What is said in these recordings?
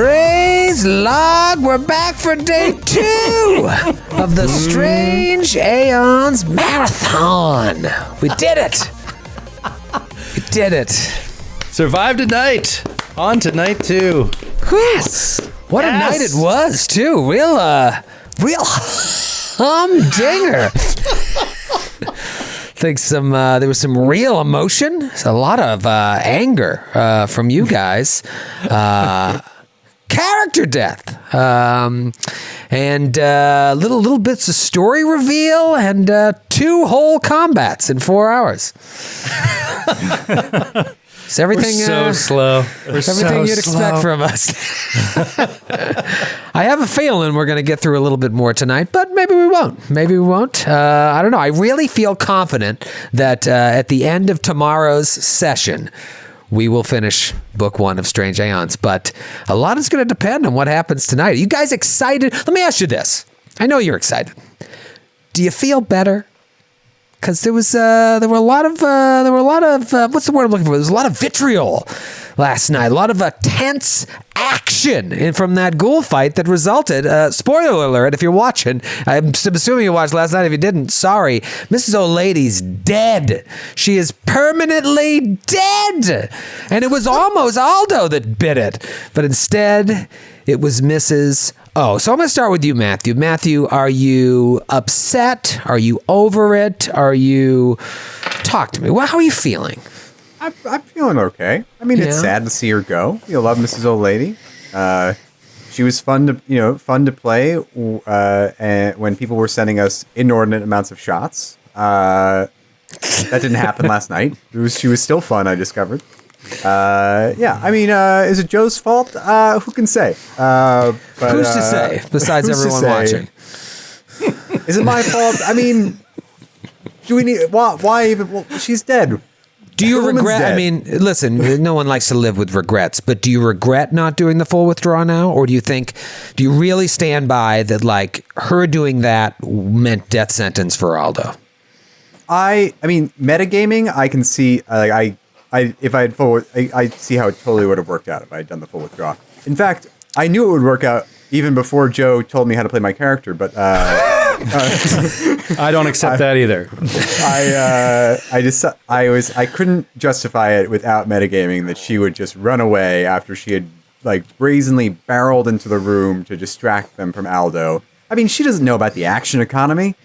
Praise Log, we're back for day 2 of the Strange Aeons Marathon. We did it. We did it. Survived a night. On to night 2. Yes. What a night it was, too. Real humdinger. I think there was some real emotion, a lot of anger from you guys, character death, and little bits of story reveal, and 2 whole combats in 4 hours. It's everything. We're so slow. It's everything you'd expect from us. I have a feeling we're going to get through a little bit more tonight, but maybe we won't. Maybe we won't. I don't know. I really feel confident that at the end of tomorrow's session, we will finish book 1 of Strange Aeons. But a lot is going to depend on what happens tonight. Are you guys excited? Let me ask you this. I know you're excited. Do you feel better? Because there were a lot of what's the word I'm looking for? There was a lot of vitriol last night, a lot of tense action from that ghoul fight that resulted. Spoiler alert! If you're watching, I'm assuming you watched last night. If you didn't, sorry. Mrs. O'Lady's dead. She is permanently dead, and it was almost Aldo that bit it, but instead it was Mrs. Oh, so I'm going to start with you, Matthew. Matthew, are you upset? Are you over it? Talk to me. Well, how are you feeling? I'm feeling okay. I mean, it's sad to see her go. You love Mrs. O'Lady. She was fun to play. And when people were sending us inordinate amounts of shots, that didn't happen last night. She was still fun. I discovered. I mean, is it Joe's fault? Who can say? But, who's to say? Besides everyone watching, is it my fault? I mean, do we need? Why even? Well, she's dead. Do you regret? I mean, listen, no one likes to live with regrets, but do you regret not doing the full withdraw now, or do you really stand by that? Like her doing that meant death sentence for Aldo. I mean, metagaming. I can see. If I had I see how it totally would have worked out if I had done the full withdraw. In fact, I knew it would work out even before Joe told me how to play my character. But I don't accept that either. I couldn't justify it without metagaming that she would just run away after she had brazenly barreled into the room to distract them from Aldo. I mean, she doesn't know about the action economy.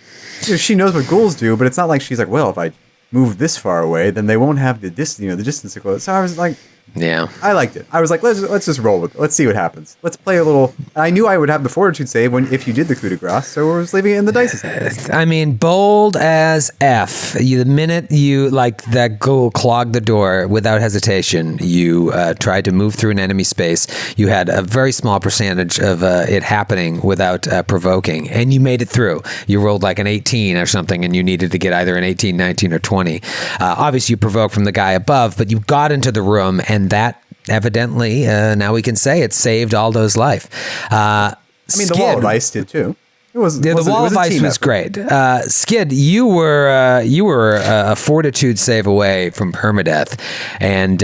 She knows what ghouls do, but it's not like she's like, well, if I move this far away, then they won't have the distance to close. So I was like, yeah, I liked it. I was like, let's just roll with it. Let's see what happens. Let's play a little. I knew I would have the fortitude save if you did the coup de grace, so I was leaving it in the dice. I mean, bold as F. The minute you that ghoul clogged the door without hesitation, you tried to move through an enemy space. You had a very small percentage of it happening without provoking, and you made it through. You rolled like an 18 or something, and you needed to get either an 18, 19, or 20. Obviously, you provoked from the guy above, but you got into the room, and that evidently, now we can say it saved Aldo's life. I mean, the wall of ice did too. The wall of ice was great. Skid, you were a fortitude save away from permadeath, and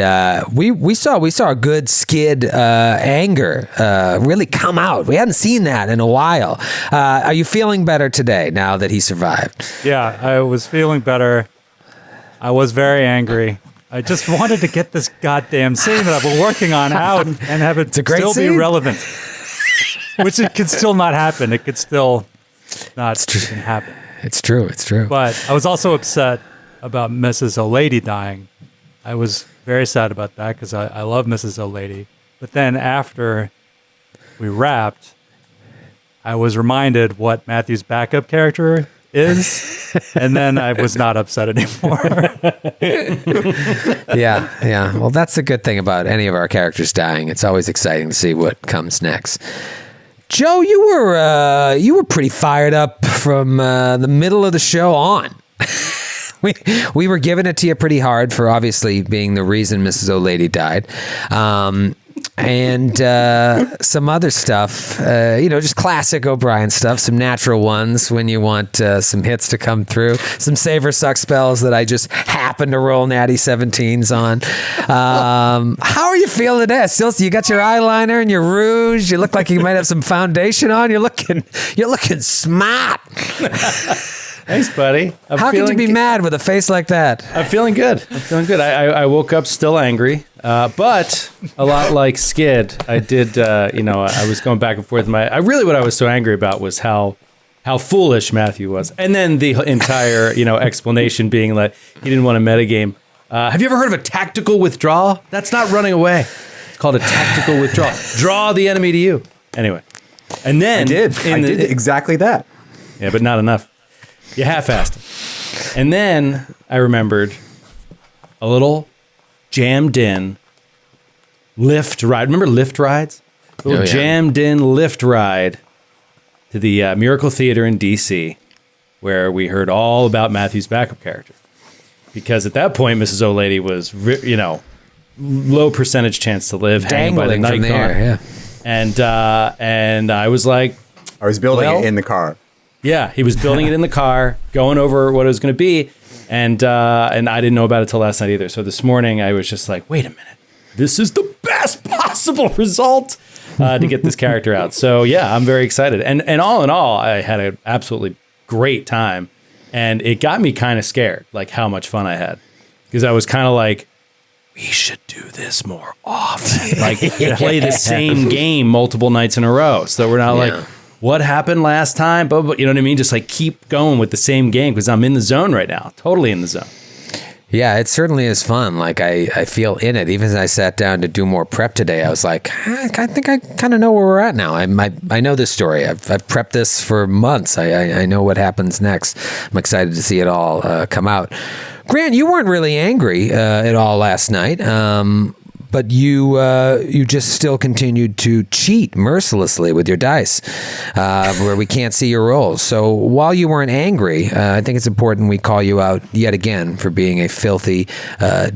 we saw a good Skid anger really come out. We hadn't seen that in a while. Are you feeling better today now that he survived? Yeah, I was feeling better. I was very angry. I just wanted to get this goddamn scene that I've been working on out and have it still be relevant. Which it could still not happen. It could still not happen. It's true. It's true. But I was also upset about Mrs. O'Lady dying. I was very sad about that because I love Mrs. O'Lady. But then after we wrapped, I was reminded what Matthew's backup character is, and then I was not upset anymore. Yeah. Well, that's the good thing about any of our characters dying. It's always exciting to see what comes next. Joe, you were pretty fired up from the middle of the show on. we were giving it to you pretty hard for obviously being the reason Mrs. O'Lady died. And some other stuff, just classic O'Brien stuff, some natural ones when you want some hits to come through, some save or suck spells that I just happen to roll natty 17s on. How are you feeling today? Still, you got your eyeliner and your rouge. You look like you might have some foundation on. You're looking smart. Thanks, buddy. How could you be mad with a face like that? I'm feeling good. I woke up still angry, but a lot like Skid. I did, I was going back and forth. What I was so angry about was how foolish Matthew was. And then the entire, explanation being like he didn't want a metagame. Have you ever heard of a tactical withdrawal? That's not running away. It's called a tactical withdrawal. Draw the enemy to you. Anyway. And then I did exactly that. Yeah, but not enough. You half-assed it. And then I remembered a little jammed in lift ride. Remember lift rides? A little jammed in lift ride to the Miracle Theater in D.C., where we heard all about Matthew's backup character. Because at that point, Mrs. O'Lady was, low percentage chance to live, hanging by the night from there, car. And I was like, I was building it in the car. Yeah, he was building it in the car, going over what it was going to be, and I didn't know about it till last night either. So this morning I was just like, wait a minute, this is the best possible result to get this character out. So yeah, I'm very excited. And all in all, I had an absolutely great time, and it got me kind of scared, like how much fun I had, because I was kind of like, we should do this more often, like play the same game multiple nights in a row, so we're not like, what happened last time? But you know what I mean? Just like keep going with the same game because I'm in the zone right now. Totally in the zone. Yeah, it certainly is fun. Like I feel in it. Even as I sat down to do more prep today, I was like, I think I kind of know where we're at now. I know this story. I've prepped this for months. I know what happens next. I'm excited to see it all come out. Grant, you weren't really angry at all last night. But you just still continued to cheat mercilessly with your dice, where we can't see your rolls. So while you weren't angry, I think it's important we call you out yet again for being a filthy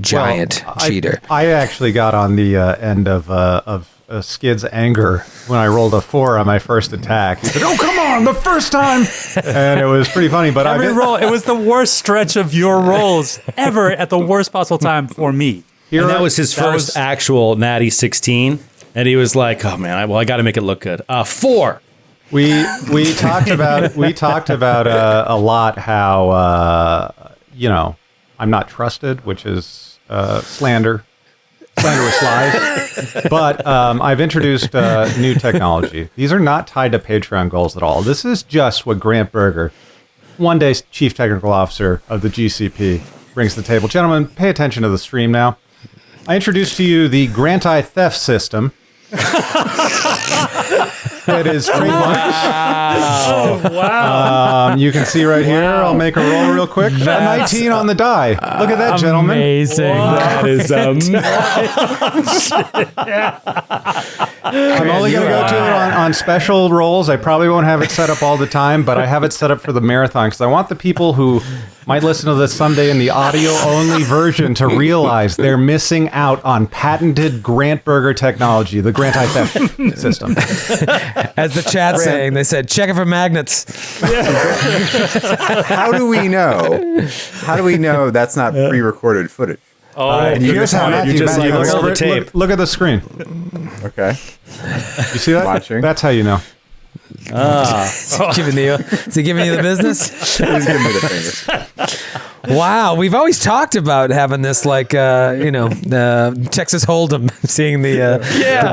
giant cheater. I actually got on the end of Skid's anger when I rolled a 4 on my first attack. He said, "Oh, come on, the first time!" And it was pretty funny. But every roll, it was the worst stretch of your rolls ever at the worst possible time for me. And that was his first actual natty 16, and he was like, "Oh man, I got to make it look good." 4. We talked about a lot how I'm not trusted, which is slanderous lies. But I've introduced new technology. These are not tied to Patreon goals at all. This is just what Grant Berger, one day Chief Technical Officer of the GCP, brings to the table. Gentlemen, pay attention to the stream now. I introduced to you the Grant-I theft system. It is trademarked. Wow. You can see right here. I'll make a roll real quick. A 19 on the die. Look at that, gentlemen. Amazing. Wow. That is I'm only going to go to it on special rolls. I probably won't have it set up all the time, but I have it set up for the marathon because I want the people who might listen to this someday in the audio-only version to realize they're missing out on patented Grant Berger technology, the Grant-I theft system. As the chat's saying, they said, check it for magnets. How do we know? How do we know that's not pre-recorded footage? Here's how Matthew look at the tape. Look at the screen. Okay. You see that? Watching. That's how you know. Is he giving you the business? He's giving me the finger. Wow, we've always talked about having this, like, Texas Hold'em, seeing the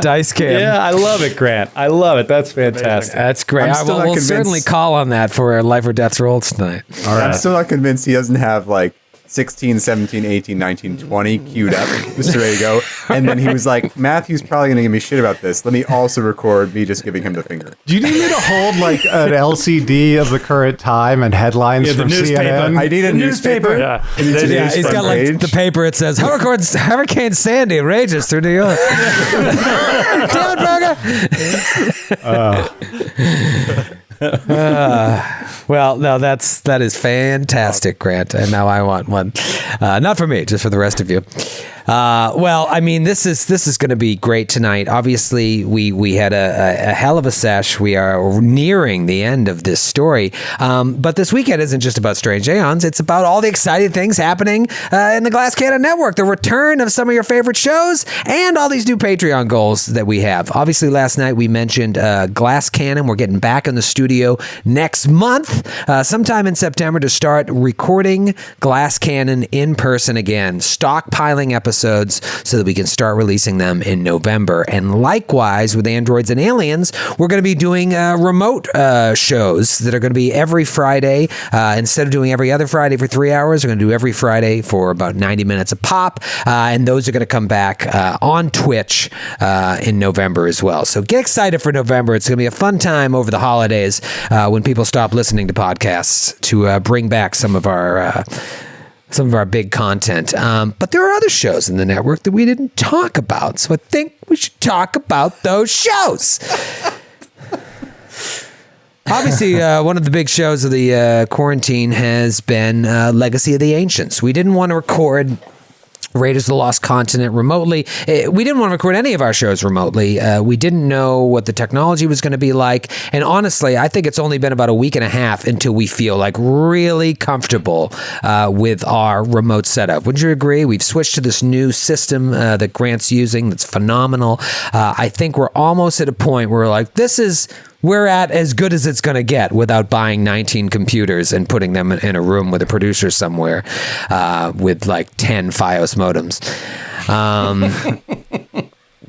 dice cam. Yeah, I love it, Grant. I love it. That's fantastic. That's great. We'll certainly call on that for Life or Death's rolls tonight. All right. I'm still not convinced he doesn't have, like, 16, 17, 18, 19, 20 queued up, just ready to go. And then he was like, Matthew's probably going to give me shit about this. Let me also record me just giving him the finger. Do you need me to hold like an LCD of the current time and headlines from CNN? I need a newspaper. Yeah. He's got like the paper. It says, Hurricane Sandy rages through New York. Damn it, Berger! Well, no, that is fantastic, Grant, and now I want one. Not for me, just for the rest of you. Well, I mean, this is going to be great tonight. Obviously, we had a hell of a sesh. We are nearing the end of this story, but this weekend isn't just about Strange Aeons. It's about all the exciting things happening in the Glass Cannon Network, the return of some of your favorite shows, and all these new Patreon goals that we have. Obviously, last night we mentioned Glass Cannon. We're getting back in the studio next month, sometime in September, to start recording Glass Cannon in person again, stockpiling episodes so that we can start releasing them in November. And likewise, with Androids and Aliens, we're going to be doing remote shows that are going to be every Friday. Instead of doing every other Friday for 3 hours, we're going to do every Friday for about 90 minutes a pop. And those are going to come back on Twitch in November as well. So get excited for November. It's going to be a fun time over the holidays when people stop listening to podcasts to bring back some of our big content. But there are other shows in the network that we didn't talk about. So I think we should talk about those shows. Obviously, one of the big shows of the quarantine has been Legacy of the Ancients. We didn't want to record Raiders of the Lost Continent remotely. We didn't want to record any of our shows remotely. We didn't know what the technology was going to be like. And honestly, I think it's only been about a week and a half until we feel like really comfortable with our remote setup. Wouldn't you agree? We've switched to this new system that Grant's using that's phenomenal. I think we're almost at a point where we're like, we're at as good as it's going to get without buying 19 computers and putting them in a room with a producer somewhere with like 10 FiOS modems.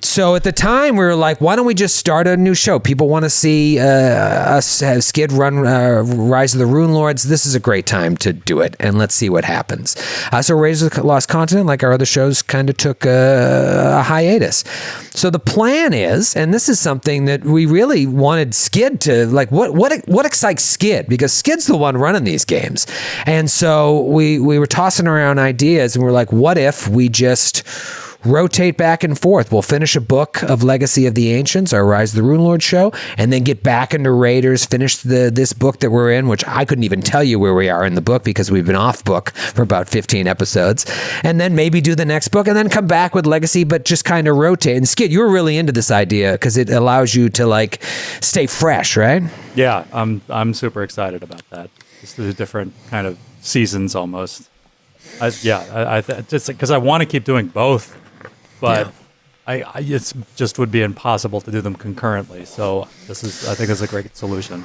So at the time, we were like, why don't we just start a new show? People want to see us have Skid run Rise of the Rune Lords. This is a great time to do it, and let's see what happens. So Raiders of the Lost Continent, like our other shows, kind of took a hiatus. So the plan is, and this is something that we really wanted Skid to, like, what excites Skid? Because Skid's the one running these games. And so we were tossing around ideas, and we're like, what if we just rotate back and forth? We'll finish a book of Legacy of the Ancients, our Rise of the Rune Lord show, and then get back into Raiders, finish this book that we're in, which I couldn't even tell you where we are in the book because we've been off book for about 15 episodes, and then maybe do the next book and then come back with Legacy, but just kind of rotate. And Skid, you were really into this idea because it allows you to like stay fresh, right? Yeah, I'm super excited about that. Just the different kind of seasons almost. Just because I want to keep doing both. But yeah. It just would be impossible to do them concurrently. So I think it's a great solution.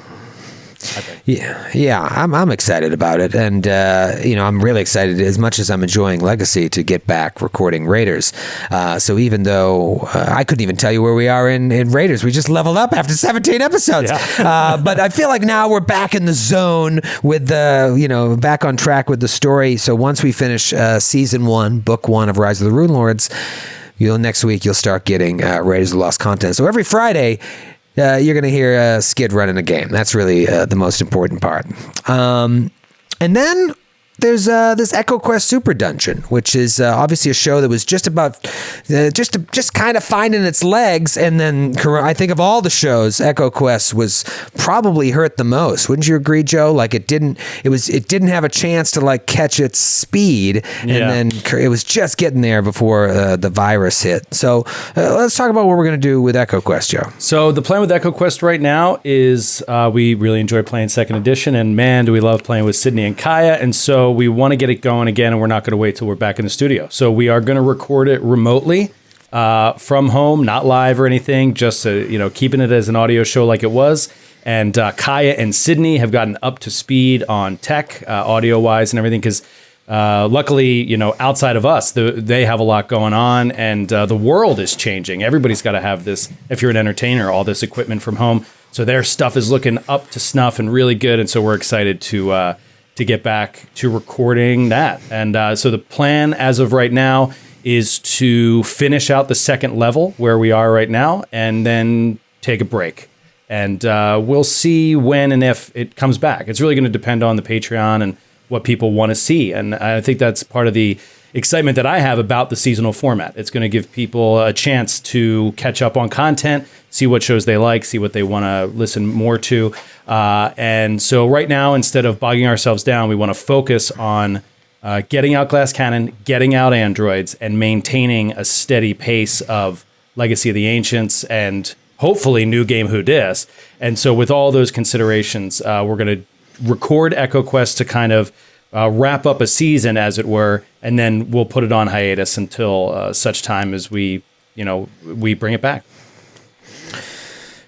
Yeah, I'm excited about it, and I'm really excited as much as I'm enjoying Legacy to get back recording Raiders. So even though I couldn't even tell you where we are in Raiders, we just leveled up after 17 episodes. Yeah. But I feel like now we're back in the zone with back on track with the story. So once we finish season 1, book 1 of Rise of the Rune Lords, next week you'll start getting Raiders of the Lost Continent. So every Friday, you're going to hear Skid running a game. That's really the most important part. And then there's this Echo Quest Super Dungeon, which is obviously a show that was just about just kind of finding its legs. And then I think of all the shows, Echo Quest was probably hurt the most. Wouldn't you agree, Joe? Like it didn't have a chance to like catch its speed, and then it was just getting there before the virus hit. So let's talk about what we're going to do with Echo Quest, Joe. So the plan with Echo Quest right now is we really enjoy playing second edition, and man, do we love playing with Sydney and Kaya, and so we want to get it going again, and we're not going to wait till we're back in the studio. So we are going to record it remotely from home, not live or anything, just keeping it as an audio show like it was. And Kaya and Sydney have gotten up to speed on tech, audio-wise and everything, because luckily, outside of us, they have a lot going on, and the world is changing. Everybody's got to have this, if you're an entertainer, all this equipment from home. So their stuff is looking up to snuff and really good, and so we're excited to get back to recording that. And so the plan as of right now is to finish out the second level where we are right now and then take a break. And we'll see when and if it comes back. It's really going to depend on the Patreon and what people want to see. And I think that's part of excitement that I have about the seasonal format. It's going to give people a chance to catch up on content, see what shows they like, see what they want to listen more to. And so right now, instead of bogging ourselves down, we want to focus on getting out Glass Cannon, getting out Androids, and maintaining a steady pace of Legacy of the Ancients and hopefully New Game Who Dis. And so with all those considerations, we're going to record Echo Quest to kind of wrap up a season, as it were, and then we'll put it on hiatus until such time as we bring it back.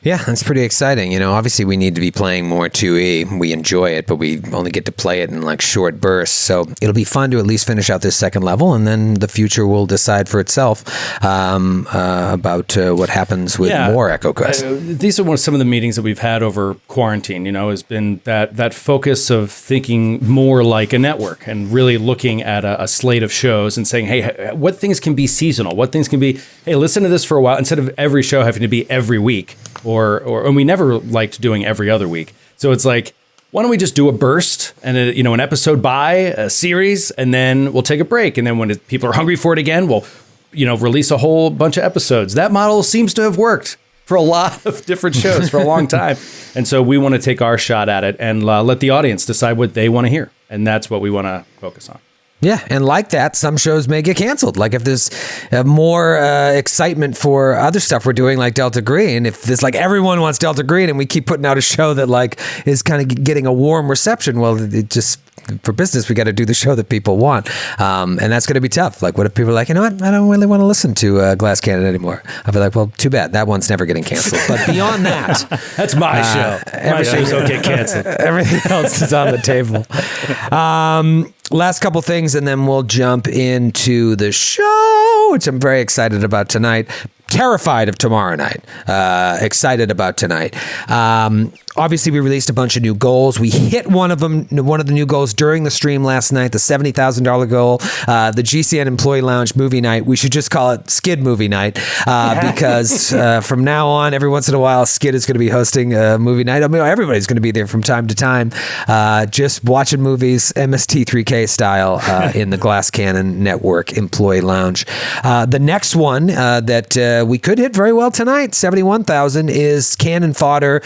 Yeah, that's pretty exciting. Obviously we need to be playing more 2E. We enjoy it, but we only get to play it in like short bursts. So it'll be fun to at least finish out this second level, and then the future will decide for itself about what happens with more Echo Quest. These are some of the meetings that we've had over quarantine, has been that focus of thinking more like a network and really looking at a slate of shows and saying, hey, what things can be seasonal? What things can be, hey, listen to this for a while, instead of every show having to be every week. And we never liked doing every other week. So it's like, why don't we just do a burst and an episode by a series, and then we'll take a break. And then when people are hungry for it again, we'll, release a whole bunch of episodes. That model seems to have worked for a lot of different shows for a long time. And so we want to take our shot at it and let the audience decide what they want to hear. And that's what we want to focus on. Yeah, and like that, some shows may get canceled. Like if there's more excitement for other stuff we're doing, like Delta Green, if there's like everyone wants Delta Green and we keep putting out a show that like is kind of getting a warm reception, well, it just, for business, we got to do the show that people want. And that's going to be tough. Like what if people are like, you know what, I don't really want to listen to Glass Cannon anymore. I'll be like, well, too bad. That one's never getting canceled. But beyond that. That's my show. My shows don't get canceled. Everything else is on the table. Last couple things, and then we'll jump into the show, which I'm very excited about tonight. Terrified of tomorrow night. Excited about tonight. Obviously, we released a bunch of new goals. We hit one of the new goals during the stream last night, the $70,000 goal, the GCN Employee Lounge movie night. We should just call it Skid Movie Night because from now on, every once in a while, Skid is going to be hosting a movie night. I mean, everybody's going to be there from time to time, just watching movies, MST3K style, in the Glass Cannon Network Employee Lounge. The next one that we could hit very well tonight, 71,000, is Cannon Fodder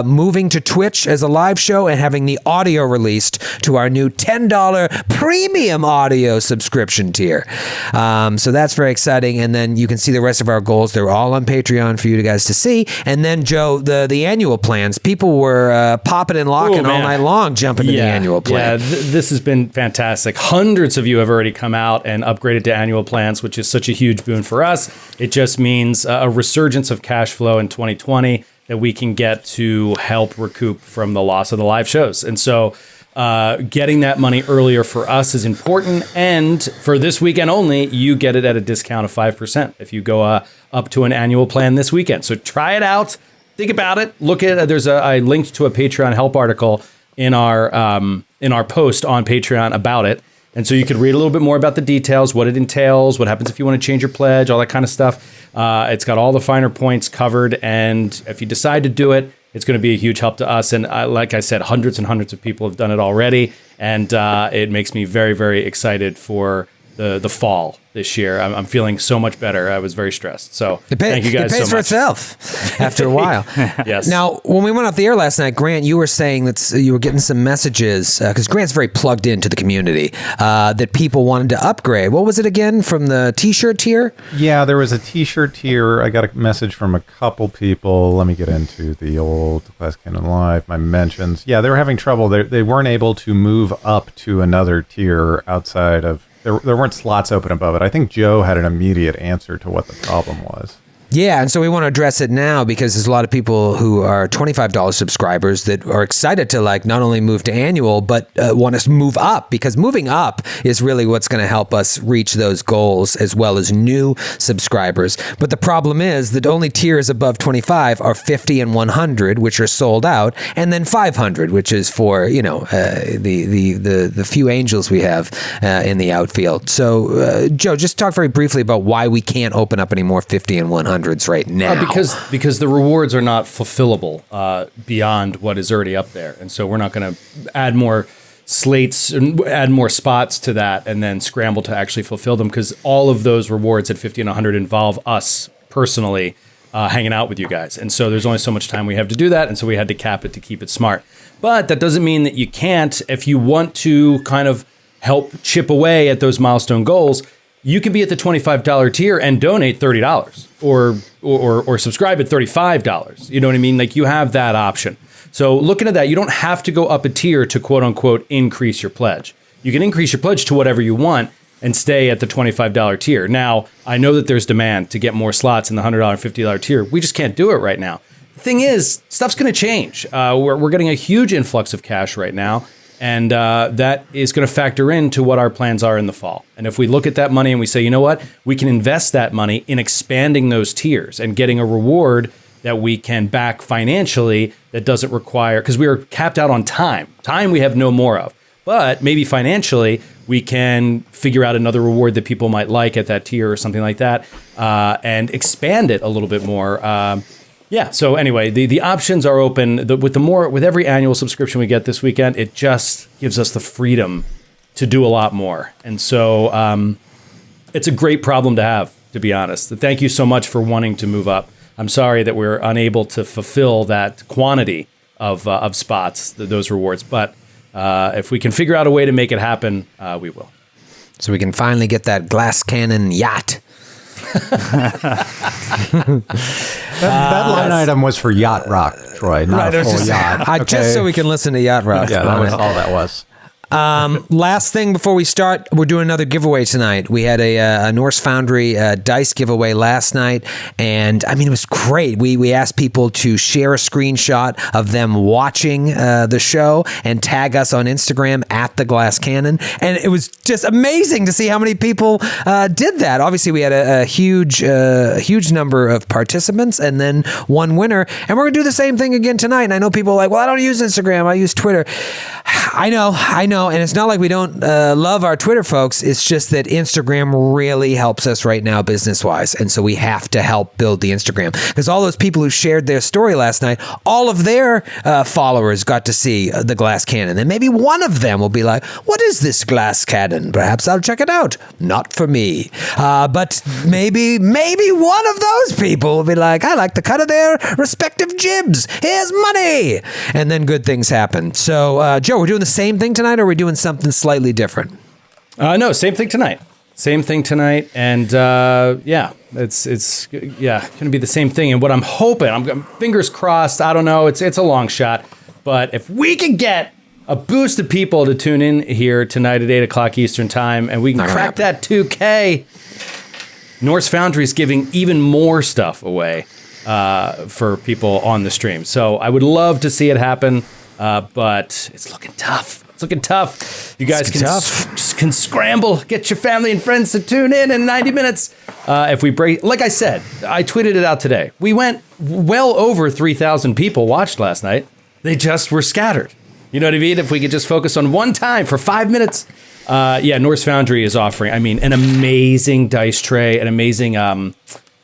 moving to Twitch as a live show and having the audio released to our new $10 premium audio subscription tier. So that's very exciting. And then you can see the rest of our goals. They're all on Patreon for you guys to see. And then, Joe, the annual plans. People were popping and locking all night long, jumping to the annual plan. Yeah, this has been fantastic. Hundreds of you have already come out and upgraded to annual plans, which is such a huge boon for us. It just means a resurgence of cash flow in 2020 that we can get to help recoup from the loss of the live shows. And so getting that money earlier for us is important. And for this weekend only, you get it at a discount of 5% if you go up to an annual plan this weekend. So try it out. Think about it. Look at it. I linked to a Patreon help article in our post on Patreon about it. And so you could read a little bit more about the details, what it entails, what happens if you want to change your pledge, all that kind of stuff. It's got all the finer points covered. And if you decide to do it, it's going to be a huge help to us. And like I said, hundreds and hundreds of people have done it already. And it makes me very, very excited for the fall this year. I'm feeling so much better. I was very stressed. So thank you guys so much. It pays for itself after a while. Yes. Now, when we went off the air last night, Grant, you were saying that you were getting some messages, because Grant's very plugged into the community, that people wanted to upgrade. What was it again from the T-shirt tier? Yeah, there was a T-shirt tier. I got a message from a couple people. Let me get into the old Glass Cannon Live, my mentions. Yeah, they were having trouble. They weren't able to move up to another tier outside of... There weren't slots open above it. I think Joe had an immediate answer to what the problem was. Yeah, and so we want to address it now because there's a lot of people who are $25 subscribers that are excited to not only move to annual, but want to move up, because moving up is really what's going to help us reach those goals as well as new subscribers. But the problem is that only tiers above 25 are 50 and 100, which are sold out, and then 500, which is for the few angels we have in the outfield. So, Joe, just talk very briefly about why we can't open up any more 50 and 100 right now. Because the rewards are not fulfillable beyond what is already up there. And so we're not going to add more slates and add more spots to that and then scramble to actually fulfill them, because all of those rewards at 50 and 100 involve us personally hanging out with you guys. And so there's only so much time we have to do that. And so we had to cap it to keep it smart. But that doesn't mean that you can't. If you want to kind of help chip away at those milestone goals, you can be at the $25 tier and donate $30 or subscribe at $35. You know what I mean? Like, you have that option. So looking at that, you don't have to go up a tier to quote unquote increase your pledge. You can increase your pledge to whatever you want and stay at the $25 tier. Now, I know that there's demand to get more slots in the $100, $50 tier. We just can't do it right now. The thing is, stuff's going to change. We're getting a huge influx of cash right now. And that is going to factor into what our plans are in the fall. And if we look at that money and we say, you know what, we can invest that money in expanding those tiers and getting a reward that we can back financially that doesn't require, because we are capped out on time. Time we have no more of. But maybe financially, we can figure out another reward that people might like at that tier or something like that, and expand it a little bit more. Yeah. So anyway, the options are open. With every annual subscription we get this weekend, it just gives us the freedom to do a lot more. And so it's a great problem to have, to be honest. Thank you so much for wanting to move up. I'm sorry that we're unable to fulfill that quantity of spots, those rewards. But if we can figure out a way to make it happen, we will. So we can finally get that glass cannon yacht. That line item was for Yacht Rock, Troy, not a full yacht. Just so we can listen to Yacht Rock. Yeah, that was all that was. Last thing before we start, we're doing another giveaway tonight. We had a Norse Foundry dice giveaway last night, and I mean, it was great. We asked people to share a screenshot of them watching the show and tag us on Instagram at The Glass Cannon, and it was just amazing to see how many people did that. Obviously, we had a huge number of participants and then one winner, and we're going to do the same thing again tonight. And I know people are like, well, I don't use Instagram, I use Twitter. I know. And it's not like we don't love our Twitter folks. It's just that Instagram really helps us right now business-wise. And so we have to help build the Instagram. Because all those people who shared their story last night, all of their followers got to see the glass cannon. And maybe one of them will be like, what is this glass cannon? Perhaps I'll check it out. Not for me. But maybe one of those people will be like, I like the cut of their respective jibs. Here's money. And then good things happen. So, Joe, we're doing the same thing tonight, or are we doing something slightly different? No, same thing tonight. And it's going to be the same thing. And what I'm hoping, I'm fingers crossed, I don't know, it's a long shot, but if we could get a boost of people to tune in here tonight at 8 o'clock Eastern time, and we can crack that 2K, Norse Foundry is giving even more stuff away for people on the stream. So I would love to see it happen, but it's looking tough. You guys can scramble, get your family and friends to tune in 90 minutes. If we break, like I said, I tweeted it out today. We went well over 3,000 people watched last night. They just were scattered. You know what I mean? If we could just focus on one time for 5 minutes. Norse Foundry is offering, an amazing dice tray, an amazing,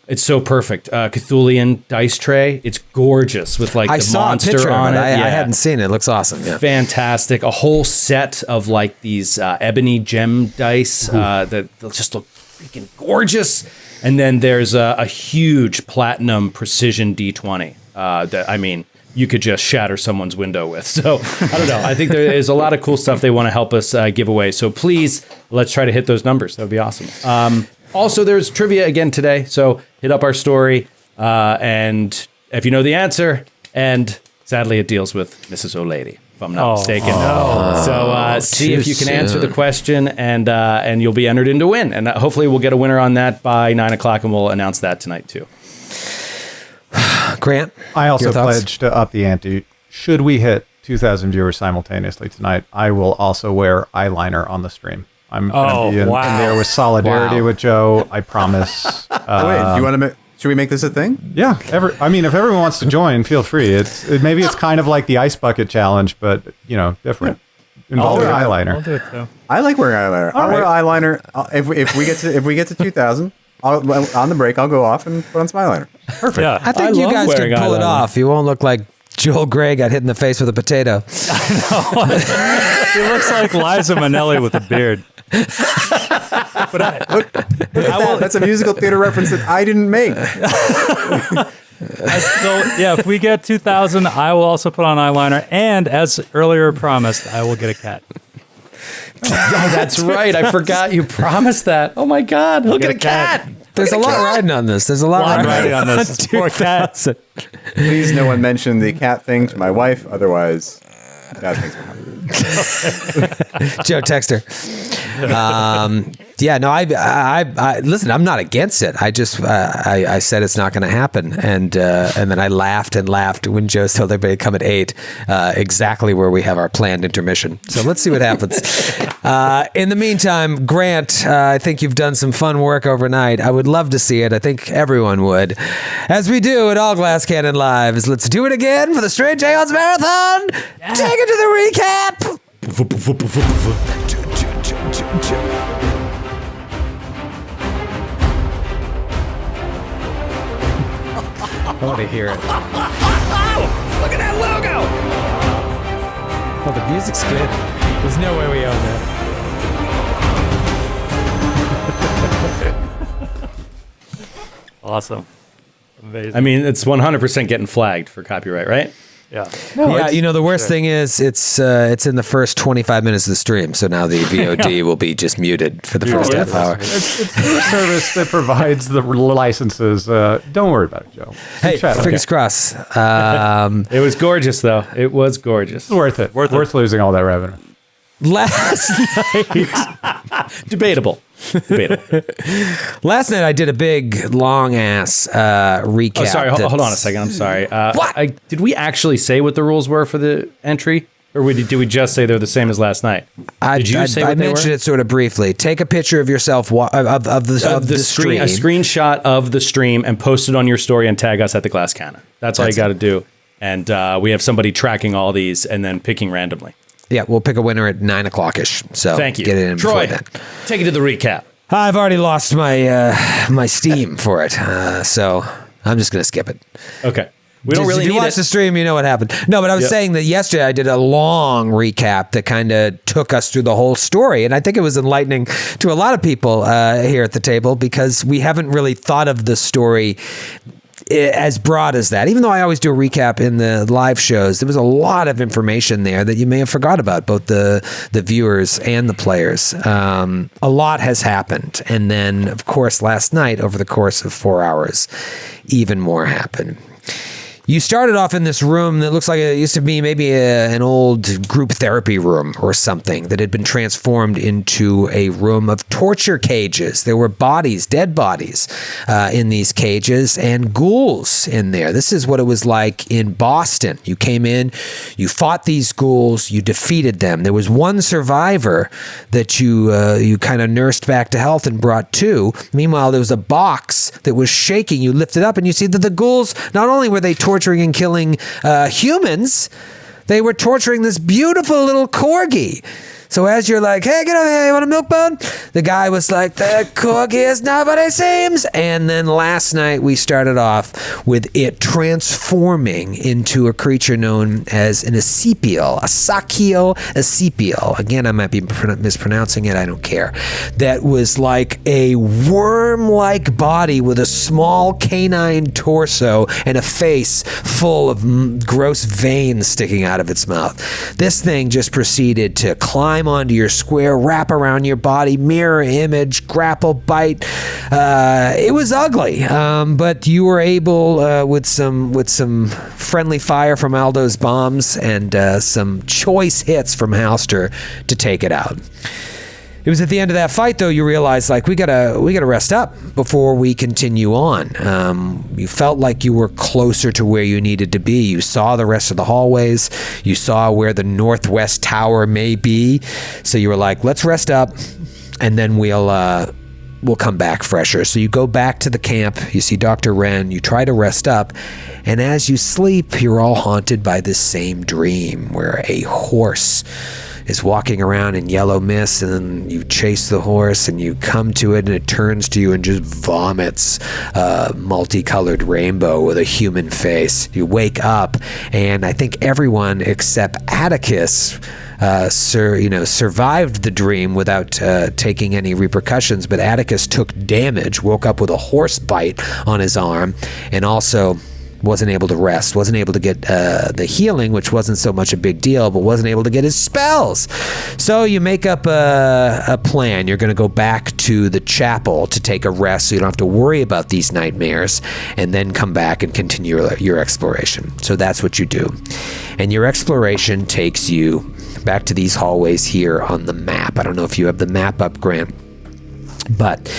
it's so perfect. Cthulian dice tray. It's gorgeous with like the monster on it. I hadn't seen it. It looks awesome. Yeah. Fantastic. A whole set of like these ebony gem dice that just look freaking gorgeous. And then there's a huge platinum precision D20 that, you could just shatter someone's window with. So I don't know. I think there is a lot of cool stuff they want to help us give away. So please, let's try to hit those numbers. That would be awesome. Also, there's trivia again today, so hit up our story, and if you know the answer, and sadly it deals with Mrs. O'Lady, if I'm not mistaken. So see if you can answer the question, and you'll be entered in to win, and hopefully we'll get a winner on that by 9 o'clock, and we'll announce that tonight too. Grant? I also pledged to up the ante. Should we hit 2,000 viewers simultaneously tonight, I will also wear eyeliner on the stream. I'm going to be in there with solidarity with Joe. I promise. Wait, do you want to? Should we make this a thing? Yeah. If everyone wants to join, feel free. Maybe it's kind of like the ice bucket challenge, but different. Involving eyeliner. I'll do it too. I like wearing eyeliner. I'll wear eyeliner if we get to 2,000. On the break, I'll go off and put on some eyeliner. Perfect. Yeah. I think you guys can pull it off. You won't look like Joel Gray got hit in the face with a potato. He looks like Liza Minnelli with a beard. But That's a musical theater reference that I didn't make. if we get 2,000, I will also put on eyeliner. And as earlier promised, I will get a cat. Oh, that's right. I forgot you promised that. Oh my God. He'll get a cat. There's a lot riding on this. There's a lot riding on this. Poor cat. Please, no one mention the cat thing to my wife. Otherwise, bad things will happen. Joe Texter. Yeah, no, I listen, I'm not against it. I just, I said it's not going to happen. And then I laughed and laughed when Joe told everybody to come at 8, exactly where we have our planned intermission. So let's see what happens. In the meantime, Grant, I think you've done some fun work overnight. I would love to see it. I think everyone would. As we do at all Glass Cannon Lives, let's do it again for the Strange Aeons Marathon. Yeah. Take it to the recap. I want to hear it. Look at that logo. Oh, the music's good. There's no way we own that. Awesome. Amazing. I mean, it's 100% getting flagged for copyright, right? Yeah. Yeah, you know, the worst thing is it's in the first 25 minutes of the stream, so now the VOD will be just muted for the first half hour. It's the service that provides the licenses. Don't worry about it, Joe. Hey, fingers crossed. It was gorgeous, though. It was gorgeous. It's worth it. Worth losing all that revenue. Last night, Debatable. last night I did a big, long ass recap. Oh, sorry. Hold on a second. I'm sorry. What? Did we actually say what the rules were for the entry? Or did we just say they're the same as last night? Did you say I what they mentioned were? it sort of briefly. Take a picture of yourself of the stream. A screenshot of the stream and post it on your story and tag us at the Glass Cannon. That's all you got to do. And we have somebody tracking all these and then picking randomly. Yeah, we'll pick a winner at 9 o'clock-ish. So Thank you. Get it in Troy, before then. take it to the recap. I've already lost my my Steam for it, so I'm just going to skip it. Okay. We don't really if you need watch it. the stream, you know what happened. No, but I was saying that yesterday I did a long recap that kind of took us through the whole story, and I think it was enlightening to a lot of people here at the table because we haven't really thought of the story as broad as that. Even though I always do a recap in the live shows, there was a lot of information there that you may have forgot about, both the viewers and the players. A lot has happened. And then, of course, last night, over the course of 4 hours, even more happened. You started off in this room that looks like it used to be maybe an old group therapy room or something that had been transformed into a room of torture cages. There were bodies, dead bodies in these cages and ghouls in there. This is what it was like in Boston. You came in, you fought these ghouls, you defeated them. There was one survivor that you kind of nursed back to health and brought to. Meanwhile, there was a box that was shaking. You lift it up and you see that the ghouls, not only were they torturing and killing humans, they were torturing this beautiful little corgi. So as you're like, hey, get over here, you want a milk bone? The guy was like, the corgi is not what it seems. And then last night we started off with it transforming into a creature known as an acepial, a Sakio acepial. Again, I might be mispronouncing it, I don't care. That was like a worm-like body with a small canine torso and a face full of gross veins sticking out of its mouth. This thing just proceeded to climb onto your square, wrap around your body, mirror image, grapple, bite. It was ugly, but you were able, with some friendly fire from Aldo's bombs and some choice hits from Halster, to take it out. It was at the end of that fight, though, you realized, like, we gotta rest up before we continue on. You felt like you were closer to where you needed to be. You saw the rest of the hallways. You saw where the northwest tower may be. So you were like, let's rest up, and then we'll come back fresher. So you go back to the camp. You see Dr. Wren. You try to rest up, and as you sleep, you're all haunted by this same dream where a horse is walking around in yellow mist, and then you chase the horse and you come to it and it turns to you and just vomits a multicolored rainbow with a human face. You wake up, and I think everyone except Atticus survived the dream without taking any repercussions, but Atticus took damage, woke up with a horse bite on his arm, and also wasn't able to rest, wasn't able to get the healing, which wasn't so much a big deal, but wasn't able to get his spells. So you make up a plan. You're going to go back to the chapel to take a rest so you don't have to worry about these nightmares, and then come back and continue your exploration. So that's what you do. And your exploration takes you back to these hallways here on the map. I don't know if you have the map up, Grant, but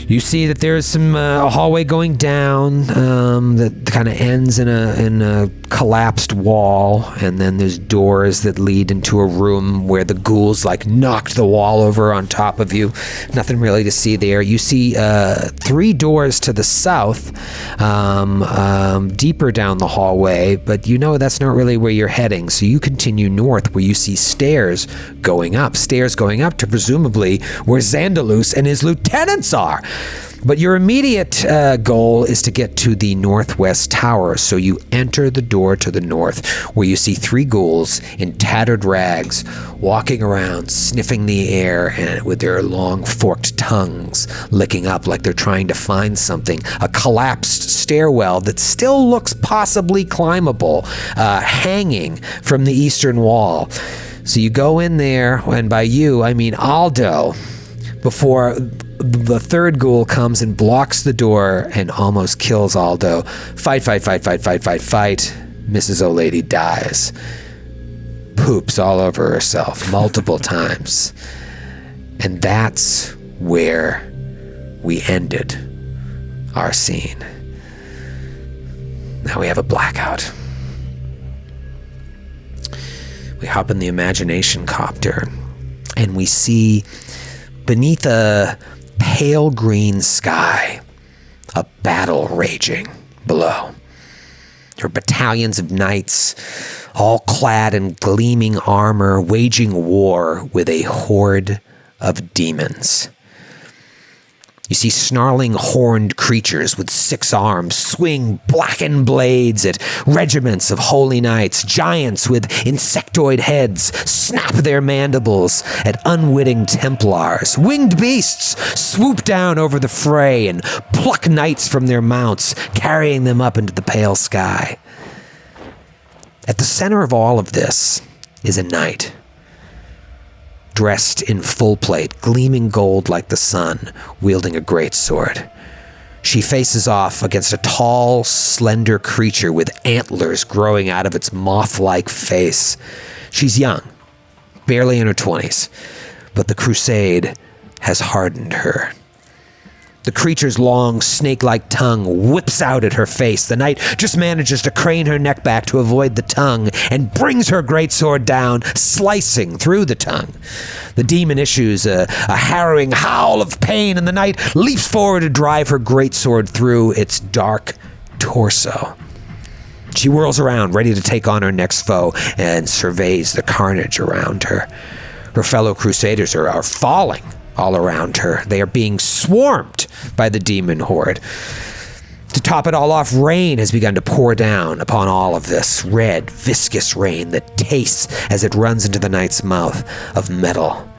you see that there's some a hallway going down that kind of ends in a collapsed wall, and then there's doors that lead into a room where the ghouls like knocked the wall over on top of you. Nothing really to see there. You see 3 doors to the south, deeper down the hallway, but you know that's not really where you're heading, so you continue north where you see stairs going up to presumably where Xandalus and his lieutenants are. But your immediate goal is to get to the northwest tower, so you enter the door to the north, where you see 3 ghouls in tattered rags, walking around, sniffing the air, and with their long forked tongues, licking up like they're trying to find something. A collapsed stairwell that still looks possibly climbable, hanging from the eastern wall. So you go in there, and by you, I mean Aldo, before the 3rd ghoul comes and blocks the door and almost kills Aldo. Fight. Mrs. O'Lady dies. Poops all over herself multiple times. And that's where we ended our scene. Now we have a blackout. We hop in the imagination copter, and we see beneath a pale green sky, a battle raging below. There are battalions of knights, all clad in gleaming armor, waging war with a horde of demons. You see snarling horned creatures with 6 arms swing blackened blades at regiments of holy knights. Giants with insectoid heads snap their mandibles at unwitting Templars. Winged beasts swoop down over the fray and pluck knights from their mounts, carrying them up into the pale sky. At the center of all of this is a knight, dressed in full plate, gleaming gold like the sun, wielding a great sword. She faces off against a tall, slender creature with antlers growing out of its moth-like face. She's young, barely in her 20s, but the crusade has hardened her. The creature's long, snake-like tongue whips out at her face. The knight just manages to crane her neck back to avoid the tongue and brings her greatsword down, slicing through the tongue. The demon issues a harrowing howl of pain, and the knight leaps forward to drive her greatsword through its dark torso. She whirls around, ready to take on her next foe, and surveys the carnage around her. Her fellow crusaders are falling all around her. They are being swarmed by the demon horde. To top it all off, rain has begun to pour down upon all of this. Red, viscous rain that tastes as it runs into the knight's mouth of metal.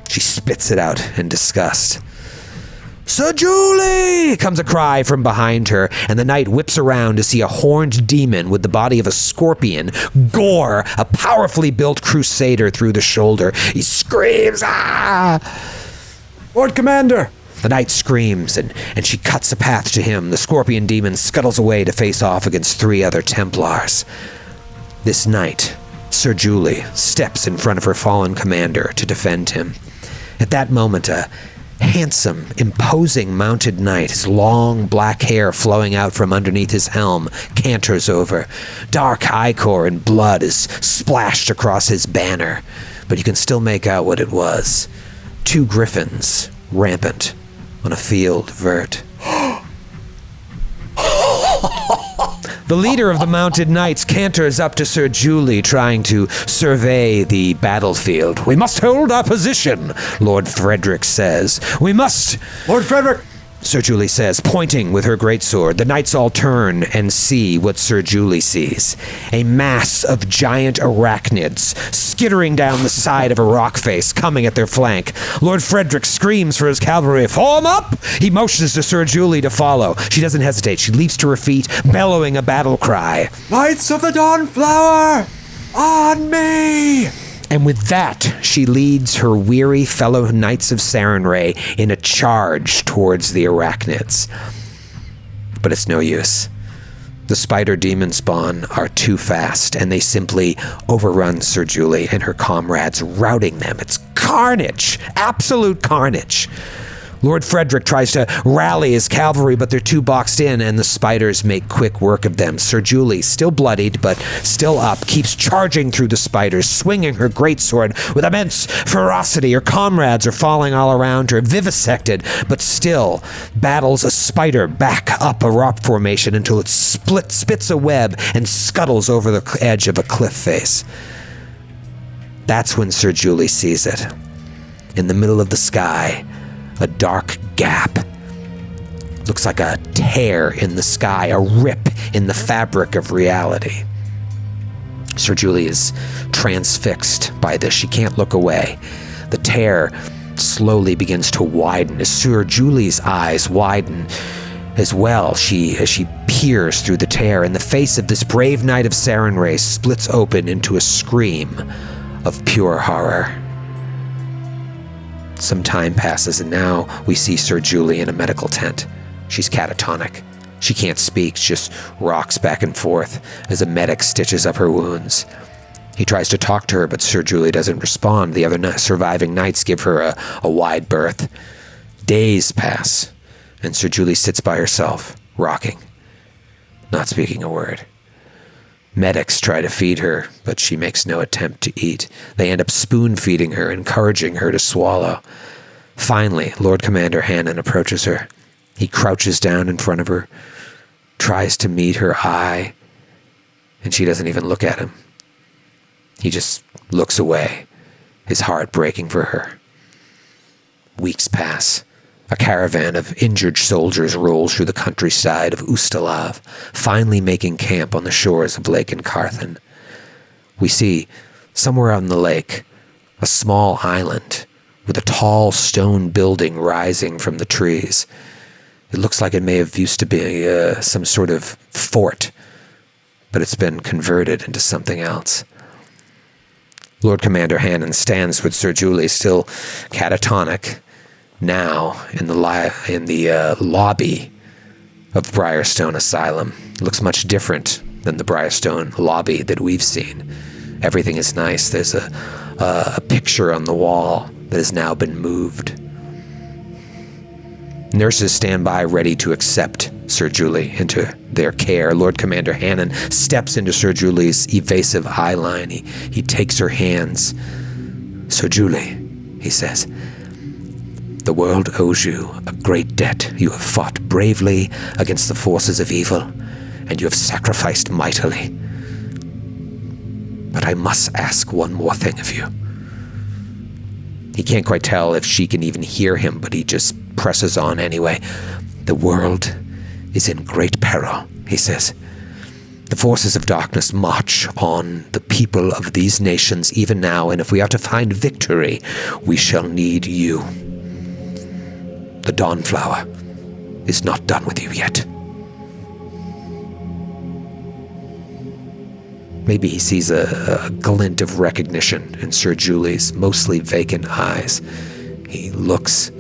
She spits it out in disgust. "Sir Julie!" comes a cry from behind her, and the knight whips around to see a horned demon with the body of a scorpion gore a powerfully built crusader through the shoulder. He screams, "Ah!" Lord Commander! The knight screams, and she cuts a path to him. The scorpion demon scuttles away to face off against 3 other Templars. This knight, Sir Julie, steps in front of her fallen commander to defend him. At that moment, a handsome, imposing mounted knight, his long black hair flowing out from underneath his helm, canters over. Dark ichor and blood is splashed across his banner, but you can still make out what it was. 2 griffins, rampant, on a field vert. The leader of the mounted knights canters up to Sir Julie, trying to survey the battlefield. "We must hold our position," Lord Frederick says. "We must..." Lord Frederick! Sir Julie says, pointing with her greatsword. The knights all turn and see what Sir Julie sees. A mass of giant arachnids skittering down the side of a rock face, coming at their flank. Lord Frederick screams for his cavalry, "Form up!" He motions to Sir Julie to follow. She doesn't hesitate. She leaps to her feet, bellowing a battle cry. Knights of the Dawnflower! On me! And with that, she leads her weary fellow knights of Sarenrae in a charge towards the arachnids. But it's no use. The spider demon spawn are too fast, and they simply overrun Sir Julie and her comrades, routing them. It's carnage, absolute carnage. Lord Frederick tries to rally his cavalry, but they're too boxed in, and the spiders make quick work of them. Sir Julie, still bloodied, but still up, keeps charging through the spiders, swinging her greatsword with immense ferocity. Her comrades are falling all around her, vivisected, but still battles a spider back up a rock formation until it spits a web and scuttles over the edge of a cliff face. That's when Sir Julie sees it. In the middle of the sky, a dark gap. Looks like a tear in the sky, a rip in the fabric of reality. Sir Julie is transfixed by this. She can't look away. The tear slowly begins to widen as Sir Julie's eyes widen as well. As she peers through the tear, and the face of this brave knight of Sarenrae splits open into a scream of pure horror. Some time passes, and now we see Sir Julie in a medical tent. She's catatonic. She can't speak, just rocks back and forth as a medic stitches up her wounds. He tries to talk to her, but Sir Julie doesn't respond. The other surviving knights give her a wide berth. Days pass, and Sir Julie sits by herself, rocking, not speaking a word. Medics try to feed her, but she makes no attempt to eat. They end up spoon-feeding her, encouraging her to swallow. Finally, Lord Commander Hannon approaches her. He crouches down in front of her, tries to meet her eye, and she doesn't even look at him. He just looks away, his heart breaking for her. Weeks pass. A caravan of injured soldiers rolls through the countryside of Ustalav, finally making camp on the shores of Lake Incarthen. We see, somewhere out in the lake, a small island with a tall stone building rising from the trees. It looks like it may have used to be some sort of fort, but it's been converted into something else. Lord Commander Hannon stands with Sir Julie, still catatonic, now in the lobby of Briarstone Asylum. It looks much different than the Briarstone lobby that we've seen. Everything is nice. There's a picture on the wall that has now been moved. Nurses stand by ready to accept Sir Julie into their care. Lord Commander Hannon steps into Sir Julie's evasive eye line. He takes her hands. "Sir Julie," he says, "the world owes you a great debt. You have fought bravely against the forces of evil, and you have sacrificed mightily. But I must ask one more thing of you." He can't quite tell if she can even hear him, but he just presses on anyway. "The world is in great peril," he says. "The forces of darkness march on the people of these nations even now, and if we are to find victory, we shall need you. The Dawnflower is not done with you yet." Maybe he sees a glint of recognition in Sir Julie's mostly vacant eyes. He looks,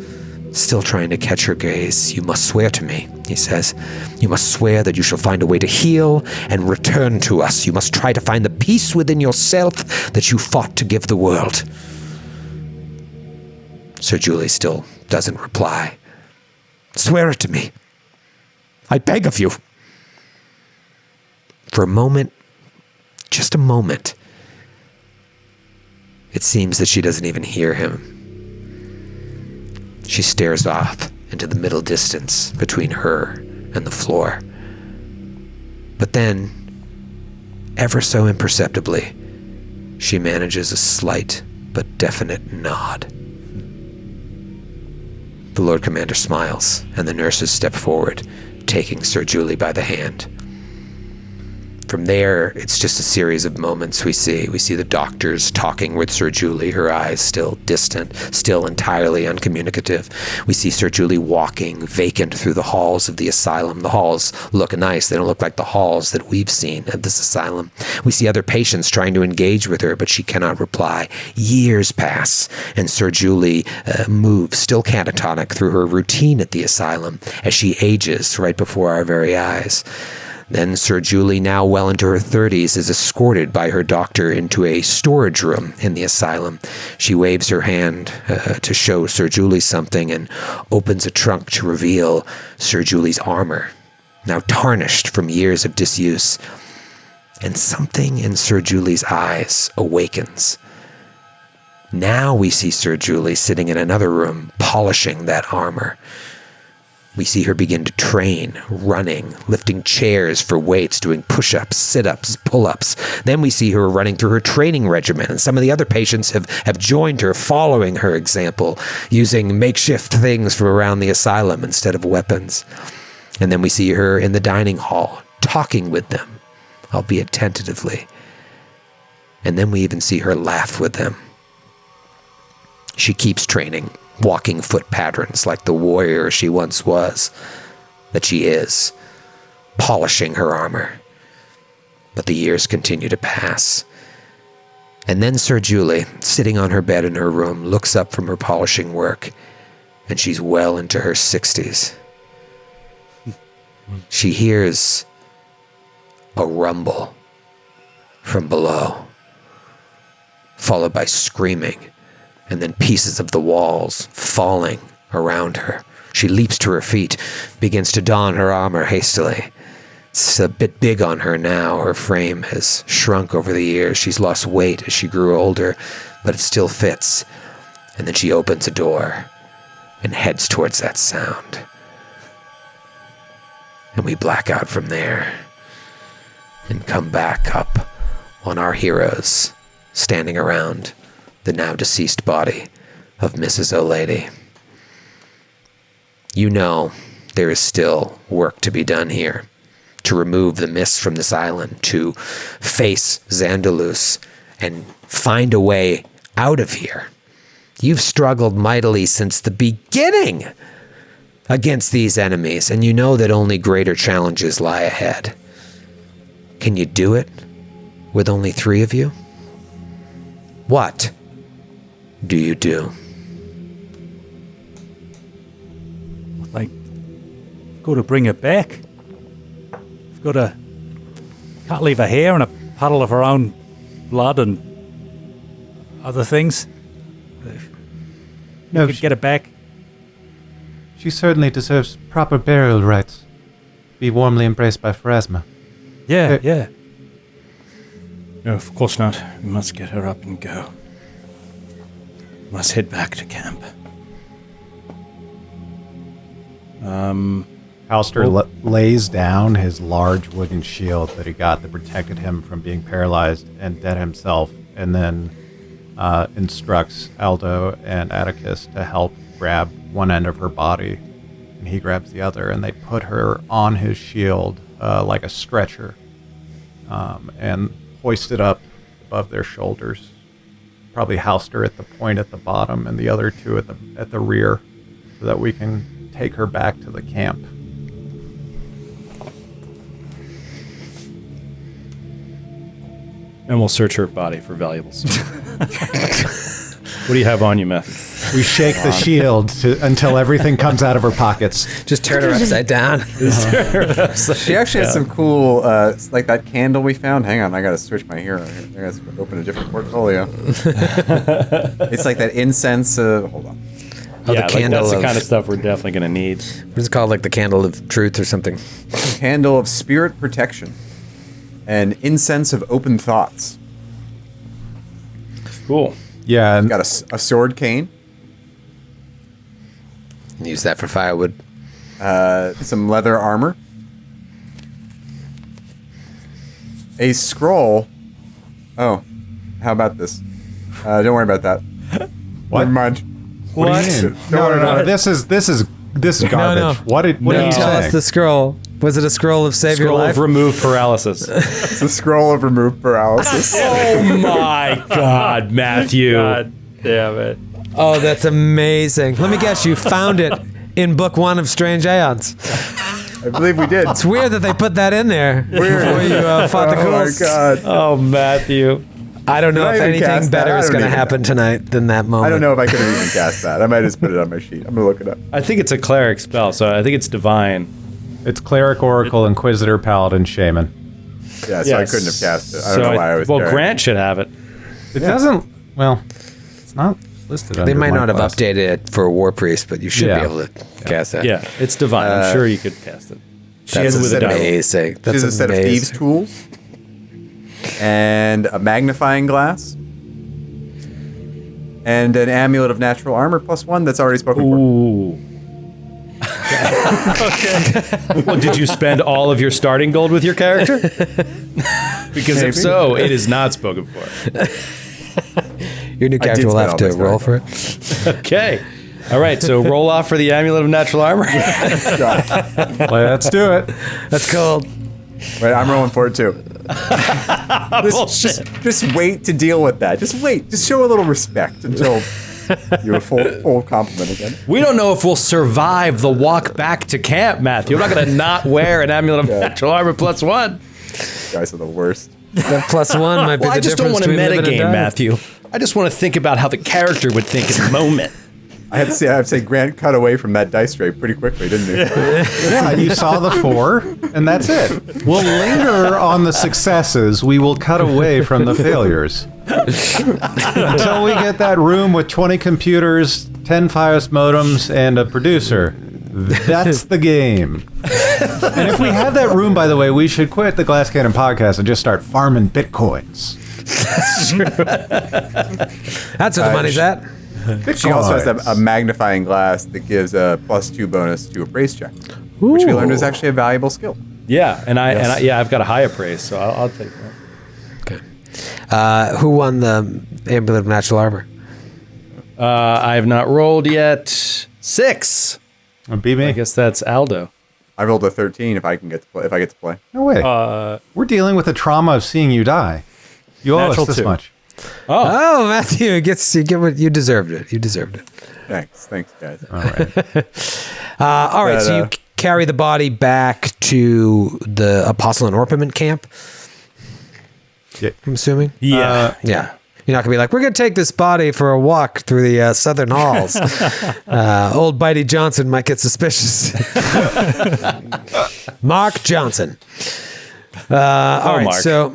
still trying to catch her gaze. "You must swear to me," he says. "You must swear that you shall find a way to heal and return to us. You must try to find the peace within yourself that you fought to give the world." Sir Julie still doesn't reply. "Swear it to me. I beg of you." For a moment, just a moment, it seems that she doesn't even hear him. She stares off into the middle distance between her and the floor. But then, ever so imperceptibly, she manages a slight but definite nod. The Lord Commander smiles, and the nurses step forward, taking Sir Julie by the hand. From there, it's just a series of moments we see. We see the doctors talking with Sir Julie, her eyes still distant, still entirely uncommunicative. We see Sir Julie walking vacant through the halls of the asylum. The halls look nice. They don't look like the halls that we've seen at this asylum. We see other patients trying to engage with her, but she cannot reply. Years pass, and Sir Julie moves, still catatonic, through her routine at the asylum as she ages right before our very eyes. Then Sir Julie, now well into her 30s, is escorted by her doctor into a storage room in the asylum. She waves her hand to show Sir Julie something and opens a trunk to reveal Sir Julie's armor, now tarnished from years of disuse. And something in Sir Julie's eyes awakens. Now we see Sir Julie sitting in another room, polishing that armor. We see her begin to train, running, lifting chairs for weights, doing push-ups, sit-ups, pull-ups. Then we see her running through her training regimen, and some of the other patients have joined her, following her example, using makeshift things from around the asylum instead of weapons. And then we see her in the dining hall, talking with them, albeit tentatively. And then we even see her laugh with them. She keeps training, walking foot patterns like the warrior she once was, that she is, polishing her armor. But the years continue to pass. And then Sir Julie, sitting on her bed in her room, looks up from her polishing work, and she's well into her 60s. She hears a rumble from below, followed by screaming, and then pieces of the walls falling around her. She leaps to her feet, begins to don her armor hastily. It's a bit big on her now. Her frame has shrunk over the years. She's lost weight as she grew older, but it still fits. And then she opens a door and heads towards that sound. And we black out from there and come back up on our heroes standing around the now deceased body of Mrs. O'Lady. You know there is still work to be done here, to remove the mist from this island, to face Xandalus and find a way out of here. You've struggled mightily since the beginning against these enemies, and you know that only greater challenges lie ahead. Can you do it with only 3 of you? What do you do? Like, go to bring her back. We've got to... Can't leave her here in a puddle of her own blood and other things. No, We could get her back. She certainly deserves proper burial rites. Be warmly embraced by Pharasma. Yeah, yeah. No, of course not. We must get her up and go. We must head back to camp. Halster lays down his large wooden shield that he got that protected him from being paralyzed and dead himself, and then instructs Aldo and Atticus to help grab one end of her body, and he grabs the other, and they put her on his shield like a stretcher, and hoist it up above their shoulders. Probably Halster at the point at the bottom, and the other 2 at the rear, so that we can take her back to the camp. And we'll search her body for valuables. What do you have on you, Matthew? We shake the shield until everything comes out of her pockets. Just turn her upside down. She actually has some cool, like that candle we found. Hang on, I gotta switch my hero. I gotta open a different portfolio. It's like that incense. Hold on. Oh, Yeah, the candle that's the of, kind of stuff we're definitely going to need. what is it called? Like the candle of truth or something? Candle of spirit protection, and incense of open thoughts. Cool. Yeah, and Got a sword cane, Use that for firewood. some leather armor, A scroll. Oh, how about this? Don't worry about that. What? Never mind. What do you mean? No. This is garbage. No. What are you Tell us saying? the scroll. Was it a scroll of save your Scroll life? of remove paralysis. It's a scroll of remove paralysis. Oh my God, Matthew. God damn it. Oh, that's amazing. Let me guess, you found it in book 1 of Strange Aeons. I believe we did. It's weird that they put that in there before you fought the Oh my ghouls. god. Oh, Matthew. I don't know Did I if even anything cast that? better I is don't going to even happen know. tonight than that moment. I don't know if I could have even cast that. I might just put it on my sheet. I'm gonna look it up. I think it's a cleric spell, so I think it's divine. It's cleric, oracle, inquisitor, paladin, shaman. Yeah, so Yes. I couldn't have cast it. I don't know why I was. Well, carrying Grant should have it. It doesn't. Well, it's not listed. They under might my not have class. updated it for War Priest, but you should Yeah. be able to cast that. Yeah, it's divine. I'm sure you could cast it. That's has a set of- amazing. She That's has a set of thieves' amazing. tools and a magnifying glass and an amulet of natural armor +1 that's already spoken for. Ooh. Okay. Well, did you spend all of your starting gold with your character? Because Maybe. if so, it is not spoken for. Your new character will spend have all to my roll for starting it. Okay. All right, so roll off for the amulet of natural armor. Let's do it. That's cold. Right, I'm rolling for it too. Bullshit. Just wait to deal with that. Just wait. Just show a little respect until you're a full compliment again. We don't know if we'll survive the walk back to camp, Matthew. I'm not going to not wear an amulet of natural armor +1. You guys are the worst. That +1 might be Well, the I just don't difference want to between living and metagame, dying. Matthew. I just want to think about how the character would think in the moment. I have to say, Grant cut away from that dice tray pretty quickly, didn't he? Yeah, you saw the 4, and that's it. We'll linger on the successes. We will cut away from the failures. Until we get that room with 20 computers, 10 Fios modems, and a producer. That's the game. And if we had that room, by the way, we should quit the Glass Cannon podcast and just start farming bitcoins. That's where the money's at. She also has a magnifying glass that gives a +2 bonus to a praise check, which we learned is actually a valuable skill. Yeah, and I've got a high appraise, so I'll take that. Okay. Who won the amulet of natural armor? I have not rolled yet. 6. Be me. I guess that's Aldo. I rolled a 13 if I get to play. No way. We're dealing with the trauma of seeing you die. You owe us Natural this 2. much. Oh, Matthew, you get what you deserved it. You deserved it. Thanks, guys. All right. All right, so you carry the body back to the Apostle and Orpiment camp. Yeah. I'm assuming. Yeah. Yeah. You're not gonna be like, we're gonna take this body for a walk through the southern halls. Old Bitey Johnson might get suspicious. Mark Johnson. All right, Mark. so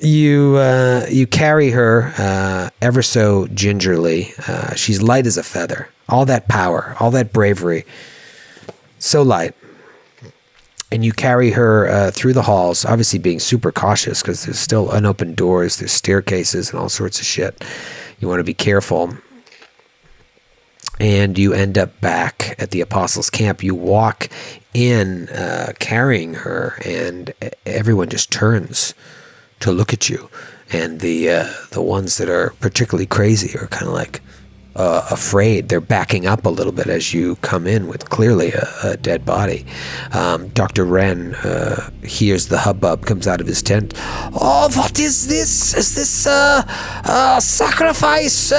you carry her ever so gingerly. She's light as a feather. All that power, all that bravery, so light. And you carry her through the halls, obviously being super cautious because there's still unopened doors, there's staircases and all sorts of shit. You want to be careful. And you end up back at the Apostles' camp. You walk in carrying her, and everyone just turns to look at you. And the ones that are particularly crazy are kind of like afraid. They're backing up a little bit as you come in with clearly a dead body. Dr. Wren hears the hubbub, comes out of his tent. Oh, what is this? Is this sacrifice to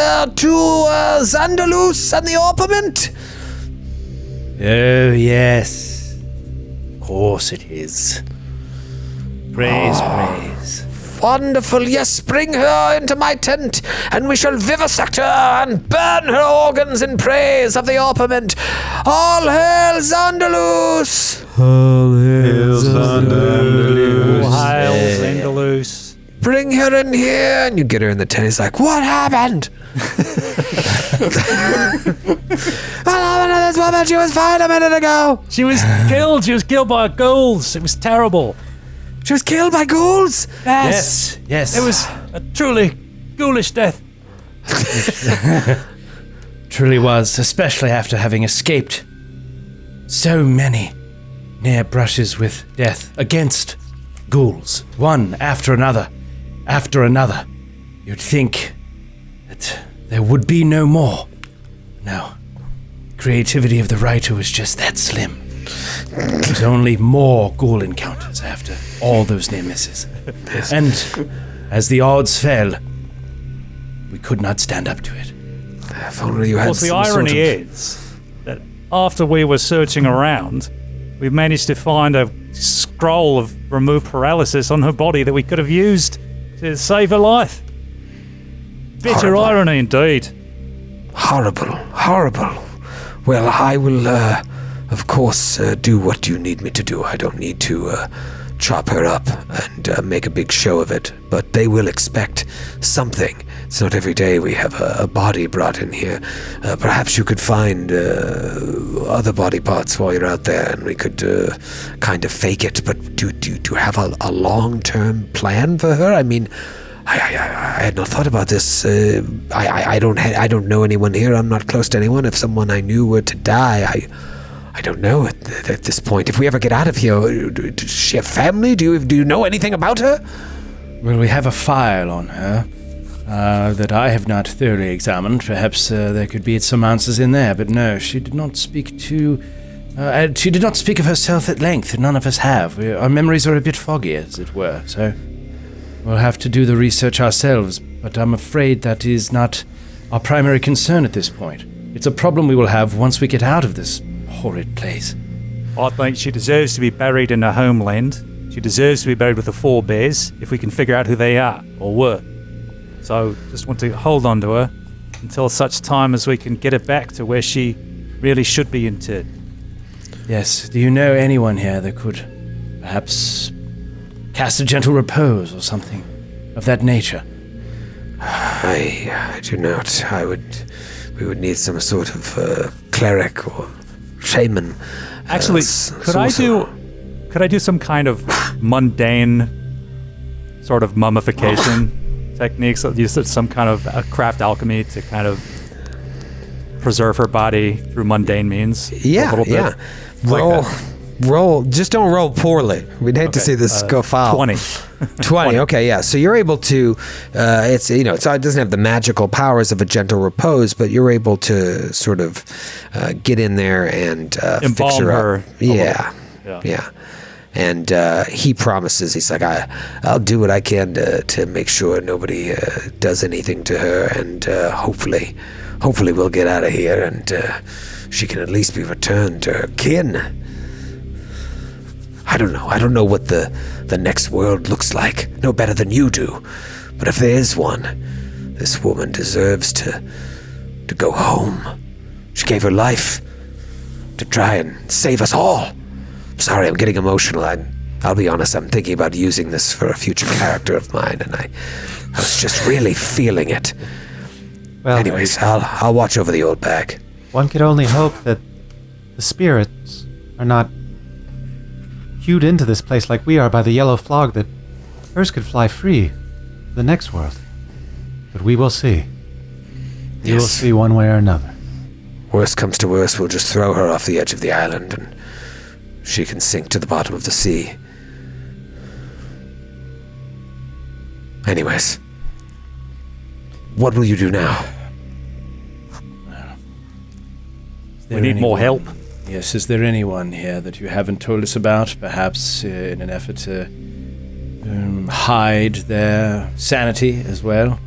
Xandalus and the Orpiment? Oh, yes. Of course it is. Praise. Wonderful, yes, bring her into my tent, and we shall vivisect her and burn her organs in praise of the Orpiment. All hail Xandalus! All hail Hiles, Andalus. Bring her in here, and you get her in the tent. He's like, what happened? What happened to this woman? She was fine a minute ago. She was killed. She was killed by ghouls. It was terrible. She was killed by ghouls. Yes. It was a truly ghoulish death. Truly was, especially after having escaped so many near brushes with death against ghouls, one after another, after another. You'd think that there would be no more. No. Creativity of the writer was just that slim. There's only more ghoul encounters after all those near misses. And as the odds fell, we could not stand up to it. If only you had the irony is that after we were searching around, we managed to find a scroll of remove paralysis on her body that we could have used to save her life. Bitter Horrible. irony indeed. Horrible. Well, I will, of course, do what you need me to do. I don't need to chop her up and make a big show of it, but they will expect something. It's not every day we have a body brought in here. Perhaps you could find other body parts while you're out there, and we could kind of fake it. But do you have a long-term plan for her? I mean, I had not thought about this. I don't know anyone here. I'm not close to anyone. If someone I knew were to die, I don't know at this point. If we ever get out of here, does she have family? Do you know anything about her? Well, we have a file on her that I have not thoroughly examined. Perhaps there could be some answers in there, but no, she did not speak to... she did not speak of herself at length. None of us have. Our memories are a bit foggy, as it were, so we'll have to do the research ourselves, but I'm afraid that is not our primary concern at this point. It's a problem we will have once we get out of this horrid place. I think she deserves to be buried in her homeland. She deserves to be buried with the four bears if we can figure out who they are, or were. So, just want to hold on to her until such time as we can get her back to where she really should be interred. Yes, do you know anyone here that could perhaps cast a gentle repose or something of that nature? I do not. We would need some sort of cleric or shaman. Actually, could I do some kind of mundane sort of mummification techniques? Use some kind of craft alchemy to kind of preserve her body through mundane means. Yeah, a little bit. yeah. Like Roll. Just don't roll poorly. We'd hate to see this go foul. 20. 20. Okay, yeah. So you're able to. It doesn't have the magical powers of a gentle repose, but you're able to sort of get in there and fix Embalm her her up. Yeah. And he promises. He's like, I'll do what I can to make sure nobody does anything to her, and hopefully we'll get out of here, and she can at least be returned to her kin. I don't know what the next world looks like. No better than you do. But if there is one, this woman deserves to go home. She gave her life to try and save us all. Sorry, I'm getting emotional. I'll be honest, I'm thinking about using this for a future character of mine, and I was just really feeling it. Well, anyways, I'll watch over the old bag. One could only hope that the spirits are not hewed into this place like we are by the yellow fog, that hers could fly free to the next world. But we will see. We will see one way or another. Worst comes to worst, we'll just throw her off the edge of the island and she can sink to the bottom of the sea. Anyways, what will you do now? We need more help. Yes, is there anyone here that you haven't told us about, perhaps in an effort to hide their sanity as well?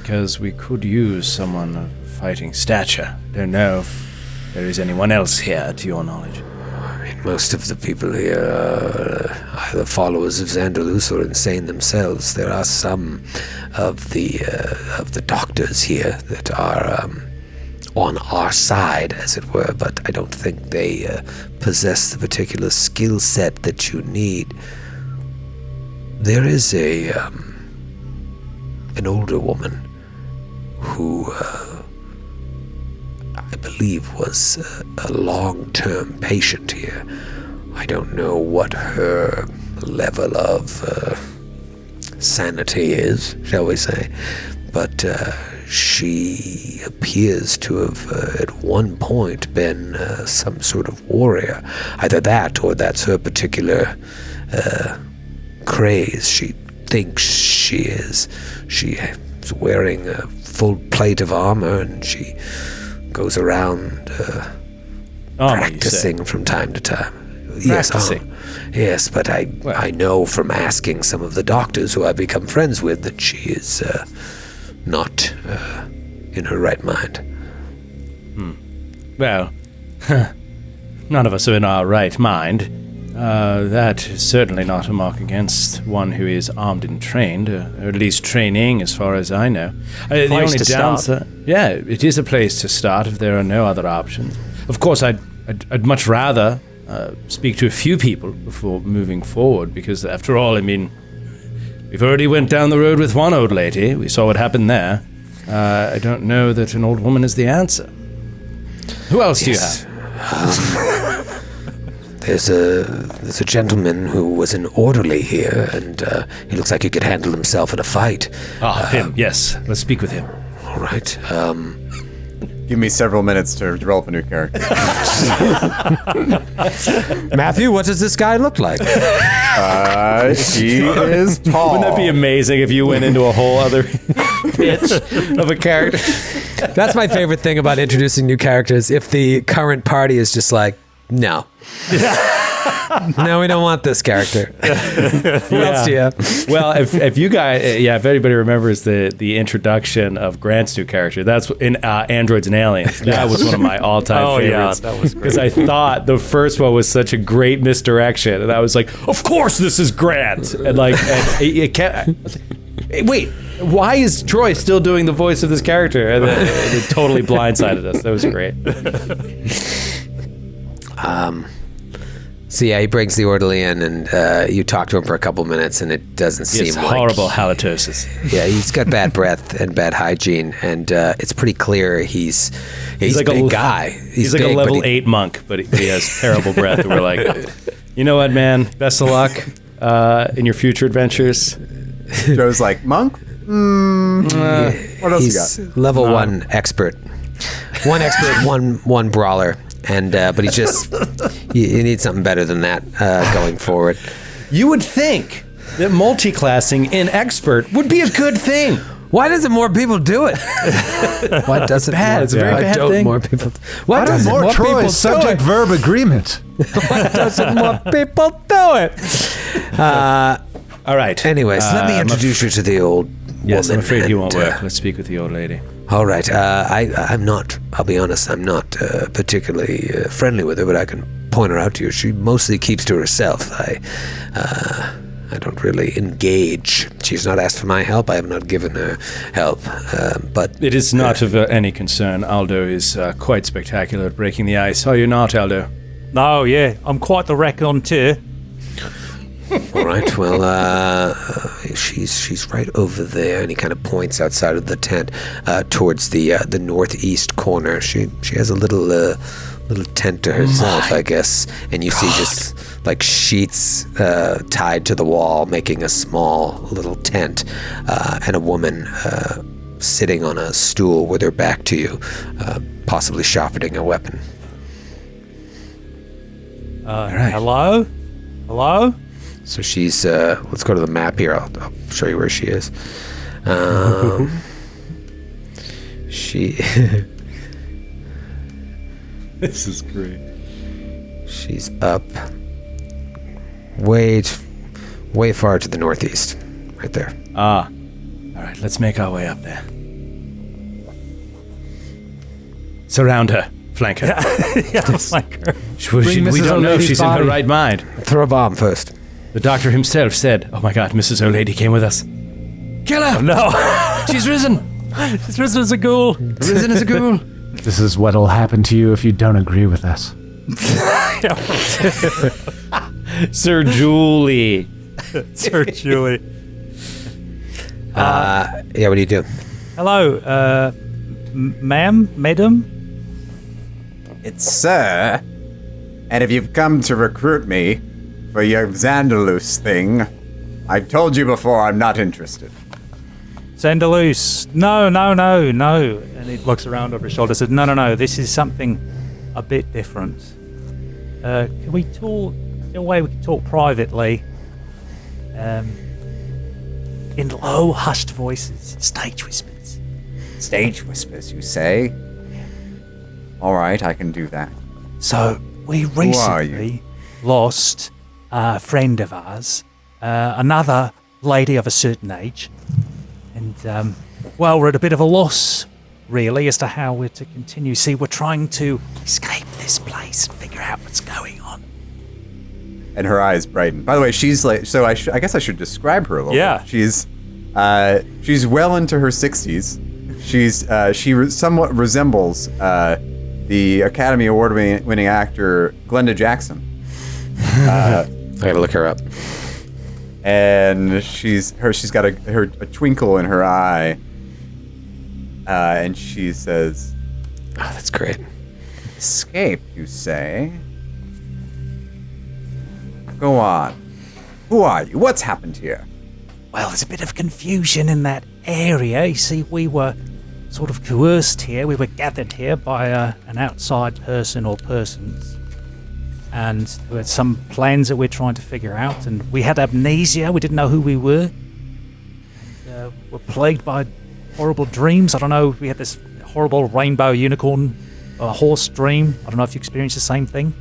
Because we could use someone of fighting stature. Don't know if there is anyone else here, to your knowledge. I mean, most of the people here are either followers of Xandalus or insane themselves. There are some of the doctors here that are on our side, as it were, but I don't think they possess the particular skill set that you need. There is an older woman who I believe was a long-term patient here. I don't know what her level of sanity is, shall we say, but she appears to have at one point been some sort of warrior. Either that or that's her particular craze. She thinks she is. She is wearing a full plate of armor, and she goes around practicing from time to time. Practicing? Yes, but I know from asking some of the doctors who I've become friends with that she is not in her right mind. Well, none of us are in our right mind. That is certainly not a mark against one who is armed and trained, or at least training, as far as I know. The only downside, yeah, it is a place to start if there are no other options. Of course, I'd much rather speak to a few people before moving forward, because after all, I mean, we've already went down the road with one old lady. We saw what happened there. I don't know that an old woman is the answer. Who else do you have? There's a gentleman who was an orderly here, and he looks like he could handle himself in a fight. Him, yes. Let's speak with him. All right. Give me several minutes to develop a new character. Matthew, what does this guy look like? He is tall. Wouldn't that be amazing if you went into a whole other pitch of a character? That's my favorite thing about introducing new characters. If the current party is just like, no. No, we don't want this character. Who else do you have? Well, if you guys, if anybody remembers the introduction of Grant's new character, that's in Androids and Aliens. That was one of my all-time favorites. Yeah, that was great. Because I thought the first one was such a great misdirection, and I was like, of course this is Grant, and like, it kept. I was like, hey, wait, why is Troy still doing the voice of this character? And it totally blindsided us. That was great. So yeah, he brings the orderly in, and you talk to him for a couple minutes, and it doesn't seem like horrible halitosis. Yeah, he's got bad breath and bad hygiene, and it's pretty clear he's like a big guy. He's like big, a level 8 monk, but he has terrible breath. And we're like, you know what, man? Best of luck in your future adventures. Joe's like, monk? What else He's you got? level 1 expert. One expert, one brawler. And but he just you need something better than that going forward. You would think that multi-classing in expert would be a good thing. Why doesn't more people do it? Why doesn't bad? It's a very bad thing. More people? Why doesn't more Troy's subject verb agreement? Why doesn't more people do it? All right. Anyways, let me introduce you to the old woman. Yes, I'm afraid he won't work. Let's speak with the old lady. All right. I'm not, I'll be honest, I'm not particularly friendly with her, but I can point her out to you. She mostly keeps to herself. I don't really engage. She's not asked for my help. I have not given her help. But it is not of any concern. Aldo is quite spectacular at breaking the ice. Are you not, Aldo? No, yeah. I'm quite the raconteur. All right. Well, she's right over there, and he kind of points outside of the tent towards the northeast corner. She has a little tent to herself, I guess, and you see just like sheets tied to the wall, making a small little tent, and a woman sitting on a stool with her back to you, possibly sharpening a weapon. All right. Hello. So she's, let's go to the map here. I'll show you where she is. She... This is great. She's up way far to the northeast. Right there. All right, let's make our way up there. Surround her. Flank her. Yeah, flank her. We don't know if she's in her right mind. Throw a bomb first. The doctor himself said, oh my god, Mrs. O'Lady came with us. Kill her! No. She's risen! She's risen as a ghoul. Risen as a ghoul. This is what'll happen to you if you don't agree with us. Sir Julie. Sir Julie. Yeah, what do you do? Hello, madam? It's sir. And if you've come to recruit me for your Xandalus thing, I've told you before I'm not interested. Xandalus. No. And he looks around over his shoulder and says, no, this is something a bit different. Can we talk, in a way we can talk privately? in low, hushed voices, stage whispers. Stage whispers, you say? All right, I can do that. So we are you? recently lost a friend of ours, another lady of a certain age, and we're at a bit of a loss, really, as to how we're to continue. See, we're trying to escape this place and figure out what's going on. And her eyes brighten. By the way, she's like, so I guess I should describe her a little bit. She's well into her 60s. She somewhat resembles the Academy Award-winning actor Glenda Jackson. I gotta look her up. And she's got a twinkle in her eye, and she says, "Oh, that's great." Escape, you say? Go on. Who are you? What's happened here? Well, there's a bit of confusion in that area. You see, we were sort of coerced here. We were gathered here by an outside person or persons. And there were some plans that we're trying to figure out. And we had amnesia. We didn't know who we were. And, we're plagued by horrible dreams. I don't know. We had this horrible rainbow unicorn horse dream. I don't know if you experienced the same thing.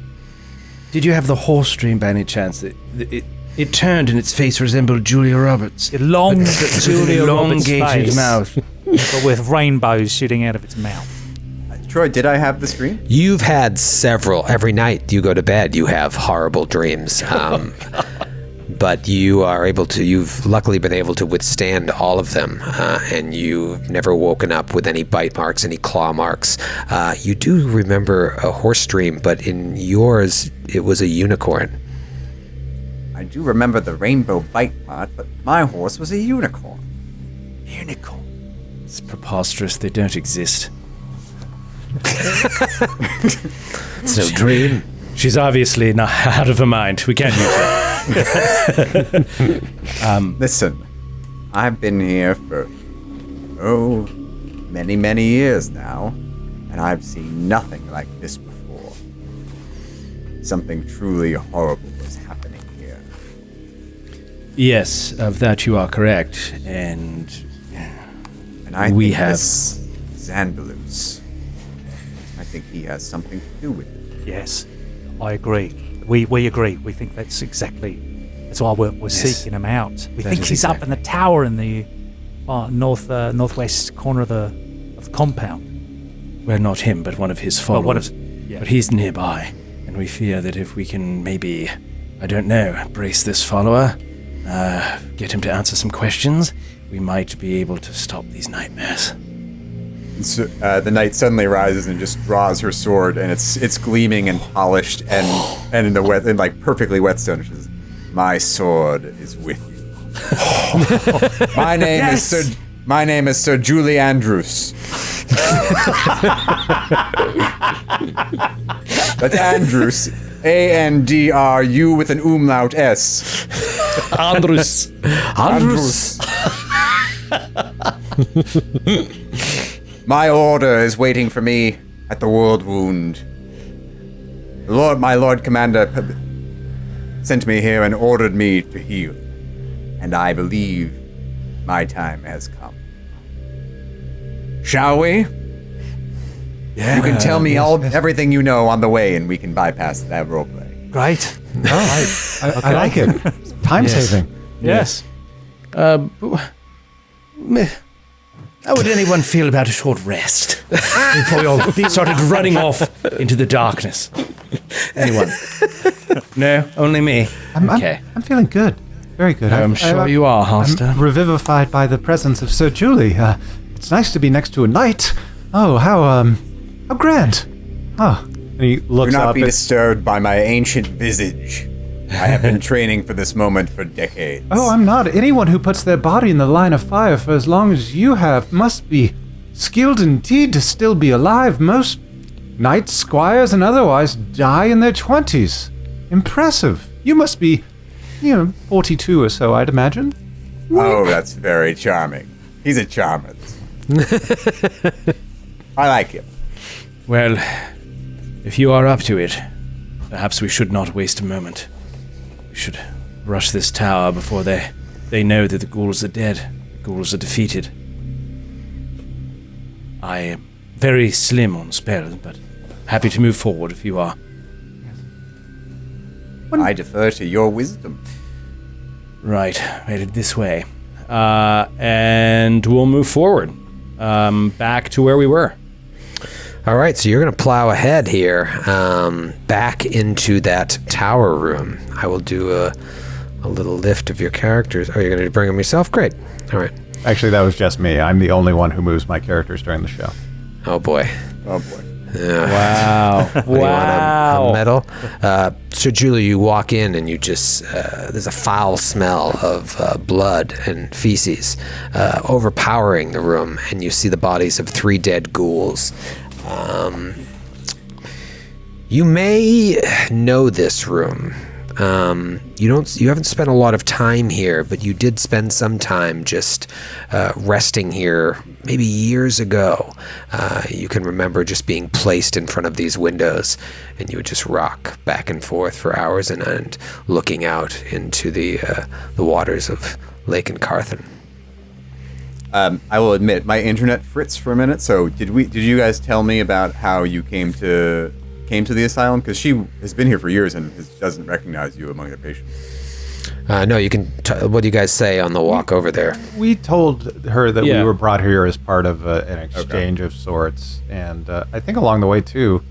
Did you have the horse dream by any chance? It turned and its face resembled Julia Roberts. A long Julia Roberts elongated face, mouth. but with rainbows shooting out of its mouth. Troy, did I have this dream? You've had several. Every night you go to bed, you have horrible dreams. But you've luckily been able to withstand all of them, and you've never woken up with any bite marks, any claw marks. You do remember a horse dream, but in yours, it was a unicorn. I do remember the rainbow bite part, but my horse was a unicorn. Unicorn? It's preposterous. They don't exist. It's no dream. She's obviously not out of her mind. We can't use her. Listen, I've been here for, many, many years now, and I've seen nothing like this before. Something truly horrible was happening here. Yes, of that you are correct, and I we think have this Xandalus. I think he has something to do with it. Yes, I agree. We agree. We think that's why we're seeking him out. We think he's up in the tower in the northwest corner of the compound. Well, not him, but one of his Well, followers. But he's nearby, and we fear that if we can maybe, I don't know, brace this follower, get him to answer some questions, we might be able to stop these nightmares. So, the knight suddenly rises and just draws her sword, and it's gleaming and polished and in the wet and like perfectly wet stone. She says, "My sword is with you." My name is Sir Julie Andrews. That's Andrews. A-N-D-R-U with an umlaut S. Andrus. Andrews. My order is waiting for me at the World Wound. My Lord Commander sent me here and ordered me to heal. And I believe my time has come. Shall we? Yeah. You can tell me everything you know on the way, and we can bypass that roleplay. Great. I like it. Time saving. Yes. How would anyone feel about a short rest before we all started running off into the darkness? Anyone? No, only me. Okay. I'm feeling good. Very good. I'm sure you are, Halster. I'm revivified by the presence of Sir Julie. It's nice to be next to a knight. Oh, how grand. Oh. And he looks Do not up be at... disturbed by my ancient visage. I have been training for this moment for decades. Oh, I'm not. Anyone who puts their body in the line of fire for as long as you have must be skilled indeed to still be alive. Most knights, squires, and otherwise die in their 20s. Impressive. You must be, 42 or so, I'd imagine. Oh, that's very charming. He's a charmer. I like him. Well, if you are up to it, perhaps we should not waste a moment. We should rush this tower before they know that the ghouls are dead. The ghouls are defeated. I am very slim on spells, but happy to move forward if you are. I defer to your wisdom. Right, headed this way. And we'll move forward back to where we were. All right, so you're going to plow ahead here, back into that tower room. I will do a little lift of your characters. Oh, you're going to bring them yourself? Great. All right. Actually, that was just me. I'm the only one who moves my characters during the show. Oh, boy. Oh boy. Wow. What, do you want a medal? So, Julie, you walk in and you just, there's a foul smell of blood and feces overpowering the room, and you see the bodies of 3 dead ghouls. You may know this room. You haven't spent a lot of time here, but you did spend some time just resting here maybe years ago. You can remember just being placed in front of these windows, and you would just rock back and forth for hours on end, looking out into the waters of Lake Carthen. I will admit, my internet fritz for a minute. So did you guys tell me about how you came to the asylum? Because she has been here for years and doesn't recognize you among the patients. No, you can. What do you guys say on the walk over there? We told her that Yeah. we were brought here as part of an exchange of sorts, and I think along the way too,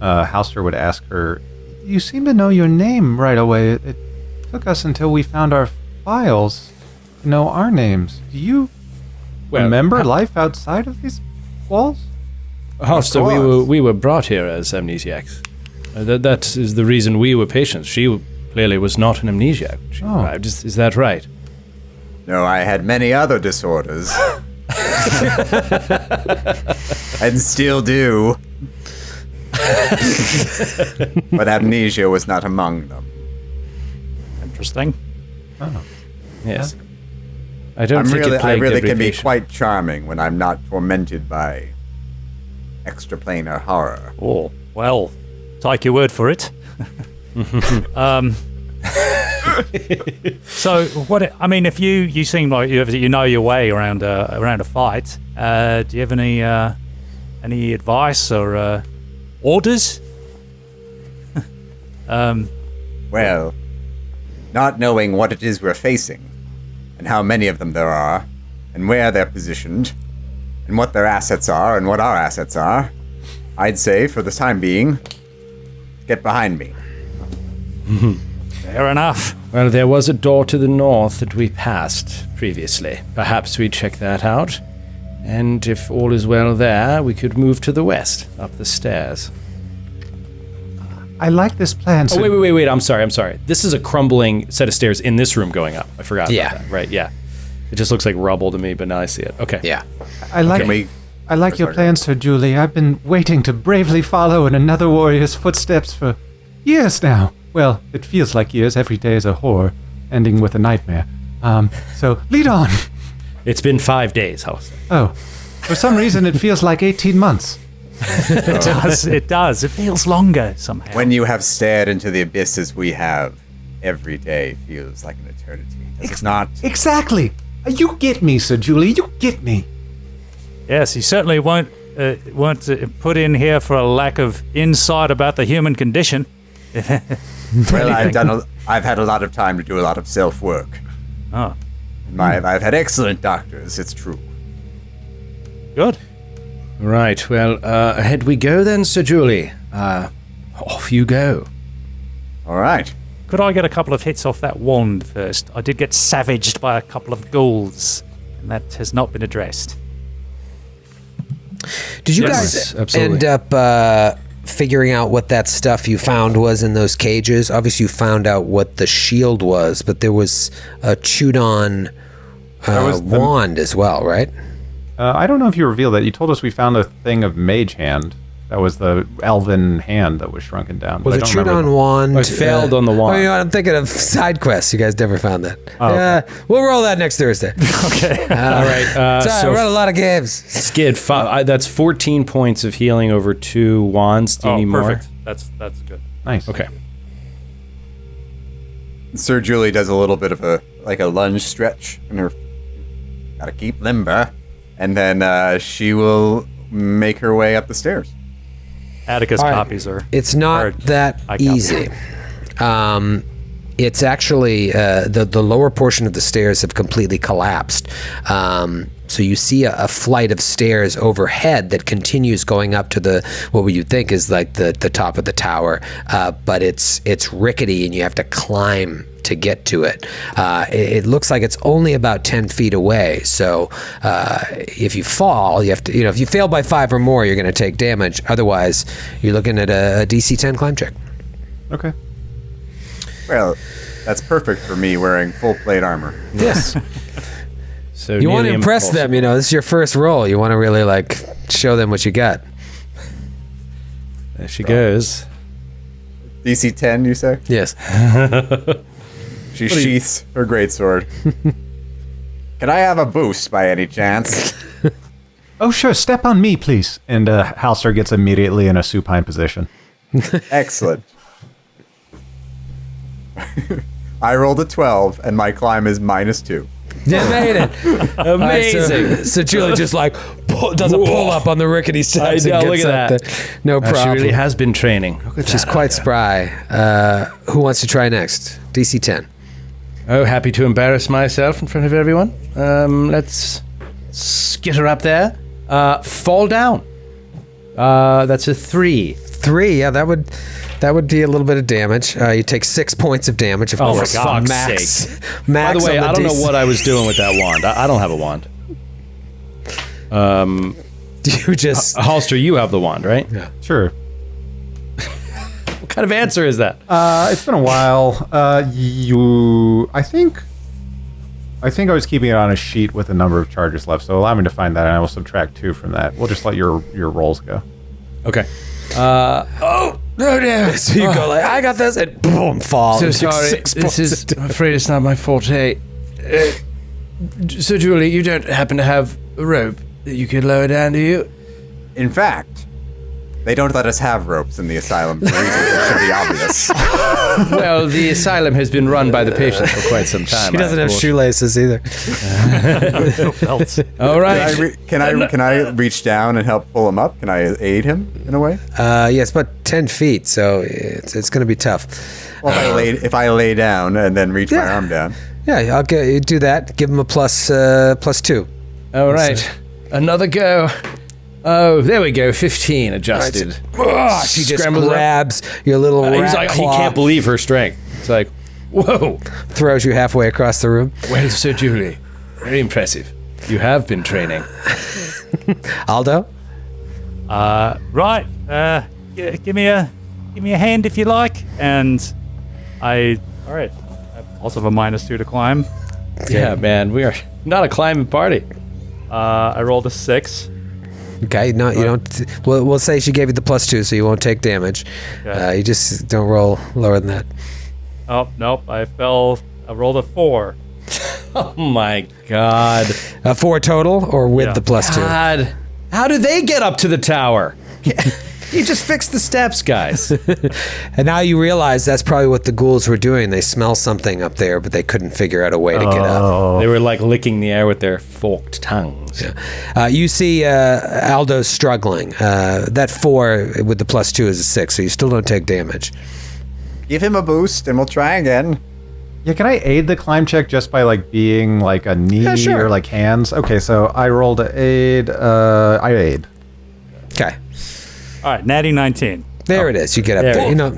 Halster would ask her, "You seem to know your name right away. It took us until we found our files to know our names. Do you remember life outside of these walls?" So we were brought here as amnesiacs. That is the reason we were patients. She clearly was not an amnesiac. She arrived. Is that right? No, I had many other disorders. And still do. But amnesia was not among them. Interesting. Yes. I don't think it I plagued really every can be patient. quite charming when I'm not tormented by extraplanar horror. Oh, well, take your word for it. So what? I mean, if you seem like you know your way around a fight. Do you have any advice or orders? Well, not knowing what it is we're facing, and how many of them there are, and where they're positioned, and what their assets are, and what our assets are, I'd say, for the time being, get behind me. Fair enough. Well, there was a door to the north that we passed previously. Perhaps we check that out. And if all is well there, we could move to the west, up the stairs. I like this plan. Oh, wait. I'm sorry. This is a crumbling set of stairs in this room going up. I forgot about that. Right, yeah. It just looks like rubble to me, but now I see it. Okay. Yeah. I like your plan, Sir Julie. I've been waiting to bravely follow in another warrior's footsteps for years now. Well, it feels like years. Every day is a horror, ending with a nightmare. So lead on. It's been 5 days, House. Oh, for some reason it feels like 18 months. It does. It feels longer somehow. When you have stared into the abyss as we have, every day feels like an eternity. It's not. Exactly. You get me, Sir Julie. You get me. Yes, you certainly weren't put in here for a lack of insight about the human condition. Well, I've had a lot of time to do a lot of self-work. Oh, I've had excellent doctors, it's true. good. Right, well, ahead we go then, Sir Julie. Off you go. All right. Could I get a couple of hits off that wand first? I did get savaged by a couple of ghouls, and that has not been addressed. Did you Yes, guys absolutely. end up figuring out what that stuff you found was in those cages? Obviously, you found out what the shield was, but there was a chewed-on wand as well, right? I don't know if you revealed that. You told us we found a thing of mage hand. That was the elven hand that was shrunken down. Was but I a don't chewed-on remember wand? I failed on the wand. Oh, you know, I'm thinking of side quests. You guys never found that. Oh, Yeah, we'll roll that next Thursday. Okay. All right, Sorry, we run a lot of games. Skid, that's 14 points of healing over 2 wands. Do you need more? Perfect. That's good. Nice. Okay. Sir Julie does a little bit of a lunge stretch, and her gotta keep limber, and then she will make her way up the stairs. Atticus All right. copies are. It's not hard. that I copy. easy. It's actually the lower portion of the stairs have completely collapsed. So you see a flight of stairs overhead that continues going up to what you think is like the top of the tower, but it's rickety and you have to climb to get to it. It looks like it's only about 10 feet away. So if you fall, you have to, if you fail by 5 or more, you're going to take damage. Otherwise, you're looking at a DC 10 climb check. Okay. Well, that's perfect for me wearing full plate armor. Yes. So You want to nearly impress impossible. them, this is your first roll. You want to really show them what you got. There she goes. DC 10, you say? Yes. She sheaths her greatsword. Can I have a boost by any chance? Oh, sure. Step on me, please. And Halster gets immediately in a supine position. Excellent. I rolled a 12, and my climb is -2. You made it. Amazing. So Julie just does a pull up on the rickety steps. I know, and look gets at up that. there. No She problem. really has been training. Look at She's that. quite spry. Who wants to try next? DC 10. Oh, happy to embarrass myself in front of everyone. Let's get her up there. Fall down. That's a 3. 3, yeah, that would be a little bit of damage. You take 6 points of damage, of Oh, course. for fuck's max. sake. Max By the way, on I don't know DC. what I was doing with that wand. I don't have a wand. You just. Holster, you have the wand, right? Yeah. Sure. What kind of answer is that? It's been a while. I think I was keeping it on a sheet with a number of charges left, so allow me to find that, and I will subtract 2 from that. We'll just let your rolls go. Okay. Oh no! So you go I got this, and boom, fall. So You take sorry. 6 This points is. of I'm afraid it's not my forte. So Julie, you don't happen to have a rope that you could lower down, do you? In fact, they don't let us have ropes in the asylum for reasons that should be obvious. Well, the asylum has been run by the patients for quite some time. She doesn't have shoelaces either. Belts. All right. Can I reach down and help pull him up? Can I aid him in a way? Yes, but 10 feet, so it's going to be tough. Well, if I lay down and then reach my arm down. Yeah, I'll do that. Give him a +2. All right. Another go. Oh, there we go. 15 adjusted. She just Scrambles up. grabs your little He's rat like, he claw, can't believe her strength. It's like, whoa. throws you halfway across the room. Well, Sir Julie, very impressive. You have been training. Aldo? Right. Give me a hand if you like. And I also have a -2 to climb. Yeah, man, we are not a climbing party. I rolled a 6. Okay, no, you don't. We'll say she gave you the +2, so you won't take damage. Okay. You just don't roll lower than that. Oh nope, I rolled a 4. Oh my God. 4 total, or with Yeah. the +2? God. How do they get up to the tower? You just fix the steps, guys. And now you realize that's probably what the ghouls were doing. They smell something up there, but they couldn't figure out a way to get up. They were like licking the air with their forked tongues. You see Aldo's struggling. That 4 with the +2 is a 6, so you still don't take damage. Give him a boost, and we'll try again. Yeah, can I aid the climb check just by being a knee sure. or hands? Okay, so I rolled to aid. I aid. Okay. All right, natty 19. There it is. You get up there.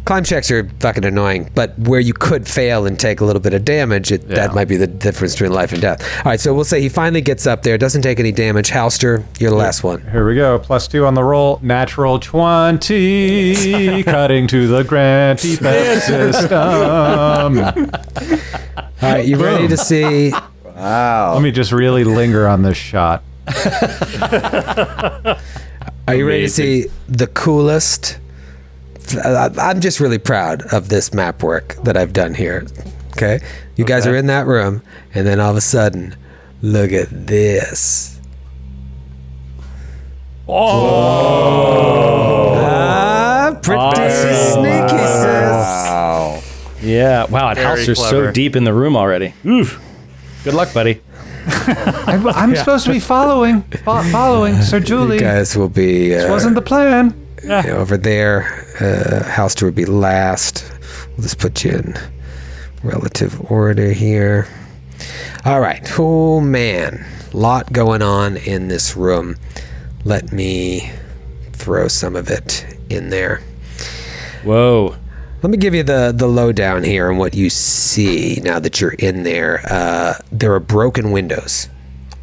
Climb checks are fucking annoying, but where you could fail and take a little bit of damage, that might be the difference between life and death. All right, so we'll say he finally gets up there, doesn't take any damage. Halster, you're the last one. Here we go. +2 on the roll. Natural 20. Cutting to the Grand Theft system. All right, you ready to see? Wow. Let me just really linger on this shot. Are you ready to see the coolest? I'm just really proud of this map work that I've done here. Okay? You guys are in that room, and then all of a sudden, look at this. Pretty sneaky, sis. Wow. Yeah. Yeah. Wow, and Very Halster's so clever. deep in the room already. Oof. Good luck, buddy. I'm supposed to be following Sir Julie. You guys will be This wasn't the plan. over there. Halster would be last. We'll just put you in relative order here. All right. Oh, man. Lot going on in this room. Let me throw some of it in there. Whoa. Let me give you the lowdown here on what you see now that you're in there. There are broken windows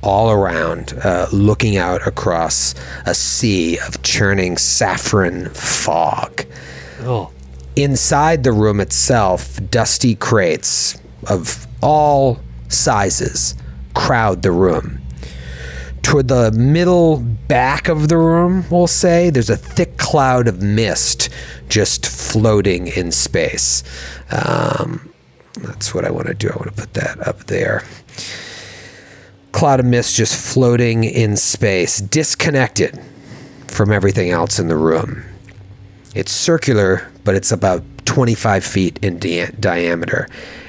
all around, looking out across a sea of churning saffron fog. Oh. Inside the room itself, dusty crates of all sizes crowd the room. Toward the middle back of the room, we'll say, there's a thick cloud of mist just floating in space. That's what I want to do. I want to put that up there. Cloud of mist just floating in space, disconnected from everything else in the room. It's circular, but it's about 25 feet in diameter.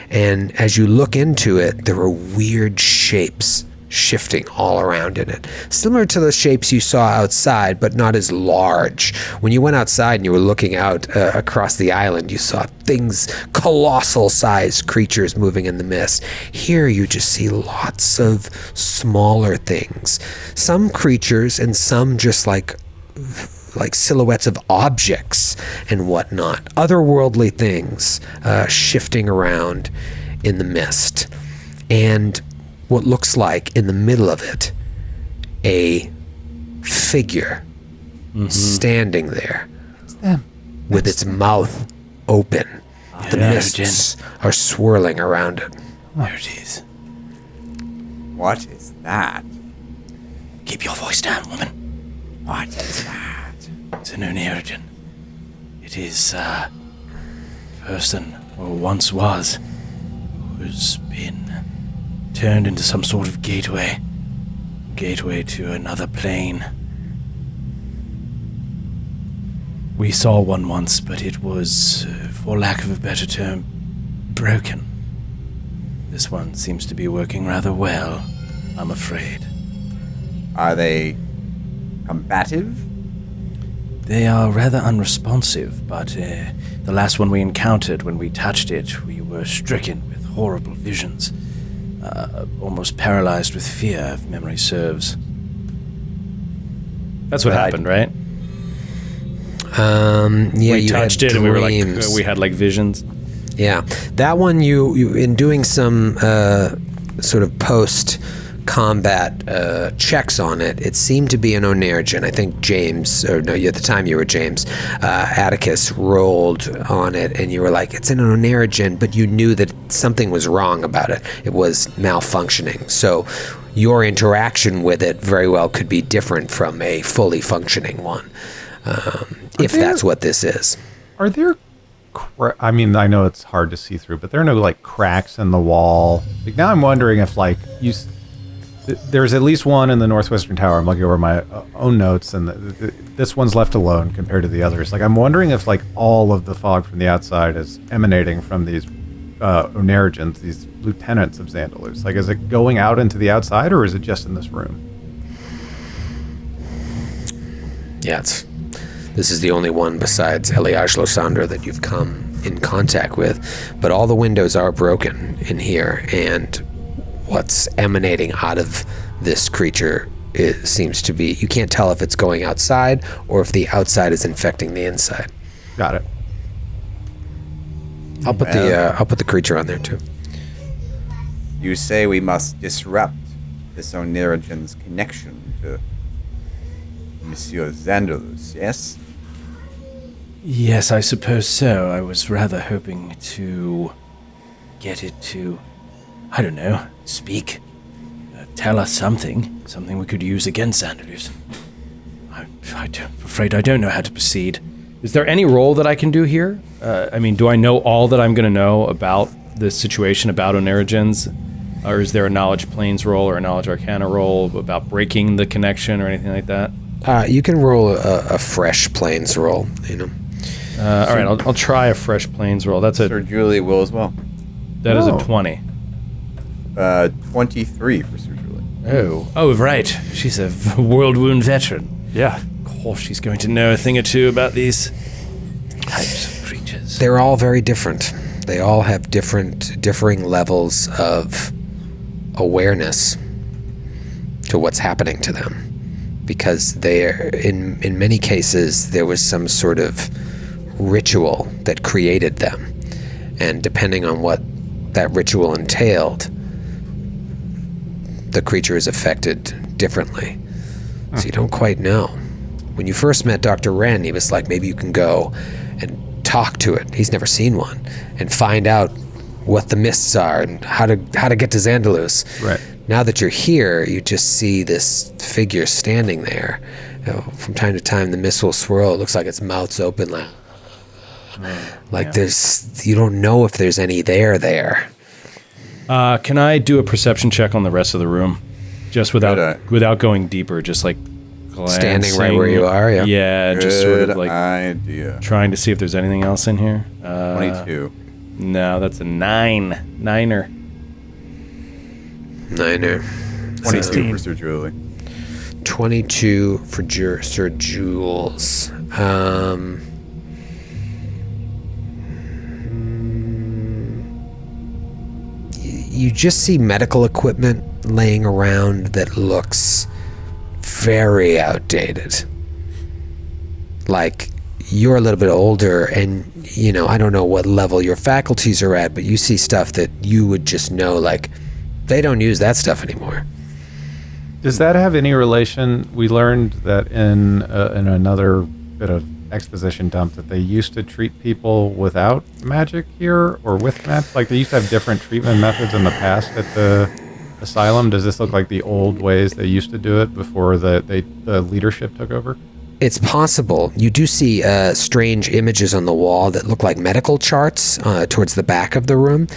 And as you look into it, there are weird shapes shifting all around in it. Similar to the shapes you saw outside, but not as large. When you went outside and you were looking out across the island, you saw things, colossal sized creatures moving in the mist. Here you just see lots of smaller things. Some creatures and some just like silhouettes of objects and whatnot. Otherworldly things shifting around in the mist. And what looks like in the middle of it, a figure standing there with its mouth open. The mists are swirling around it. There it is. What is that? Keep your voice down, woman. What is that? It's an Onirigen. It is a person, or once was, who's been turned into some sort of gateway to another plane. We saw one once, but it was, for lack of a better term, broken. This one seems to be working rather well, I'm afraid. Are they combative? They are rather unresponsive, but the last one we encountered, when we touched it, we were stricken with horrible visions. Almost paralyzed with fear, if memory serves. That's what happened, right? Yeah, We you touched had it and we were like, dreams. we had like visions. Yeah, that one you in doing some sort of post-combat checks on it, it seemed to be an Onirigen. I think James, or no, at the time you were James, Atticus rolled on it, and you were like, it's an Onirigen, but you knew that something was wrong about it. It was malfunctioning. So your interaction with it very well could be different from a fully functioning one, if that's what this is. Are there? I mean, I know it's hard to see through, but there are no like cracks in the wall. Like now, I'm wondering if like there's at least one in the northwestern tower. I'm looking over my own notes, and this one's left alone compared to the others. Like I'm wondering if like all of the fog from the outside is emanating from these Onirigens, these lieutenants of Xandalus. Like, is it going out into the outside, or is it just in this room? Yeah, this is the only one besides Eliaj Losandra that you've come in contact with. But all the windows are broken in here, and what's emanating out of this creature seems to be, you can't tell if it's going outside or if the outside is infecting the inside. Got it. I'll put the creature on there too. You say we must disrupt this Onirigen's connection to Monsieur Xandalus, yes? Yes, I suppose so. I was rather hoping to get it to, I don't know, speak. Tell us something we could use against Xandalus. I'm afraid I don't know how to proceed. Is there any role that I can do here? I mean, do I know all that I'm going to know about this situation, about Onirigens? Or is there a Knowledge Planes roll or a Knowledge Arcana roll about breaking the connection or anything like that? You can roll a fresh planes roll, you know. All right, I'll try a fresh plains roll. That's Sir Julie will as well. That is a 20. 23 for Sir Julie. Oh, right. She's a world wound veteran. Yeah. Of course, she's going to know a thing or two about these types of creatures. They're all very different. They all have differing levels of awareness to what's happening to them, because they're in many cases there was some sort of ritual that created them, and depending on what that ritual entailed, the creature is affected differently. So you don't quite know. When you first met Dr. Wren, he was like, maybe you can go and talk to it. He's never seen one, and find out what the mists are and how to get to Xandalus. Right. Now that you're here, you just see this figure standing there. You know, from time to time, the mist will swirl. It looks like its mouth's open, there's. You don't know if there's any there. Can I do a perception check on the rest of the room, just without going deeper, just like glancing, Standing right where you are. Yeah, Good just sort of like idea. trying to see if there's anything else in here. 22. No, that's a 9. Niner. 22 for Sir Julie. 22 for Sir Jules. You just see medical equipment laying around that looks very outdated. Like, you're a little bit older, and I don't know what level your faculties are at, but you see stuff that you would just know, like, they don't use that stuff anymore. Does that have any relation? We learned that in another bit of exposition dump that they used to treat people without magic here, or with magic. Like, they used to have different treatment methods in the past at the asylum. Does this look like the old ways they used to do it before the leadership took over? It's possible. You do see strange images on the wall that look like medical charts towards the back of the room,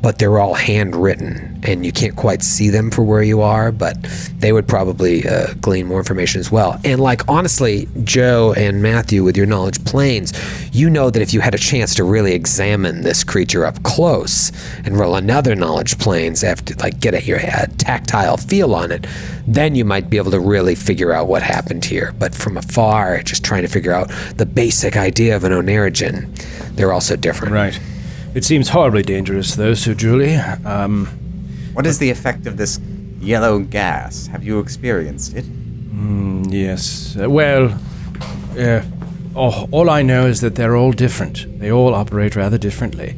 but they're all handwritten, and you can't quite see them for where you are, but they would probably glean more information as well. And honestly, Joe and Matthew, with your knowledge planes, you know that if you had a chance to really examine this creature up close and roll another knowledge planes after, get your tactile feel on it, then you might be able to really figure out what happened here. But from afar, just trying to figure out the basic idea of an Oneirogen, they're also different. Right. It seems horribly dangerous, though, Sir Julie. What is the effect of this yellow gas? Have you experienced it? Yes. All I know is that they're all different. They all operate rather differently.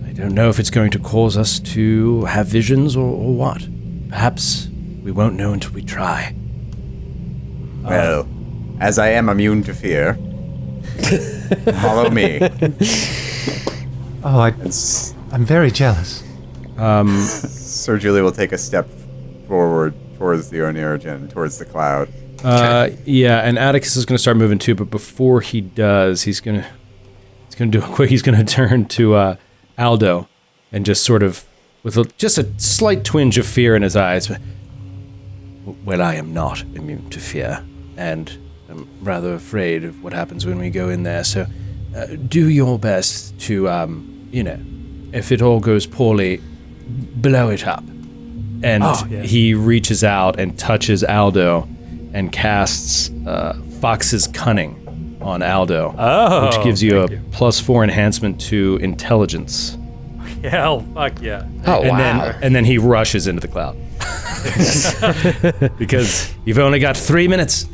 I don't know if it's going to cause us to have visions or what. Perhaps we won't know until we try. Well, as I am immune to fear, follow me. Oh, I'm very jealous. Sir Julie will take a step forward towards the Oneirogen, towards the cloud. Yeah, and Atticus is going to start moving too, but before he does, he's going to do a quick. He's going to turn to Aldo, and just sort of with just a slight twinge of fear in his eyes. Well, I am not immune to fear, and I'm rather afraid of what happens when we go in there. So, do your best to, if it all goes poorly, blow it up. And he reaches out and touches Aldo and casts Fox's Cunning on Aldo, which gives you a +4 enhancement to intelligence. Yeah, fuck yeah. Oh, And then he rushes into the cloud. Because you've only got 3 minutes.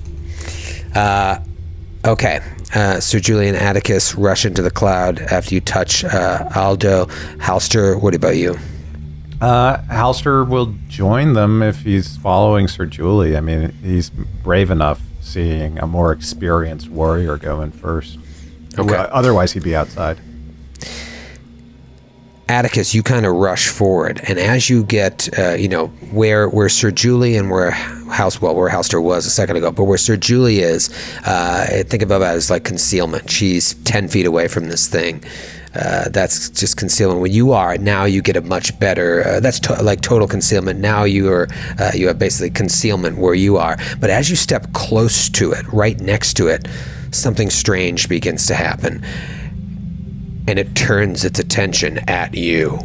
Okay. Sir Julian Atticus rush into the cloud after you touch Aldo. Halster, what about you? Halster will join them if he's following Sir Julie. I mean, he's brave enough seeing a more experienced warrior go in first. Okay. Otherwise, he'd be outside. Atticus, you kind of rush forward, and as you get, where Sir Julie and where Halster was a second ago, but where Sir Julie is, think about it as like concealment. She's 10 feet away from this thing. That's just concealment. When you are, now you get a much better, that's total concealment. Now you have basically concealment where you are. But as you step close to it, right next to it, something strange begins to happen, and it turns its attention at you.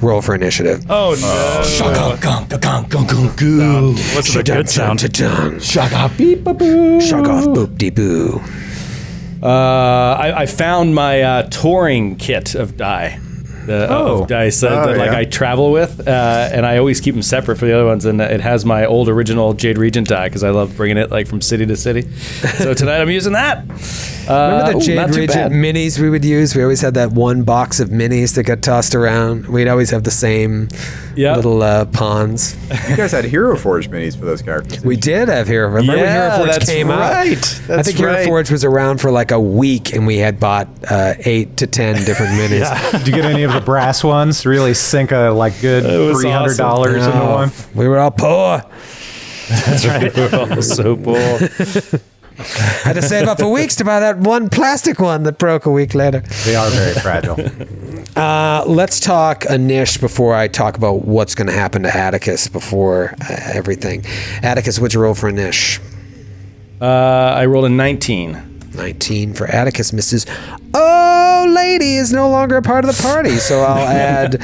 Roll for initiative. Oh no! What's a good sound? Shug off boop de boo. I found my touring kit of die. Of dice that I travel with, and I always keep them separate for the other ones. And it has my old original Jade Regent die because I love bringing it like from city to city. So tonight I'm using that. Remember the Jade Regent minis we would use? We always had that one box of minis that got tossed around. We'd always have the same little pawns. You guys had Hero Forge minis for those characters. We did have Hero Forge. Remember when Hero Forge came out? I think Hero Forge was around for like a week, and we had bought 8 to 10 different minis. Did you get any of the brass ones? Really sink a good $300 into one? We were all poor. That's right. We were all so poor. Had to save up for weeks to buy that one plastic one that broke a week later. They are very fragile. Let's talk Naish before I talk about what's going to happen to Atticus before everything. Atticus, what'd you roll for Naish? I rolled a 19. 19 for Atticus. Mrs. Oh, lady is no longer a part of the party, so I'll add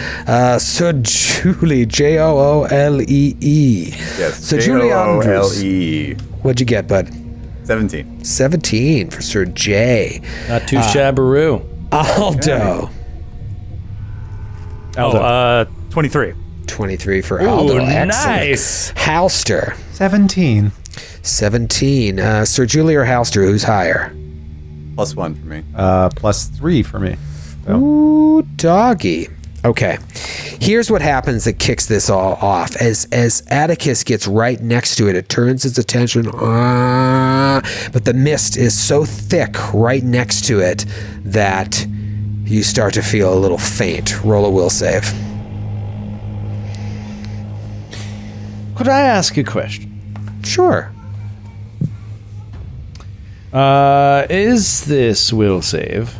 Sir Julie, Joolee. Yes, Sir Julie Andrews. Joolee. What'd you get, bud? 17. 17 for Sir J. Not too shabbaroo. Aldo. Aldo. 23. 23 for Aldo. Excellent. Nice. Halster. 17. 17. Sir Julie or Halster, who's higher? +1 for me. +3 for me. So. Ooh, doggy. Okay. Here's what happens that kicks this all off. As Atticus gets right next to it, it turns its attention, but the mist is so thick right next to it that you start to feel a little faint. Roll a will save. Could I ask a question? Sure. Is this will save?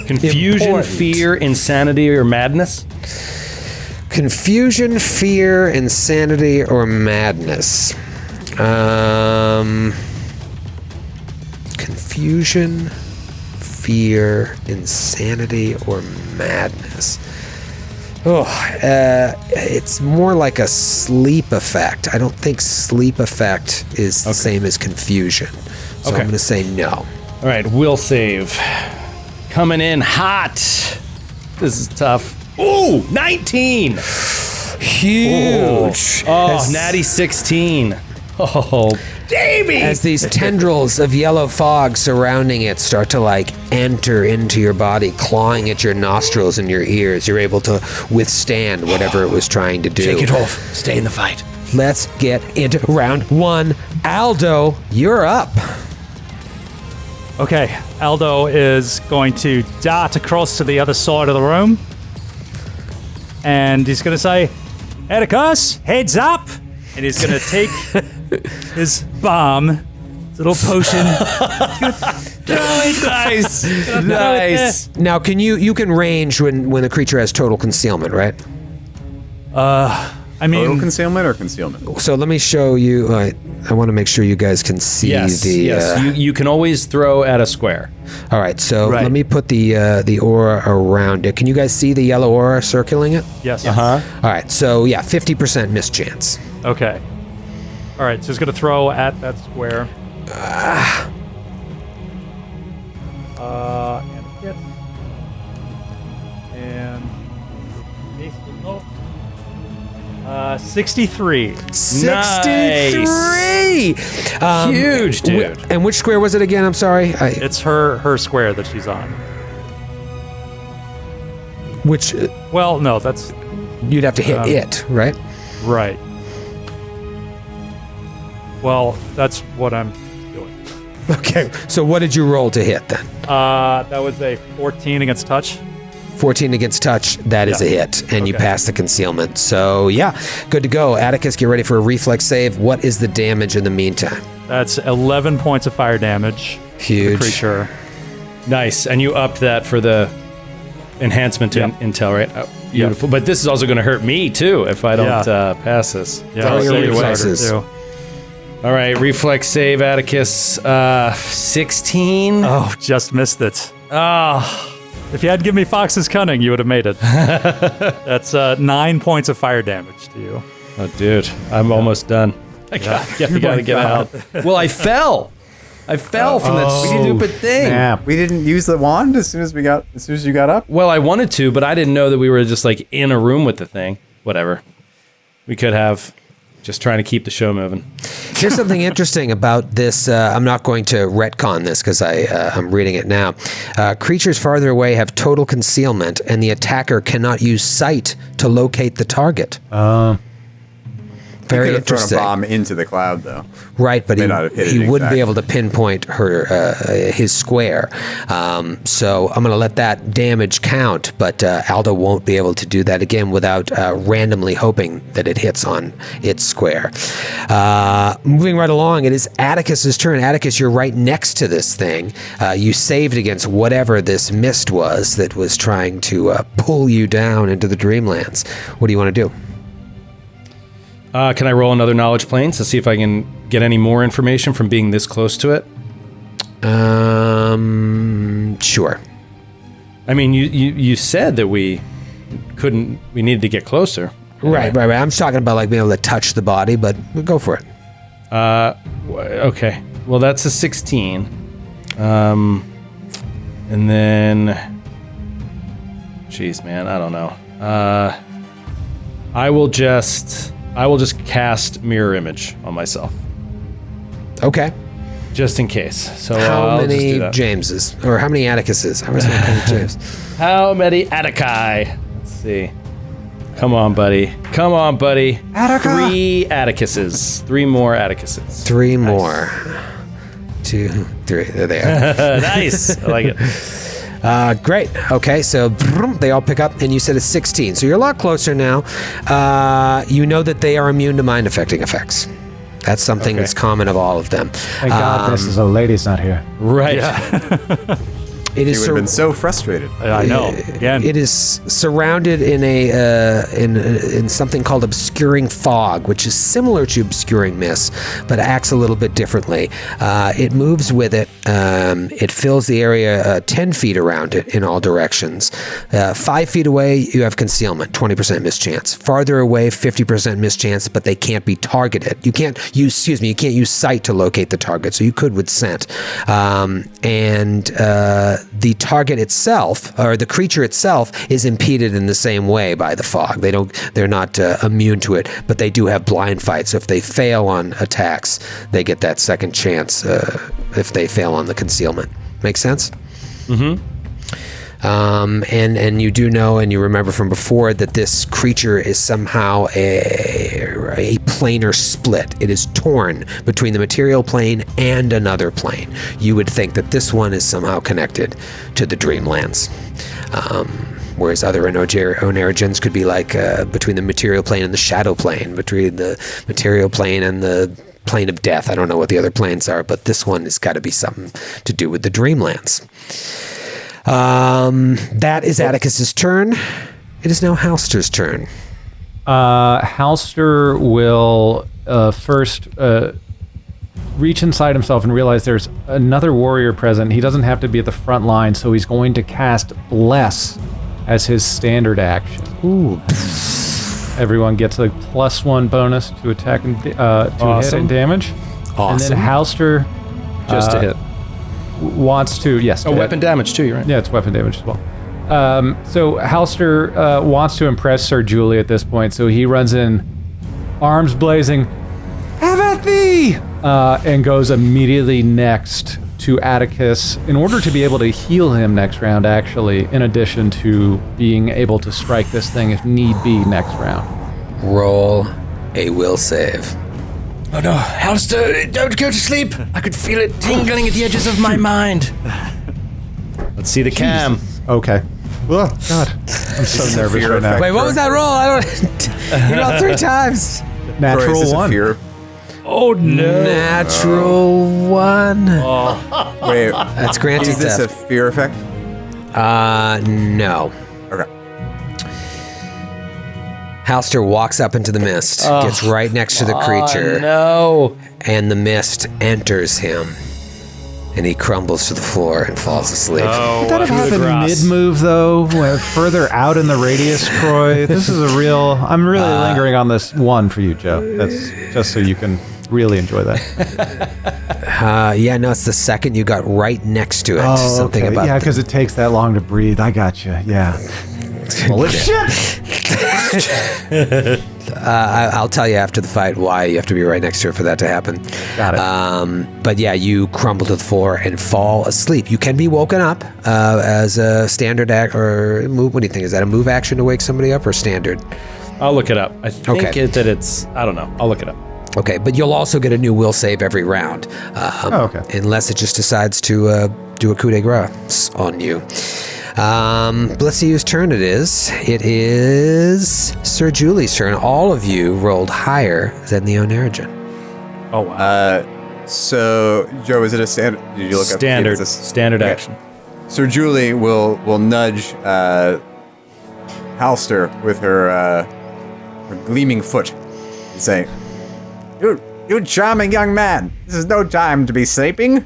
Confusion, Important. fear, insanity, or madness? Confusion, fear, insanity, or madness. Confusion, fear, insanity, or madness. It's more like a sleep effect. I don't think sleep effect is the same as confusion. So I'm going to say no. All right, will save. Coming in hot. This is tough. Ooh, 19. Huge. Oh, natty 16. Oh, baby. As these tendrils of yellow fog surrounding it start to like enter into your body, clawing at your nostrils and your ears, you're able to withstand whatever it was trying to do. Shake it off. Stay in the fight. Let's get into round 1. Aldo, you're up. Okay, Aldo is going to dart across to the other side of the room. And he's going to say, Atticus, heads up! And he's going to take his bomb, his little potion. Nice. Nice. Now, you can range when the creature has total concealment, right? I mean, Total concealment or concealment? So let me show you. I want to make sure you guys can see Yes, the. yes. You can always throw at a square. All right, so let me put the aura around it. Can you guys see the yellow aura circling it? yes. Uh-huh. All right, so yeah, 50% miss chance. Okay. All right, so he's going to throw at that square. And hit. And 63. 63! Huge, dude. And which square was it again? I'm sorry. It's her square that she's on. Which Well, no, that's you'd have to hit it, right? right. Well, that's what I'm doing. Okay. So what did you roll to hit then? That was a 14 against touch. 14 against touch, that is a hit, and you pass the concealment. So, yeah, good to go. Atticus, get ready for a reflex save. What is the damage in the meantime? That's 11 points of fire damage. Huge. To the creature. Nice. And you upped that for the enhancement to Yep. intel, right? Oh, Beautiful. But this is also going to hurt me, too, if I don't pass this. Yeah, All your I'll reflexes. too. All right, reflex save, Atticus. 16. Oh, just missed it. Oh. If you had given me Fox's Cunning, you would have made it. That's 9 points of fire damage to you. Oh, dude, I'm almost done. I gotta get out. Well, I fell. From that stupid thing. Yeah. We didn't use the wand as soon as you got up. Well, I wanted to, but I didn't know that we were just like in a room with the thing. Whatever. We could have. Just trying to keep the show moving. Here's something interesting about this. I'm not going to retcon this because I'm reading it now. Creatures farther away have total concealment, and the attacker cannot use sight to locate the target. Very He could have thrown interesting. a bomb into the cloud, though. Right, but May not have hit it he wouldn't be exactly. able to pinpoint his square. So I'm going to let that damage count, but Aldo won't be able to do that again without randomly hoping that it hits on its square. Moving right along, it is Atticus's turn. Atticus, you're right next to this thing. You saved against whatever this mist was that was trying to pull you down into the Dreamlands. What do you want to do? Can I roll another knowledge planes to see if I can get any more information from being this close to it? Sure. I mean, you said that we needed to get closer. Right. I'm just talking about like being able to touch the body, but go for it. Okay. Well, that's a 16. And then... Jeez, man, I don't know. I will just cast mirror image on myself. Okay. Just in case. So How I'll just do many that. Jameses? Or how many Atticuses? I was thinking James. How many Attici? Let's see. Come on, buddy. Attica. 3 Atticuses. 3 more Atticuses. 3 more. 2, 3. There they are. Nice. I like it. Great. Okay, so they all pick up, and you said it's 16. So you're a lot closer now. You know that they are immune to mind-affecting effects. That's something that's common of all of them. Thank God this is a lady's not here. Right. It He is would have been so frustrated. I know. Again, It is surrounded in in something called obscuring fog, which is similar to obscuring mist, but acts a little bit differently. It moves with it. It fills the area 10 feet around it in all directions. 5 feet away, you have concealment, 20% mischance. Farther away, 50% mischance, but they can't be targeted. You can't use sight to locate the target, so you could with scent. The target itself, or the creature itself, is impeded in the same way by the fog. They're not immune to it, but they do have blind fight. So if they fail on attacks, they get that second chance if they fail on the concealment. Make sense? Mm-hmm. And you do know, and you remember from before, that this creature is somehow a planar split. It is torn between the material plane and another plane. You would think that this one is somehow connected to the Dreamlands. Whereas other Onerigens could be like between the material plane and the shadow plane, between the material plane and the plane of death. I don't know what the other planes are, but this one has got to be something to do with the Dreamlands. That is Atticus's turn. It is now Halster's turn. Halster will first reach inside himself and realize there's another warrior present. He doesn't have to be at the front line, so he's going to cast Bless as his standard action. Ooh. Everyone gets a +1 bonus to attack and to hit and damage. Awesome. And then Halster Just to hit. wants to, yes. to hit. Weapon damage too, you're right. Yeah, it's weapon damage as well. So Halster wants to impress Sir Julie at this point, so he runs in, arms blazing, "Have at thee!" And goes immediately next to Atticus in order to be able to heal him next round, actually, in addition to being able to strike this thing if need be next round. Roll a will save. Oh no, Halster, don't go to sleep. I could feel it tingling at the edges of my mind. Let's see the cam. Okay. Oh, God. I'm so nervous right now. Wait, what was that roll? I don't. You rolled 3 times. Natural Troy, is this a 1. fear? oh no. Natural 1. Wait, That's granted is this a theft. fear effect? No. Okay. Halster walks up into the mist, gets right next to the creature, No. and the mist enters him. And he crumbles to the floor and falls asleep. Could that have happened mid-move, though? Further out in the radius, Troy? This is a real... I'm really lingering on this one for you, Joe. That's just so you can really enjoy that. Yeah, no, it's the second you got right next to it. Oh, Something okay. about Yeah, because it takes that long to breathe. I got you. Yeah. Holy shit! I'll tell you after the fight why you have to be right next to her for that to happen. Got it. But yeah, you crumble to the floor and fall asleep. You can be woken up as a standard act or move. What do you think? Is that a move action to wake somebody up or standard? I'll look it up. I think Okay. that it's, I don't know. I'll look it up. Okay, but you'll also get a new will save every round. Okay. Unless it just decides to do a coup de grace on you. Let's see whose turn it is. It is Sir Julie's turn. All of you rolled higher than the Onerigen. Oh, wow. So, Joe, is it a standard? Did you look up? Standard. It's a Standard okay. action. Sir Julie will nudge Halster with her gleaming foot and say, You charming young man, this is no time to be sleeping.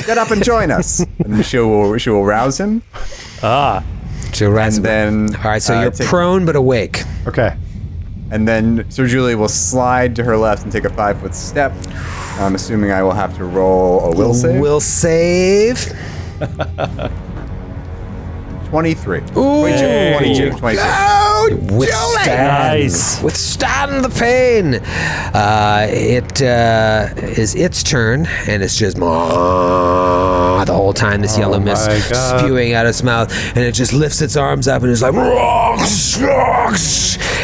Get up and join us. And she will rouse him. So rise And then... All right, so you're prone but awake. Okay. And then Sir Julie will slide to her left and take a 5-foot step. I'm assuming I will have to roll a will save. Will save. 23. Ooh. 22. 22. Withstand the pain. It is its turn, and it's just the whole time this yellow mist my God. spewing out its mouth, and it just lifts its arms up and is like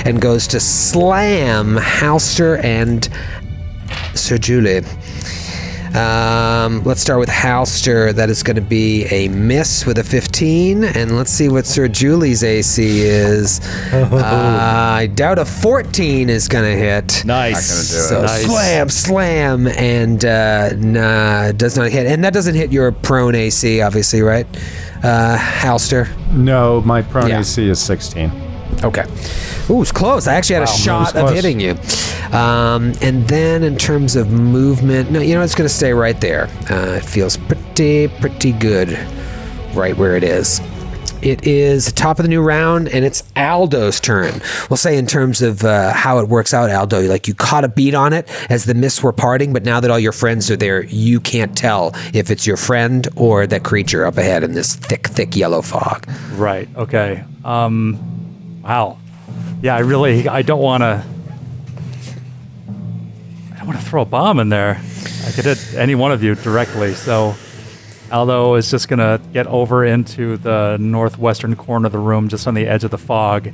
and goes to slam Halster and Sir Julie. Let's start with Halster. That is going to be a miss with a 15. And let's see what Sir Julie's AC is. I doubt a 14 is going to hit. Nice. Not gonna do So it. slam, and does not hit. And that doesn't hit your prone AC, obviously, right, Halster? No, my prone Yeah. AC is 16. Okay. Ooh, it's close. I actually had a shot of close. hitting you. And then in terms of movement, no, it's going to stay right there. It feels pretty good right where it is. It is the top of the new round, and it's Aldo's turn. We'll say in terms of how it works out, Aldo, like you caught a beat on it as the mists were parting, but now that all your friends are there, you can't tell if it's your friend or that creature up ahead in this thick yellow fog. Right. Okay. Wow. Yeah, I don't want to throw a bomb in there. I could hit any one of you directly. So Aldo is just going to get over into the northwestern corner of the room, just on the edge of the fog,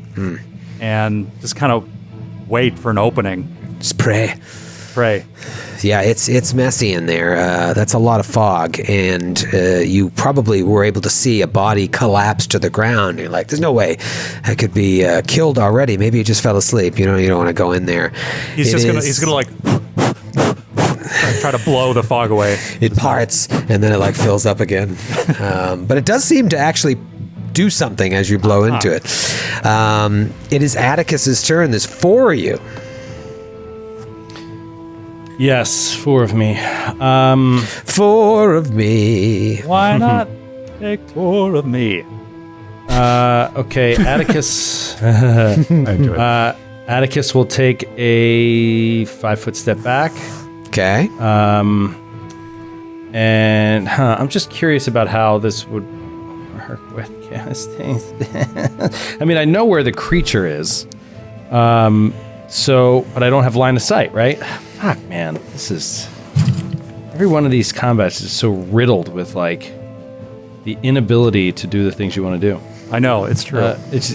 and just kind of wait for an opening. Just pray. Yeah, it's messy in there. That's a lot of fog, and you probably were able to see a body collapse to the ground. You're like, "There's no way I could be killed already." Maybe he just fell asleep. You don't want to go in there. He's gonna like try to blow the fog away. It parts, and then it like fills up again. But it does seem to actually do something as you blow into it. It is Atticus's turn. There's 4 of you. Yes, 4 of me. 4 of me. Why not take 4 of me? Okay, Atticus. I enjoy it. Atticus will take a 5-foot step back. Okay. And I'm just curious about how this would work with casting. I mean, I know where the creature is. But I don't have line of sight, right? Fuck, man. This is... Every one of these combats is so riddled with, like, the inability to do the things you want to do. I know, it's true. It's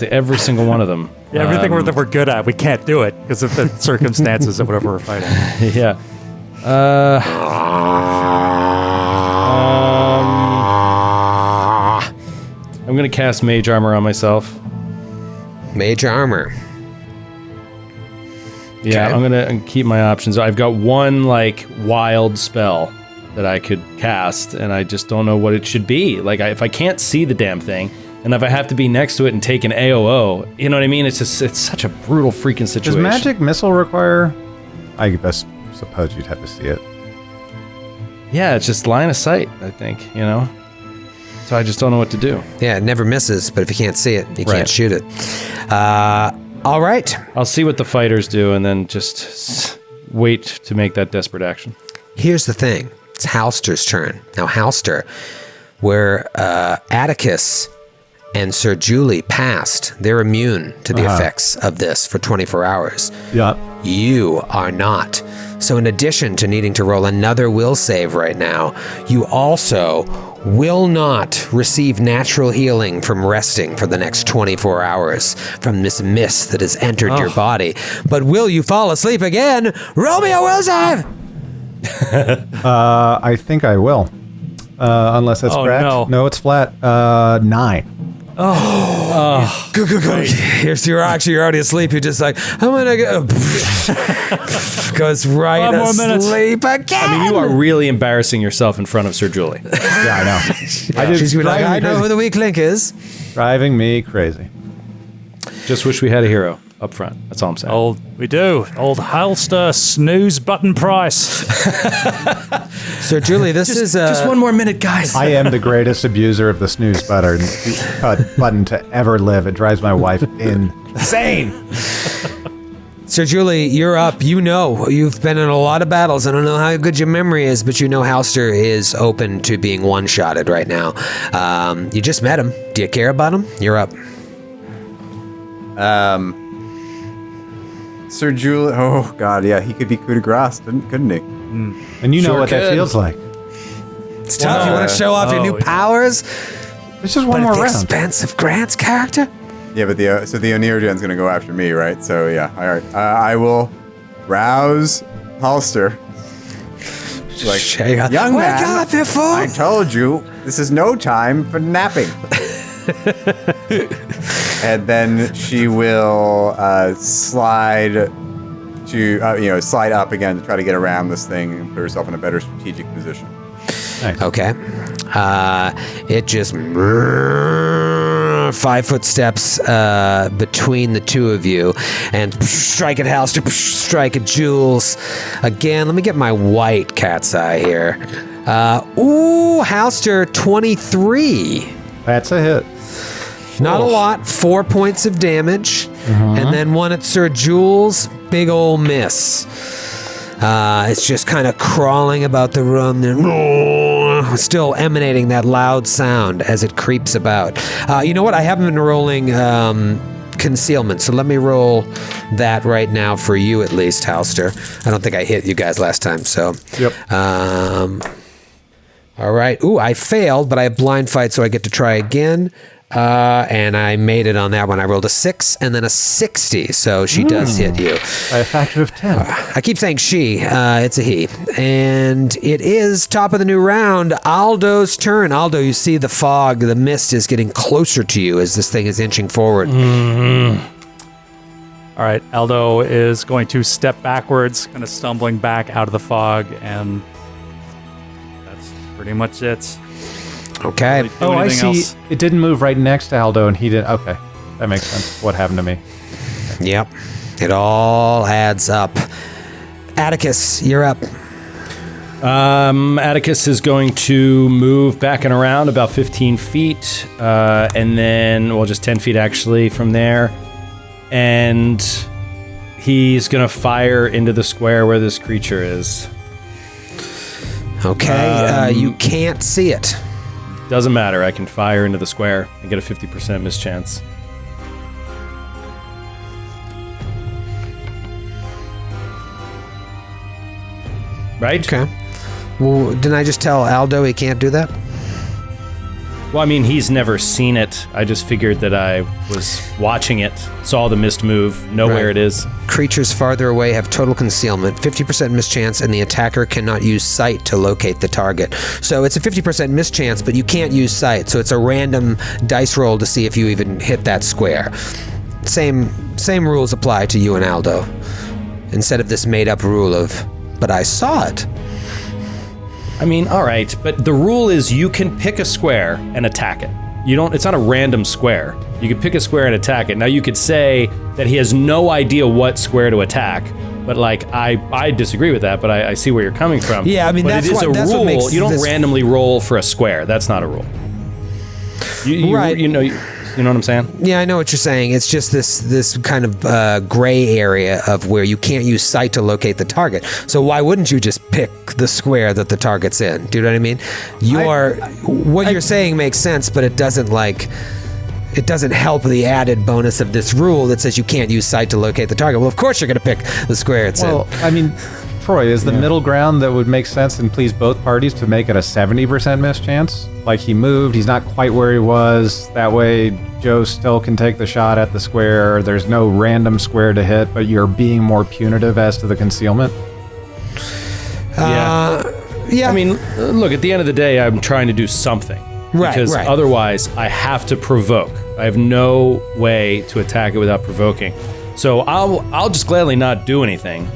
every single one of them. Yeah, everything that we're good at, we can't do it because of the circumstances of whatever we're fighting. Yeah. I'm going to cast Mage Armor on myself. Mage Armor. Yeah, Okay. I'm going to keep my options. I've got one, like, wild spell that I could cast, and I just don't know what it should be. Like, if I can't see the damn thing, And if I have to be next to it and take an AOO, you know what I mean? It's such a brutal freaking situation. Does magic missile require? I suppose you'd have to see it. Yeah, it's just line of sight, I think, you know? So I just don't know what to do. Yeah, it never misses, but if you can't see it, you can't shoot it. All right. I'll see what the fighters do and then just wait to make that desperate action. Here's the thing. It's Halster's turn. Now, Halster, where Atticus and Sir Julie passed, they're immune to the effects of this for 24 hours. Yeah. You are not. So in addition to needing to roll another will save right now, you also will not receive natural healing from resting for the next 24 hours from this mist that has entered your body. But will you fall asleep again? Roll me a will save! I think I will. Unless that's correct. No, it's flat. 9. Go. You're already asleep. You're just like, I'm gonna go. Goes right asleep again. I mean, you are really embarrassing yourself in front of Sir Julie. Yeah, I know. She's like, I know who the weak link is. Driving me crazy. Just wish we had a hero up front. That's all I'm saying. We do. Old Halster snooze button price. Sir Julie, this is just one more minute, guys. I am the greatest abuser of the snooze button to ever live. It drives my wife insane. Sir Julie, you're up. You know, you've been in a lot of battles. I don't know how good your memory is, but you know Halster is open to being one-shotted right now. You just met him. Do you care about him? You're up. Sir Julie, oh god, yeah, he could be coup de grace, couldn't he? And you know what that feels like. It's tough. You want to show off your new powers? It's just one more at the round. expense of Grant's character? Yeah, but the Onirigen's gonna go after me, right? So yeah, all right. I will rouse Halster. Like, young man, wake up, you fool! I told you this is no time for napping. And then she will slide up again to try to get around this thing and put herself in a better strategic position. Nice. Okay. It just 5 foot steps between the two of you, and strike at Halster, strike at Jules. Again, let me get my white cat's eye here. Halster, 23. That's a hit. Not a lot, 4 points of damage, and then one at Sir Jules, big ol' miss. It's just kind of crawling about the room, still emanating that loud sound as it creeps about. You know what? I haven't been rolling concealment, so let me roll that right now for you at least, Halster. I don't think I hit you guys last time, so. Yep. All right. I failed, but I have blind fight, so I get to try again. And I made it on that one. I rolled a 6 and then a 60, so she does hit you. By a factor of 10. I keep saying she. It's a he. And it is top of the new round, Aldo's turn. Aldo, you see the fog, the mist is getting closer to you as this thing is inching forward. All right, Aldo is going to step backwards, kind of stumbling back out of the fog, and that's pretty much it. Okay. Really I see. else. It didn't move right next to Aldo, and he didn't. Okay. That makes sense. What happened to me? Yep. It all adds up. Atticus, you're up. Atticus is going to move back and around about 15 feet, and then, well, just 10 feet actually from there. And he's going to fire into the square where this creature is. Okay. You can't see it. Doesn't matter. I can fire into the square and get a 50% mischance. Right? Okay. Well, didn't I just tell Aldo he can't do that? Well, I mean, he's never seen it. I just figured that I was watching it, saw the mist move, know where it is. Creatures farther away have total concealment, 50% mischance, and the attacker cannot use sight to locate the target. So it's a 50% mischance, but you can't use sight, so it's a random dice roll to see if you even hit that square. Same rules apply to you and Aldo, instead of this made-up rule of, but I saw it. I mean, all right, but the rule is you can pick a square and attack it. It's not a random square. You could pick a square and attack it. Now you could say that he has no idea what square to attack. But like I disagree with that, but I see where you're coming from. Yeah, I mean, but that's it is what a rule. makes You don't this randomly roll for a square. That's not a rule. Right. You know what I'm saying? Yeah, I know what you're saying. It's just this kind of gray area of where you can't use sight to locate the target. So why wouldn't you just pick the square that the target's in? Do you know what I mean? You're saying makes sense, but it doesn't help the added bonus of this rule that says you can't use sight to locate the target. Well, of course you're going to pick the square it's in. Well, I mean, Troy, is the middle ground that would make sense and please both parties to make it a 70% miss chance? Like he moved, he's not quite where he was. That way, Joe still can take the shot at the square. There's no random square to hit, but you're being more punitive as to the concealment. Yeah. I mean, look, at the end of the day, I'm trying to do something. Right, because right. otherwise, I have to provoke. I have no way to attack it without provoking. So I'll just gladly not do anything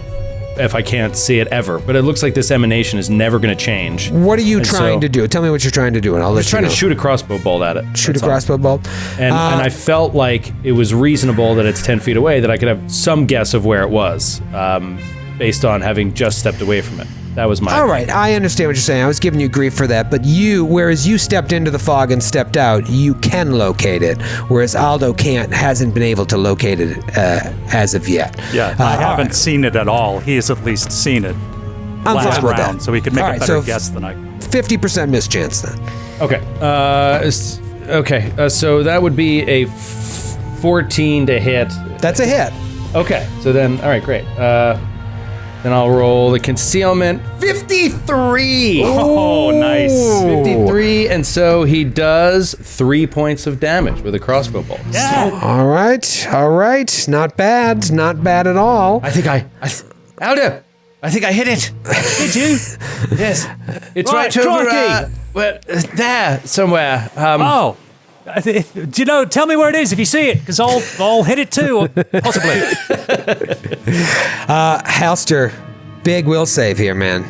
if I can't see it ever. But it looks like this emanation is never going to change. What are you trying to do? Tell me what you're trying to do, and I'll let you know. I'm just trying to shoot a crossbow bolt at it. Shoot a crossbow bolt? And I felt like it was reasonable that it's 10 feet away, that I could have some guess of where it was, based on having just stepped away from it. That was my... All right, I understand what you're saying. I was giving you grief for that, but whereas you stepped into the fog and stepped out, you can locate it, whereas Aldo hasn't been able to locate it as of yet. Yeah, I haven't seen it at all. He has at least seen it last fine with round, that. so he could make All a right, better so guess than I... 50% miss chance then. Okay. So that would be a 14 to hit. That's a hit. Okay, so then, all right, great. Then I'll roll the concealment. 53! Oh, nice. 53, and so he does 3 points of damage with a crossbow bolt. Yeah. All right. Not bad at all. Aldo, I think I hit it. Did you? Yes. It's Right, right, over, crikey. there, somewhere. Do you know? Tell me where it is if you see it, because I'll hit it too, possibly. Halster, big will save here, man.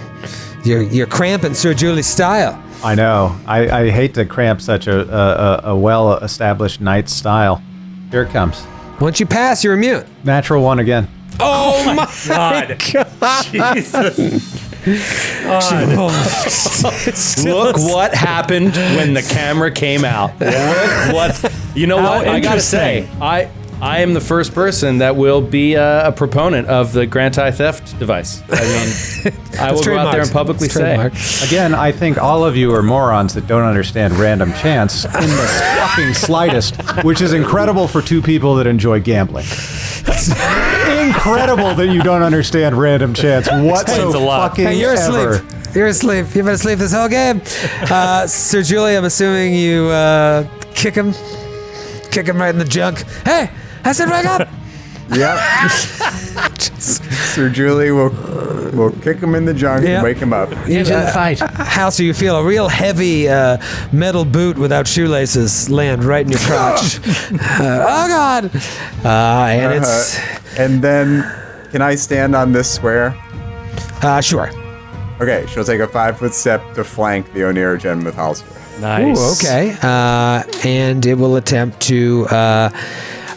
You're cramping Sir Julie's style. I know. I hate to cramp such a well-established knight's style. Here it comes. Once you pass, you're immune. Natural one again. Oh my God. Jesus. Look what happened when the camera came out. What? You know what? I gotta say, I am the first person that will be a proponent of the anti-theft device. I mean, I will go out there and publicly say. Again, I think all of you are morons that don't understand random chance in the fucking slightest, which is incredible for two people that enjoy gambling. Incredible that you don't understand random chance whatsoever. Hey, you're asleep. You're asleep. You've been asleep this whole game. Sir Julie, I'm assuming you kick him right in the junk. Hey, I said wake up. Yep. Sir Julie will kick him in the junk and wake him up. Get in the fight. House, you feel a real heavy metal boot without shoelaces land right in your crotch. Oh God! And then, can I stand on this square? Sure. Okay, she'll take a 5-foot step to flank the Onirigen with Halsper. Nice. Ooh, okay. And it will attempt to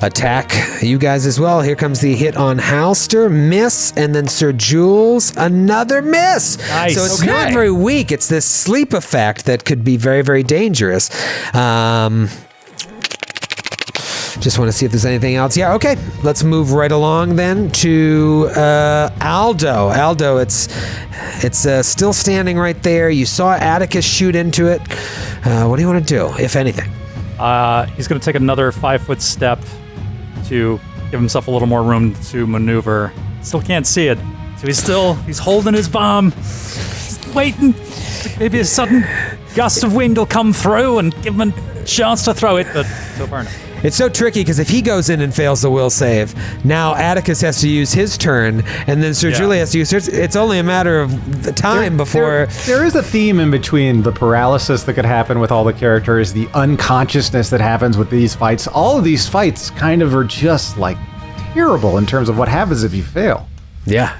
attack you guys as well. Here comes the hit on Halster, miss, and then Sir Jules, another miss. Nice. So it's not very weak. It's this sleep effect that could be very, very dangerous. Just want to see if there's anything else. Yeah, okay. Let's move right along then to Aldo. Aldo, it's still standing right there. You saw Atticus shoot into it. What do you want to do, if anything? He's going to take another 5-foot step to give himself a little more room to maneuver. Still can't see it. So he's holding his bomb. Just waiting. Maybe a sudden gust of wind will come through and give him a chance to throw it, but so far no. It's so tricky because if he goes in and fails the will save, now Atticus has to use his turn, and then Sir Julie has to use hers. It's only a matter of the time before... There is a theme in between the paralysis that could happen with all the characters, the unconsciousness that happens with these fights. All of these fights kind of are just, like, terrible in terms of what happens if you fail. Yeah.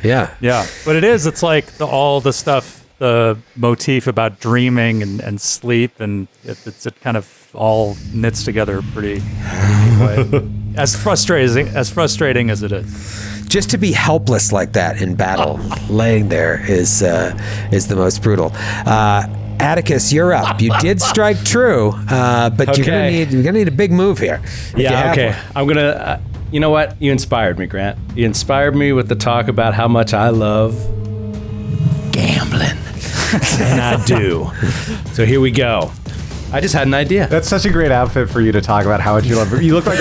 But it's like all the stuff, the motif about dreaming and sleep, and it kind of all knits together pretty neat way. As frustrating as it is. Just to be helpless like that in battle, laying there is the most brutal. Atticus, you're up. You did strike true, but you're gonna need a big move here. Yeah, okay. I'm gonna. You know what? You inspired me, Grant. You inspired me with the talk about how much I love gambling, and I do. So here we go. I just had an idea. That's such a great outfit for you to talk about how much you love. You look like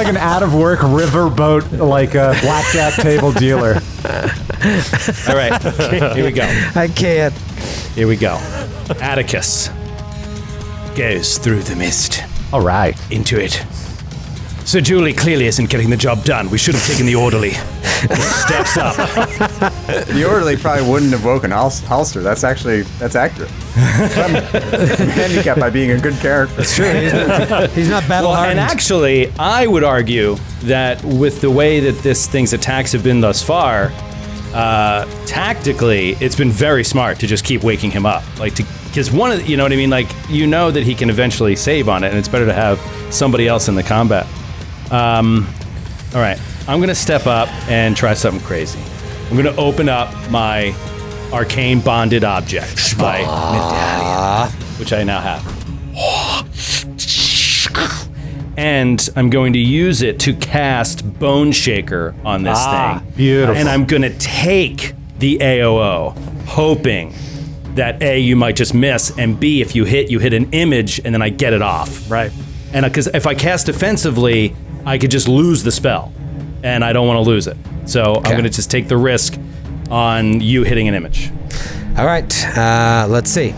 an out of work riverboat, like a blackjack table dealer. All right, here we go. I can't. Here we go. Atticus goes through the mist. All right. Into it. Sir Julie clearly isn't getting the job done. We should have taken the orderly. He steps up. The orderly probably wouldn't have woken Halster. That's accurate. I'm handicapped by being a good character. It's true. He's not battle hardened. And actually, I would argue that with the way that this thing's attacks have been thus far, tactically, it's been very smart to just keep waking him up. Because one of the, you know what I mean? Like, you know that he can eventually save on it, and it's better to have somebody else in the combat. All right, I'm gonna step up and try something crazy. I'm gonna open up my arcane bonded object, my medallion, which I now have. And I'm going to use it to cast Bone Shaker on this thing. Beautiful. And I'm gonna take the AOO, hoping that A, you might just miss, and B, if you hit an image, and then I get it off. Right. And because if I cast defensively, I could just lose the spell, and I don't want to lose it. So I'm going to just take the risk on you hitting an image. All right, let's see.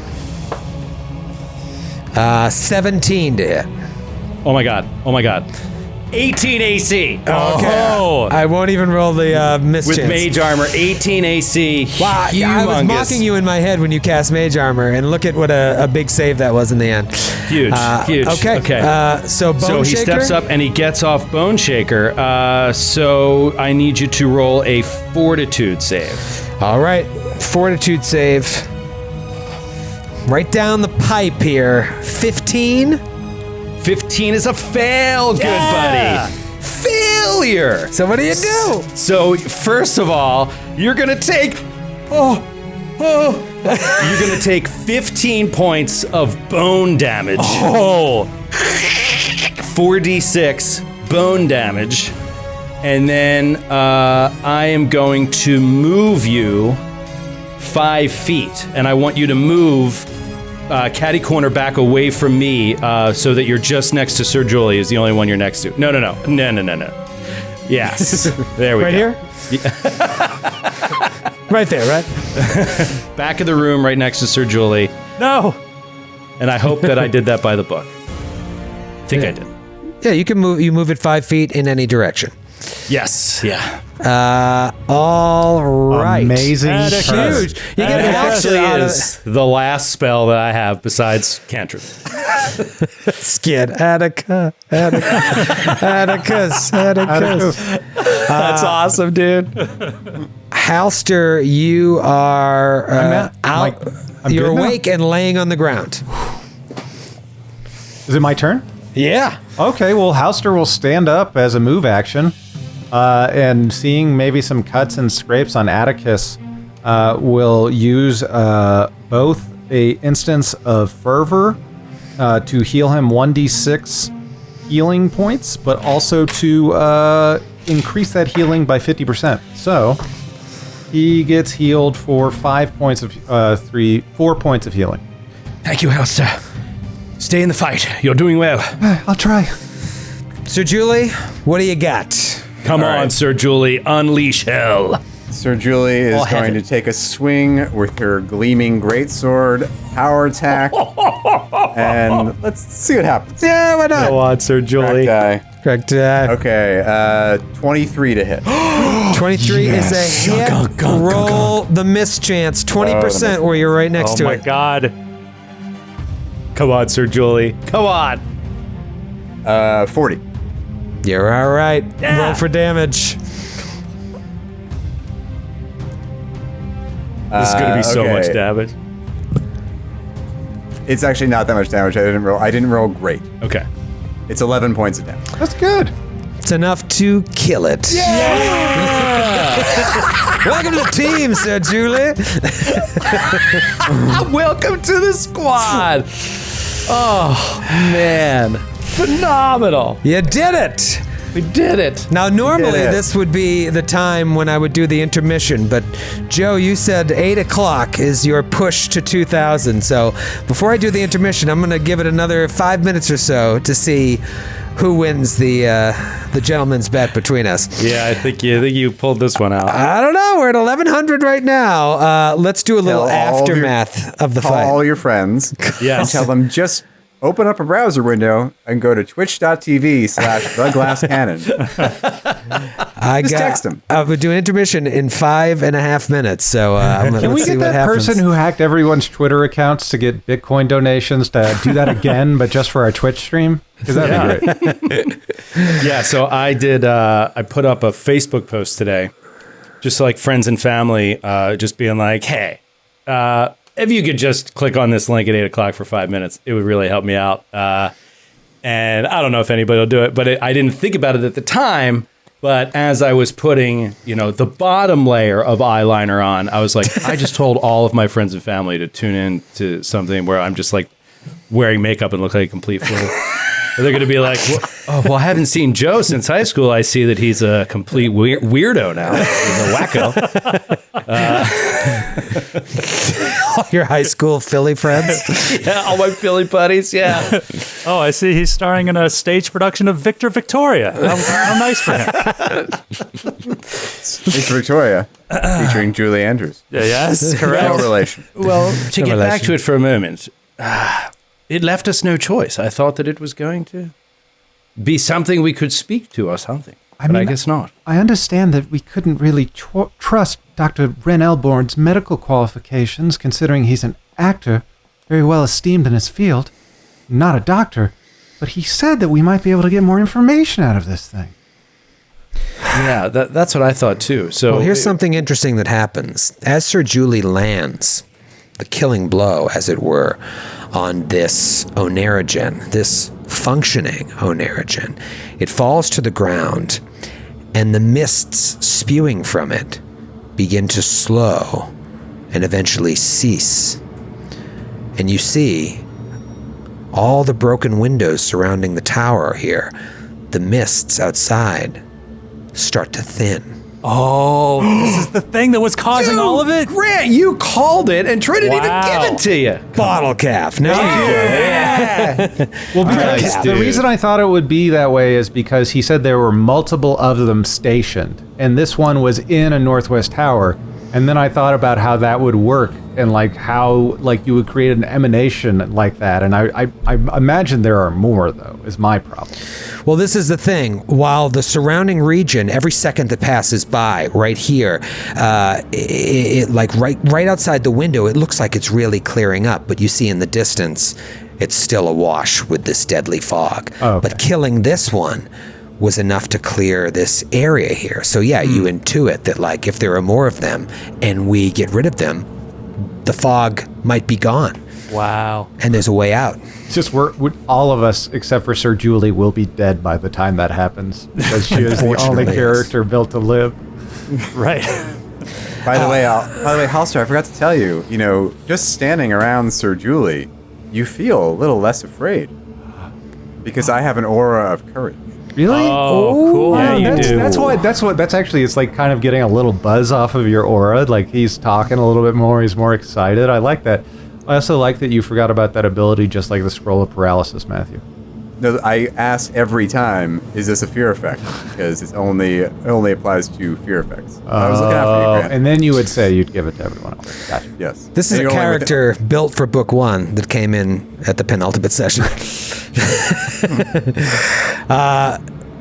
17 to hit. Oh my god. 18 AC. Okay. I won't even roll the miss With chance. mage armor, 18 AC. Wow, humongous. I was mocking you in my head when you cast mage armor, and look at what a big save that was in the end. Huge. Okay. So Bone he Shaker? steps up and he gets off Bone Shaker. So I need you to roll a Fortitude save. All right, Fortitude save. Right down the pipe here. 15. 15 is a fail, good buddy. Failure. So what do you do? So first of all, you're gonna take you're gonna take 15 points of bone damage. 4d6 bone damage. And then I am going to move you 5 feet. And I want you to move catty corner back away from me so that you're just next to Sir Julie is the only one you're next to. No. Yes. There we Right go. here? Right there, right? Back of the room right next to Sir Julie. No. And I hope that I did that by the book. I think I did. Yeah, you can move it 5 feet in any direction. Yes. Yeah. All right. Amazing. That's huge. You get It an actually extra is the last spell that I have besides cantrip. Skid. Atticus. That's awesome, dude. Halster, you are out. I'm You're good now? awake and laying on the ground. Is it my turn? Yeah. Okay, well, Halster will stand up as a move action, and seeing maybe some cuts and scrapes on Atticus, will use both a instance of fervor to heal him 1d6 healing points, but also to increase that healing by 50%. So he gets healed for 4 points of healing. Thank you, Halster. Stay in the fight. You're doing well. I'll try. Sir Julie, what do you got? Come on, Sir Julie, unleash hell. Sir Julie is going to take a swing with her gleaming greatsword, power attack, and let's see what happens. Yeah, why not? Go on, Sir Julie. Correct. Okay, 23 to hit. 23 is a hit. Roll the miss chance. 20% where you're right next to Oh my it. god. Come on, Sir Julie. Come on. 40. You're all right. Roll for damage. This is going to be so okay. much damage. It's actually not that much damage. I didn't roll great. Okay. It's 11 points of damage. That's good. It's enough to kill it. Welcome to the team, Sir Julie. Welcome to the squad. Oh, man. Phenomenal. You did it. We did it. Now, normally did it. this would be the time when I would do the intermission, but Joe, you said 8 o'clock is your push to 2,000. So before I do the intermission, I'm going to give it another 5 minutes or so to see who wins the gentleman's bet between us. Yeah, I think you pulled this one out. I don't know. We're at 1,100 right now. Let's do a little aftermath of the Call fight. all your friends. Yes. And tell them just open up a browser window and go to twitch.tv/theglasscannon. Just text them. I would do intermission in 5.5 minutes. So Can we get that person who hacked everyone's Twitter accounts to get Bitcoin donations to do that again, but just for our Twitch stream? Because that'd be great. Yeah, so I did. I put up a Facebook post today, just like friends and family, just being like, "Hey, if you could just click on this link at 8 o'clock for 5 minutes, it would really help me out." And I don't know if anybody will do it, but I didn't think about it at the time. But as I was putting, the bottom layer of eyeliner on, I was like, I just told all of my friends and family to tune in to something where I'm just like wearing makeup and look like a complete fool. They're going to be like, well, I haven't seen Joe since high school. I see that he's a complete weirdo now. He's a wacko. All your high school Philly friends? Yeah, all my Philly buddies, yeah. Oh, I see. He's starring in a stage production of Victor Victoria. How nice for him. It's Victoria, featuring Julie Andrews. Yeah, yes, correct. No relation. Well, to get back to it for a moment, it left us no choice. I thought that it was going to be something we could speak to or something. But I guess not. I understand that we couldn't really trust Dr. Ren Elborn's medical qualifications, considering he's an actor, very well esteemed in his field, not a doctor. But he said that we might be able to get more information out of this thing. Yeah, that's what I thought too. So Well, here's something interesting that happens. As Sir Julie lands, the killing blow, as it were, on this oneirogen, this functioning oneirogen, it falls to the ground, and the mists spewing from it begin to slow and eventually cease. And you see all the broken windows surrounding the tower here, the mists outside start to thin. Oh, this is the thing that was causing all of it? Grant, you called it, and Troy didn't even give it to you. Bottle calf. No, Well, because the reason I thought it would be that way is because he said there were multiple of them stationed, and this one was in a Northwest Tower. And then I thought about how that would work, and how you would create an emanation like that. And I imagine there are more, though, is my problem. Well, this is the thing. While the surrounding region, every second that passes by, right here, right outside the window, it looks like it's really clearing up. But you see in the distance, it's still awash with this deadly fog. Oh, okay. But killing this one was enough to clear this area here. So yeah, you intuit that if there are more of them and we get rid of them, the fog might be gone. Wow. And there's a way out. It's just all of us, except for Sir Julie, will be dead by the time that happens, because she is the only Unfortunately, character built to live. Right. By the way, Halster, I forgot to tell you, just standing around Sir Julie, you feel a little less afraid. Because I have an aura of courage. Really? Oh, cool. Yeah, you do. That's actually, it's like kind of getting a little buzz off of your aura. Like he's talking a little bit more. He's more excited. I like that. I also like that you forgot about that ability, just like the scroll of paralysis, Matthew. No, I ask every time, is this a fear effect? Because it only applies to fear effects. I was looking out for you, Grant. And then you would say you'd give it to everyone else. Gotcha. Yes. This is And a you're only character built for book 1 that came in at the penultimate session.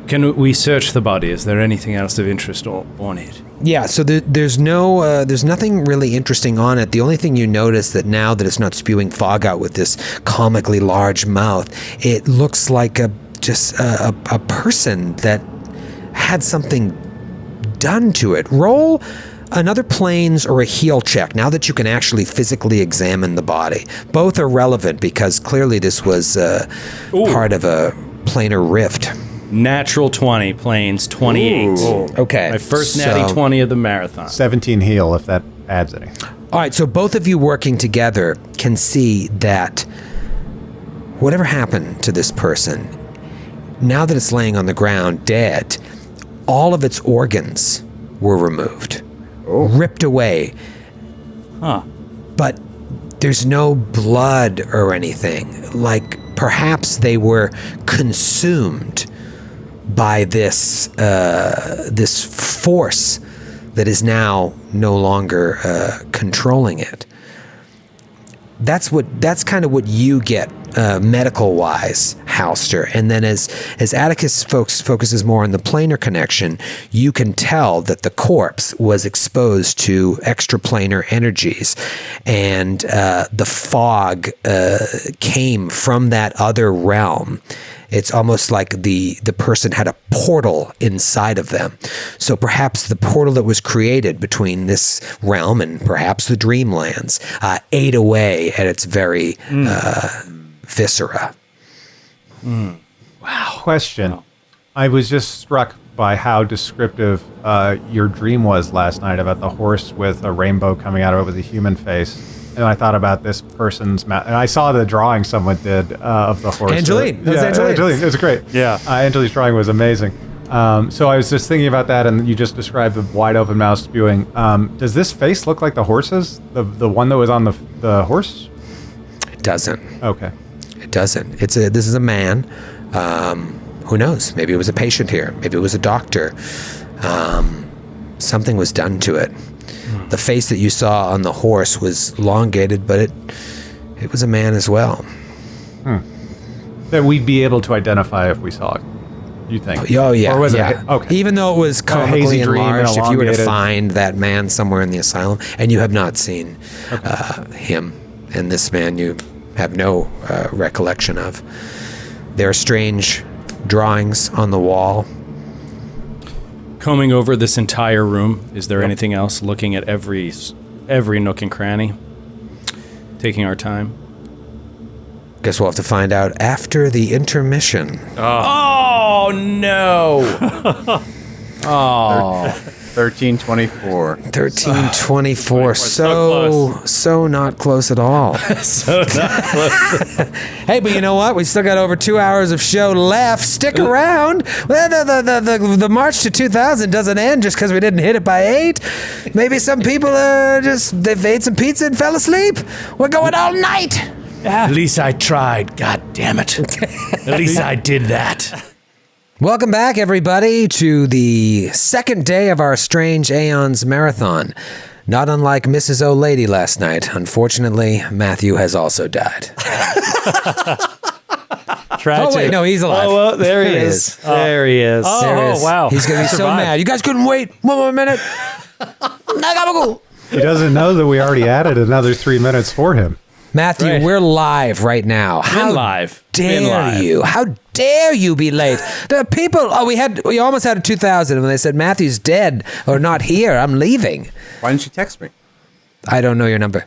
Can we search the body? Is there anything else of interest on it? Yeah, so there's nothing really interesting on it. The only thing you notice that now that it's not spewing fog out with this comically large mouth, it looks like a person that had something done to it. Roll another planes or a heal check, now that you can actually physically examine the body. Both are relevant because clearly this was part of a planar rift. Natural 20, planes, 28. Ooh. Okay. My first natty 20 of the marathon. 17 heal, if that adds any. All right, so both of you working together can see that whatever happened to this person, now that it's laying on the ground dead, all of its organs were removed, ripped away. Huh. But there's no blood or anything. Like perhaps they were consumed by this force that is now no longer controlling it. That's kind of what you get medical wise, Halster. And then as Atticus focuses more on the planar connection, you can tell that the corpse was exposed to extraplanar energies, and the fog came from that other realm. It's almost like the person had a portal inside of them. So perhaps the portal that was created between this realm and perhaps the Dreamlands ate away at its very viscera. Wow. Question. I was just struck by how descriptive your dream was last night about the horse with a rainbow coming out over the human face. And I thought about this person's mouth. And I saw the drawing someone did of the horse. Angeline. That was Angeline. It was great. Yeah. Angeline's drawing was amazing. So I was just thinking about that, and you just described the wide open mouth spewing. Does this face look like the horse's? The one that was on the horse? It doesn't. Okay. It doesn't. This is a man. Who knows? Maybe it was a patient here. Maybe it was a doctor. Something was done to it. The face that you saw on the horse was elongated, but it was a man as well. That we'd be able to identify if we saw it, you think? Oh, yeah. Or was yeah. it? Okay. Even though it was comically hazy dream and enlarged, if you were to elongated. find that man somewhere in the asylum, and you have not seen him, and this man you have no recollection of. There are strange drawings on the wall. Combing over this entire room, is there anything else? Looking at every nook and cranny, taking our time. Guess we'll have to find out after the intermission. Oh no! Oh, 1324. 1324. So not close at all. so not close. Hey, but you know what? We still got over 2 hours of show left. Stick around. Well, the march to 2000 doesn't end just because we didn't hit it by 8. Maybe some people they've ate some pizza and fell asleep. We're going all night. At least I tried. God damn it. At least I did that. Welcome back, everybody, to the second day of our Strange Aeons Marathon. Not unlike Mrs. O'Lady last night. Unfortunately, Matthew has also died. Tragic. Oh, wait, no, he's alive. Oh, well, there he is. There he is. There he is. wow. He's going to be so Survived. mad. You guys couldn't wait one more minute. He doesn't know that we already added another 3 minutes for him. Matthew, Right. we're live right now. How live. dare Been live. you? How dare you be late? The people, we almost had a 2000 when they said Matthew's dead or not here. I'm leaving. Why didn't you text me? I don't know your number.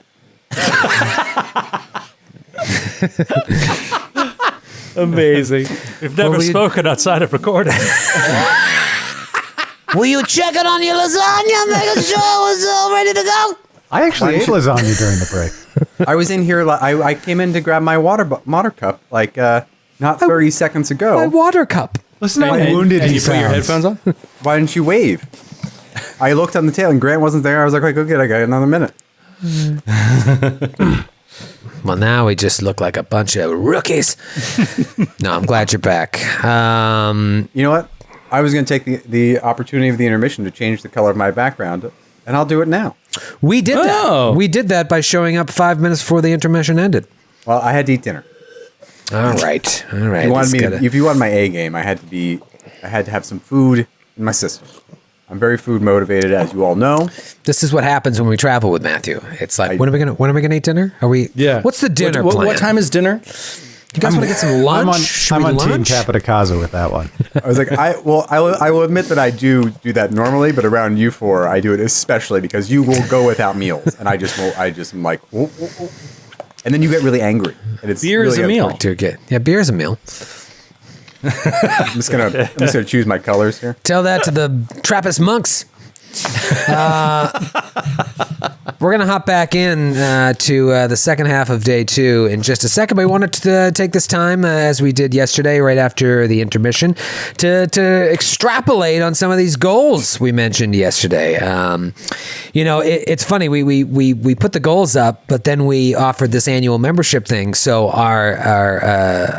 Amazing. We've never Well, we- spoken outside of recording. Were you checking on your lasagna, making sure it was all ready to go? I actually ate lasagna during the break. I was in here. I came in to grab my water cup like not 30 seconds ago. My water cup. Listen to how wounded and he you put your sounds. headphones on? Why didn't you wave? I looked on the tail and Grant wasn't there. I was like, "Go get. I got another minute." Well, now we just look like a bunch of rookies. No, I'm glad you're back. You know what? I was going to take the opportunity of the intermission to change the color of my background, and I'll do it now. We did Oh. that. We did that by showing up 5 minutes before the intermission ended. Well, I had to eat dinner. All right. All right. If you wanted me Let's to, if you want my A game, I had to have some food in my system. I'm very food motivated, as you all know. This is what happens when we travel with Matthew. It's like, when are we gonna eat dinner? Are we? Yeah. What's the dinner What plan? time is dinner? You guys want to get some lunch? I'm on Team lunch? Capodicasa with that one. I was like, I will admit that I do that normally, but around you four, I do it especially because you will go without meals, and I am like, whoa, whoa, whoa. And then you get really angry, and it's Beer is really a meal. Yeah, beer is a meal. I'm just gonna choose my colors here. Tell that to the Trappist monks. We're going to hop back in to the second half of day 2 in just a second. But we wanted to take this time, as we did yesterday, right after the intermission, to extrapolate on some of these goals we mentioned yesterday. It's funny. We put the goals up, but then we offered this annual membership thing. So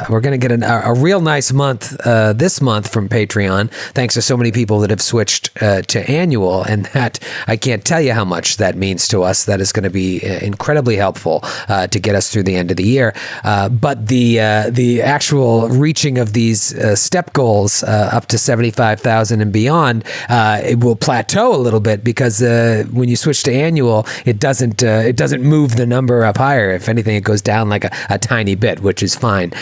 we're going to get a real nice month this month from Patreon, thanks to so many people that have switched to annual. And that, I can't tell you how much that means to us. That is going to be incredibly helpful to get us through the end of the year. But the actual reaching of these step goals up to 75,000 and beyond, it will plateau a little bit because when you switch to annual, it doesn't move the number up higher. If anything, it goes down like a tiny bit, which is fine.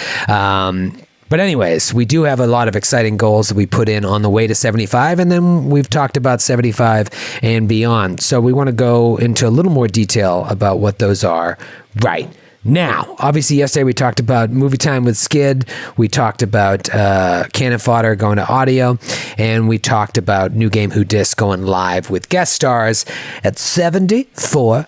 But anyways, we do have a lot of exciting goals that we put in on the way to 75, and then we've talked about 75 and beyond. So we want to go into a little more detail about what those are right now. Obviously, yesterday we talked about movie time with Skid. We talked about Cannon Fodder going to audio, and we talked about New Game Who Dis going live with guest stars at $74,000.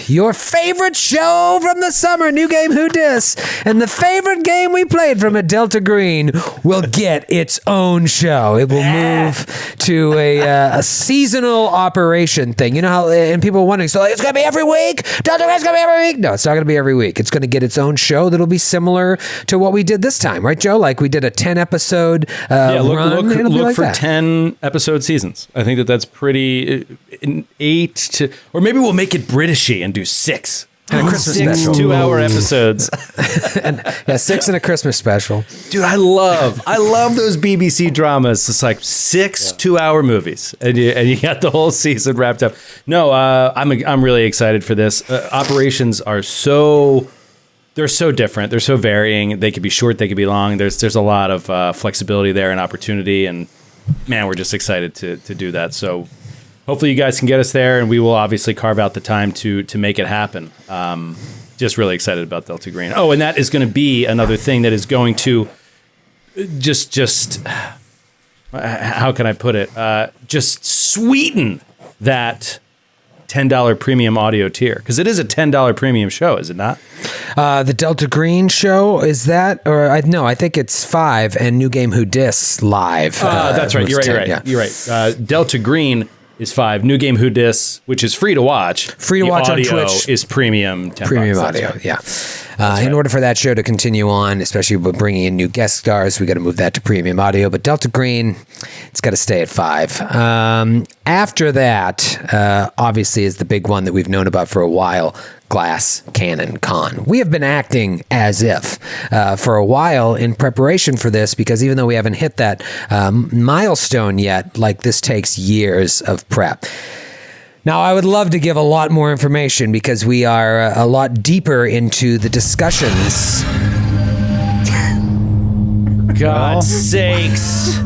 Your favorite show from the summer, New Game Who Dis, and the favorite game we played from at Delta Green will get its own show. It will move to a seasonal operation thing. You know how, and people are wondering, so it's going to be every week? Delta Green's going to be every week? No, it's not going to be every week. It's going to get its own show that'll be similar to what we did this time, right, Joe? Like we did a 10-episode run. Look for 10-episode seasons. I think that's pretty 8 to, or maybe we'll make it Britishy and do 6. And a Christmas 6 special. 2-hour episodes. 6 and a Christmas special. Dude, I love those BBC dramas. It's like 6 2-hour movies, and you got the whole season wrapped up. No, I'm really excited for this. Operations are they're so different. They're so varying. They could be short, they could be long. There's a lot of flexibility there and opportunity, and man, we're just excited to do that. So hopefully you guys can get us there, and we will obviously carve out the time to make it happen. Just really excited about Delta Green. Oh, and that is going to be another thing that is going to just how can I put it? Just sweeten that $10 premium audio tier, because it is a $10 premium show, is it not? The Delta Green show, is that, or I think it's $5, and New Game Who Dis live. That's right. You're right. Yeah. You're right. Delta Green is $5. New Game Who Dis, which is free to watch. Free to watch on Twitch. Is premium. $10. Premium audio, right. yeah. In order for that show to continue on, especially with bringing in new guest stars, we got to move that to premium audio. But Delta Green, it's got to stay at $5. After that, obviously, is the big one that we've known about for a while. Glass Cannon Con. We have been acting as if for a while in preparation for this, because even though we haven't hit that milestone yet, like this takes years of prep. Now, I would love to give a lot more information because we are a lot deeper into the discussions. God's sakes.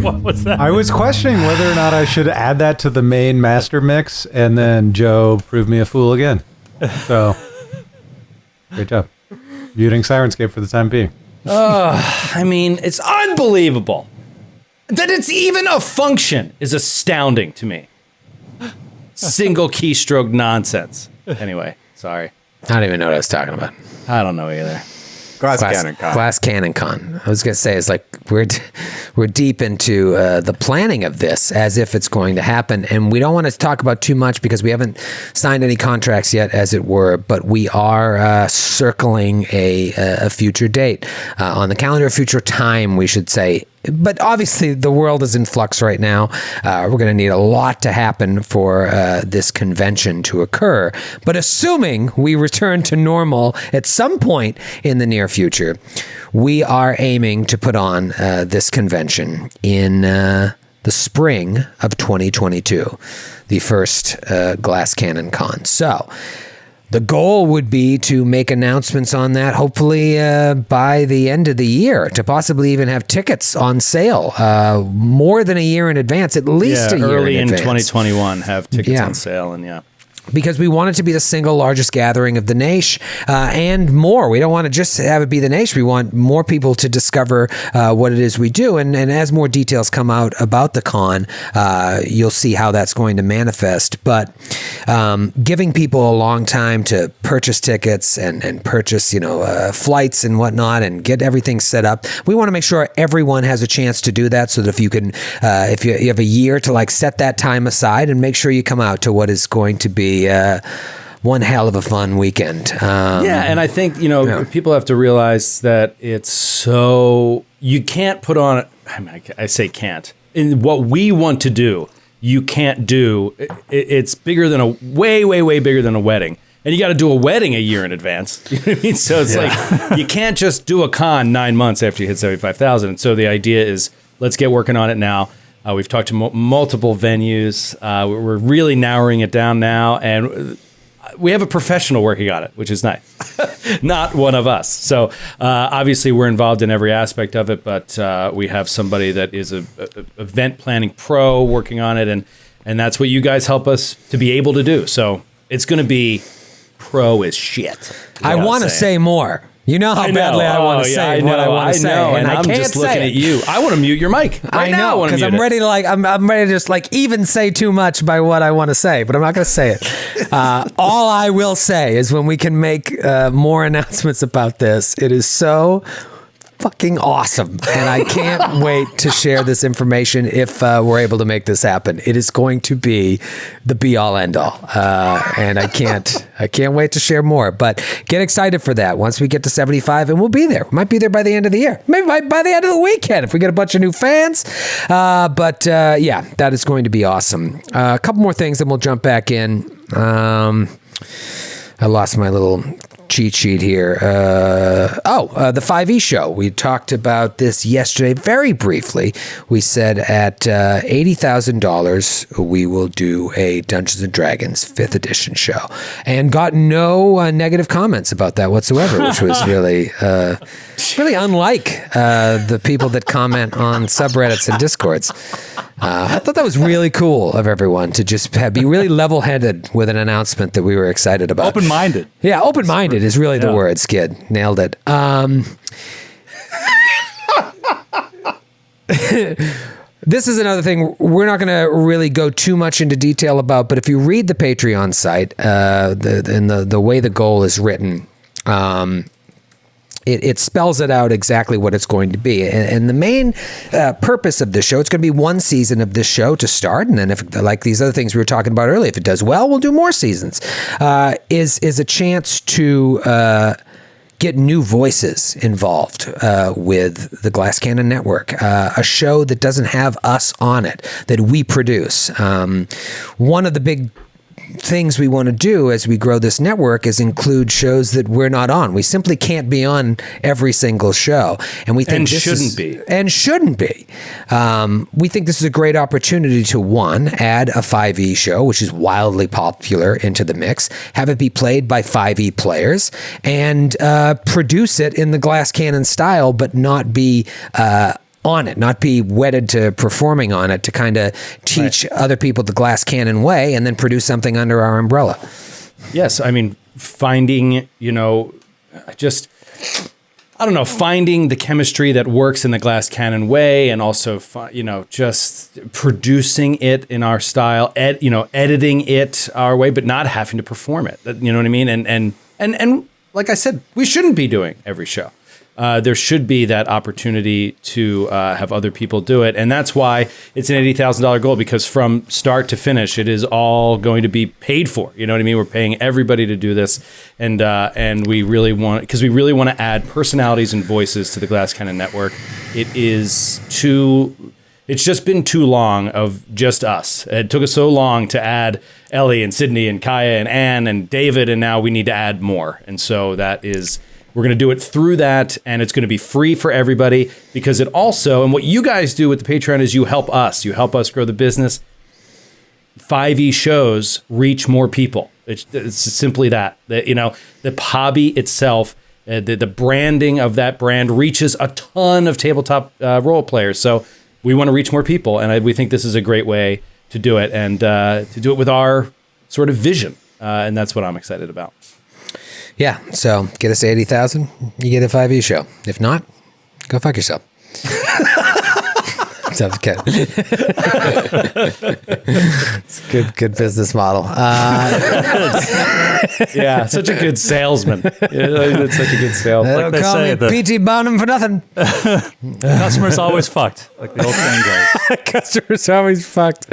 What was that? I was questioning whether or not I should add that to the main master mix, and then Joe proved me a fool again. So, great job. Muting Sirenscape for the time being. I mean, it's unbelievable. That it's even a function is astounding to me. Single keystroke nonsense. Anyway, sorry. I don't even know what I was talking about. I don't know either. Glass Cannon Con. Glass Cannon Con. I was going to say, it's like we're deep into the planning of this as if it's going to happen. And we don't want to talk about too much because we haven't signed any contracts yet, as it were. But we are circling a future date on the calendar, a future time, we should say. But obviously, the world is in flux right now. We're going to need a lot to happen for this convention to occur. But assuming we return to normal at some point in the near future, we are aiming to put on this convention in the spring of 2022, the first Glass Cannon Con. So, the goal would be to make announcements on that, hopefully by the end of the year, to possibly even have tickets on sale more than a year in advance, at least a year early in advance. 2021, have tickets on sale, and because we want it to be the single largest gathering of the Naish and more. We don't want to just have it be the Naish. We want more people to discover what it is we do. And as more details come out about the con, you'll see how that's going to manifest. But giving people a long time to purchase tickets and purchase, flights and whatnot and get everything set up. We want to make sure everyone has a chance to do that so that if you can, if you have a year to set that time aside and make sure you come out to what is going to be one hell of a fun weekend. And I think, people have to realize that it's you can't put on, I say can't. In what we want to do, you can't do. It's bigger than way bigger than a wedding. And you got to do a wedding a year in advance. You know what I mean? So it's you can't just do a con 9 months after you hit 75,000. And so the idea is, let's get working on it now. We've talked to multiple venues. We're really narrowing it down now, and we have a professional working on it, which is nice. Not one of us. So obviously we're involved in every aspect of it, but we have somebody that is a event planning pro working on it, and that's what you guys help us to be able to do. So it's going to be pro as shit. I want to say more. You know how badly I want to say what I want to say, and I I'm can't just say looking at you. I want to mute your mic. I know, because I'm ready to I'm ready to just even say too much by what I want to say, but I'm not going to say it. All I will say is when we can make more announcements about this, it is so fucking awesome, and I can't wait to share this information if we're able to make this happen. It is going to be the be-all, end-all, and I can't wait to share more. But get excited for that. Once we get to 75, and we'll be there. We might be there by the end of the year, maybe by the end of the weekend if we get a bunch of new fans. But that is going to be awesome. A couple more things, then we'll jump back in. I lost my little cheat sheet here. The 5e show. We talked about this yesterday very briefly. We said at $80,000, we will do a Dungeons & Dragons 5th edition show. And got no negative comments about that whatsoever, which was really unlike the people that comment on subreddits and Discords. I thought that was really cool of everyone to just be really level-headed with an announcement that we were excited about. Open-minded. Yeah, open-minded is really the word, Skid. Nailed it. This is another thing we're not going to really go too much into detail about, but if you read the Patreon site, the way the goal is written, it spells it out exactly what it's going to be. And the main purpose of this show, it's going to be one season of this show to start. And then if, like these other things we were talking about earlier, if it does well, we'll do more seasons, is a chance to get new voices involved with the Glass Cannon Network, a show that doesn't have us on it, that we produce. One of the big things we want to do as we grow this network is include shows that we're not on. We simply can't be on every single show, and we think shouldn't be. We think this is a great opportunity to add a 5e show, which is wildly popular, into the mix, have it be played by 5e players, and produce it in the Glass Cannon style, but not be on it, not be wedded to performing on it, to kind of teach other people the Glass Cannon way and then produce something under our umbrella. Yes, I mean, finding, finding the chemistry that works in the Glass Cannon way, and also, just producing it in our style, editing it our way, but not having to perform it. You know what I mean? And like I said, we shouldn't be doing every show. There should be that opportunity to have other people do it. And that's why it's an $80,000 goal, because from start to finish, it is all going to be paid for. You know what I mean? We're paying everybody to do this. And we really want to add personalities and voices to the Glass Cannon Network. It's just been too long of just us. It took us so long to add Ellie and Sydney and Kaya and Anne and David, and now we need to add more. And so we're going to do it through that, and it's going to be free for everybody, because it also, and what you guys do with the Patreon is you help us grow the business. 5e shows reach more people. It's simply that the hobby itself, the branding of that brand reaches a ton of tabletop role players. So we want to reach more people, and we think this is a great way to do it, and to do it with our sort of vision, and that's what I'm excited about. Yeah, so get us to 80,000, you get a 5e show. If not, go fuck yourself. Sounds good. It's a good business model. Yeah, such a good salesman. It's such a good salesman. They don't call me P.T. Bonham for nothing. Customer's always fucked, like the old saying goes. Customer's always fucked.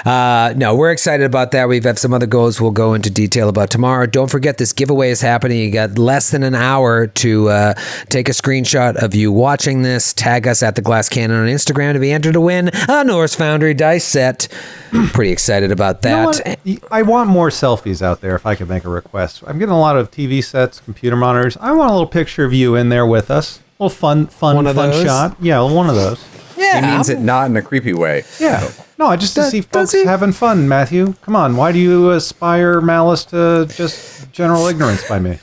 No, we're excited about that. We have some other goals we'll go into detail about tomorrow. Don't forget this giveaway is happening. You got less than an hour to take a screenshot of you watching this. Tag us at The Glass Cannon on Instagram to be entered to win a Norse Foundry dice set. Pretty excited about that. You know what? I want more selfies out there if I could make a request. I'm getting a lot of TV sets, computer monitors. I want a little picture of you in there with us. A little fun shot. Yeah, one of those. Yeah, He means it not in a creepy way. Yeah. No, just to see folks does he? having fun, Matthew. Come on. Why do you aspire malice to just general ignorance by me?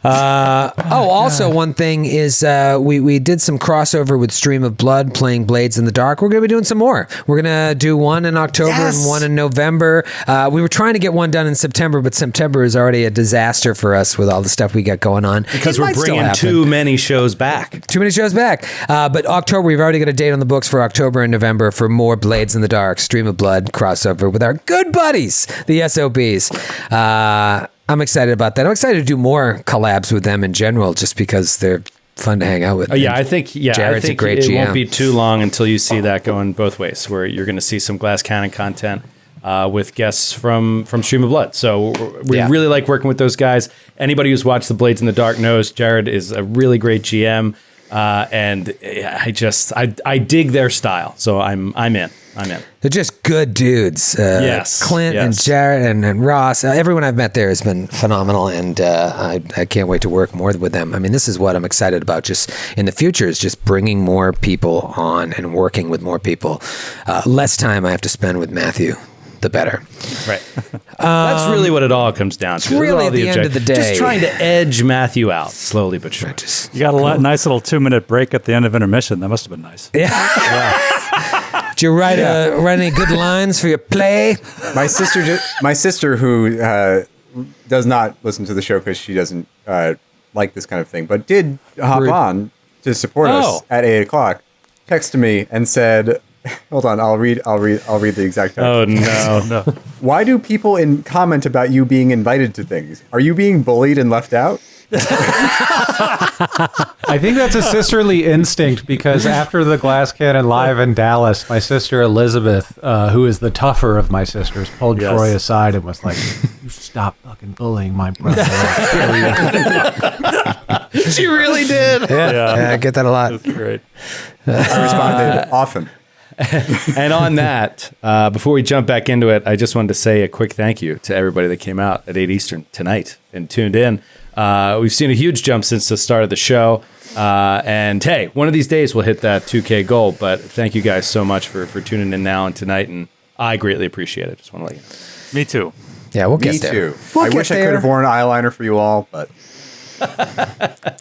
Also one thing is we did some crossover with Stream of Blood playing Blades in the Dark. We're going to be doing some more. We're going to do one in October and one in November. We were trying to get one done in September, but September is already a disaster for us with all the stuff we got going on. Because we're bringing too many shows back. Too many shows back. But October, we've already got a date on the books for October and November for more Blades in the Dark, Stream of Blood crossover with our good buddies, the SOBs. I'm excited about that. I'm excited to do more collabs with them in general, just because they're fun to hang out with. I think Jared's a great it GM. won't be too long until you see that going both ways, where you're going to see some Glass Cannon content with guests from Stream of Blood. So we really like working with those guys. Anybody who's watched the Blades in the Dark knows Jared is a really great GM, and I dig their style. So I'm in. They're just good dudes. Yes. Clint and Jared and Ross. Everyone I've met there has been phenomenal, and I can't wait to work more with them. I mean, this is what I'm excited about just in the future, is just bringing more people on and working with more people. Less time I have to spend with Matthew, the better. Right. That's really what it all comes down to. Really, at the end of the day. Just trying to edge Matthew out slowly but surely. You got a nice little 2-minute break at the end of intermission. That must have been nice. Yeah. Did you write any good lines for your play? My sister who does not listen to the show because she doesn't like this kind of thing, but did hop on to support us at 8:00, texted me and said, hold on, I'll read the exact text. Oh no. Why do people comment about you being invited to things? Are you being bullied and left out? I think that's a sisterly instinct, because after the Glass Cannon live in Dallas, my sister Elizabeth, who is the tougher of my sisters, pulled Troy aside and was like, "You stop fucking bullying my brother." She really did. Yeah, I get that a lot. That's great. I responded often. And on that, before we jump back into it, I just wanted to say a quick thank you to everybody that came out at 8 Eastern tonight and tuned in. We've seen a huge jump since the start of the show. And hey, one of these days we'll hit that 2K goal. But thank you guys so much for tuning in now and tonight. And I greatly appreciate it. Just want to let you know. Me too. Yeah, we'll Me get there. too. We'll I get wish I there. could have worn eyeliner for you all, but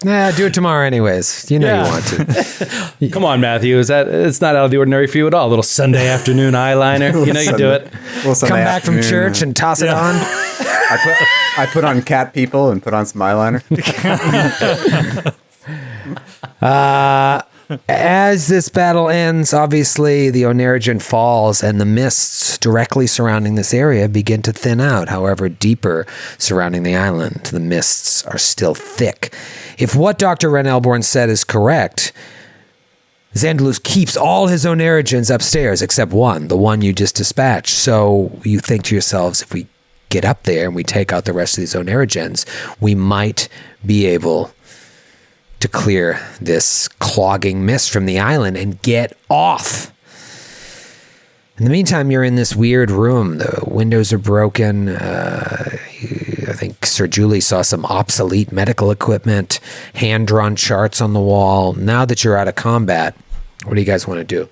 Nah, do it tomorrow anyways. You know you want to. Come on, Matthew. It's not out of the ordinary for you at all. A little Sunday afternoon eyeliner. You know you do it. Come back from church and toss it on. I put on cat people and put on some eyeliner. As this battle ends, obviously the Onerigen falls and the mists directly surrounding this area begin to thin out. However, deeper surrounding the island, the mists are still thick. If what Dr. Ren Elborn said is correct, Zandalus keeps all his Onerigens upstairs except one, the one you just dispatched. So you think to yourselves, if we get up there and we take out the rest of these Onerigens, we might be able to clear this clogging mist from the island and get off. In the meantime, you're in this weird room. The windows are broken. I think Sir Julie saw some obsolete medical equipment, hand-drawn charts on the wall. Now that you're out of combat, what do you guys want to do?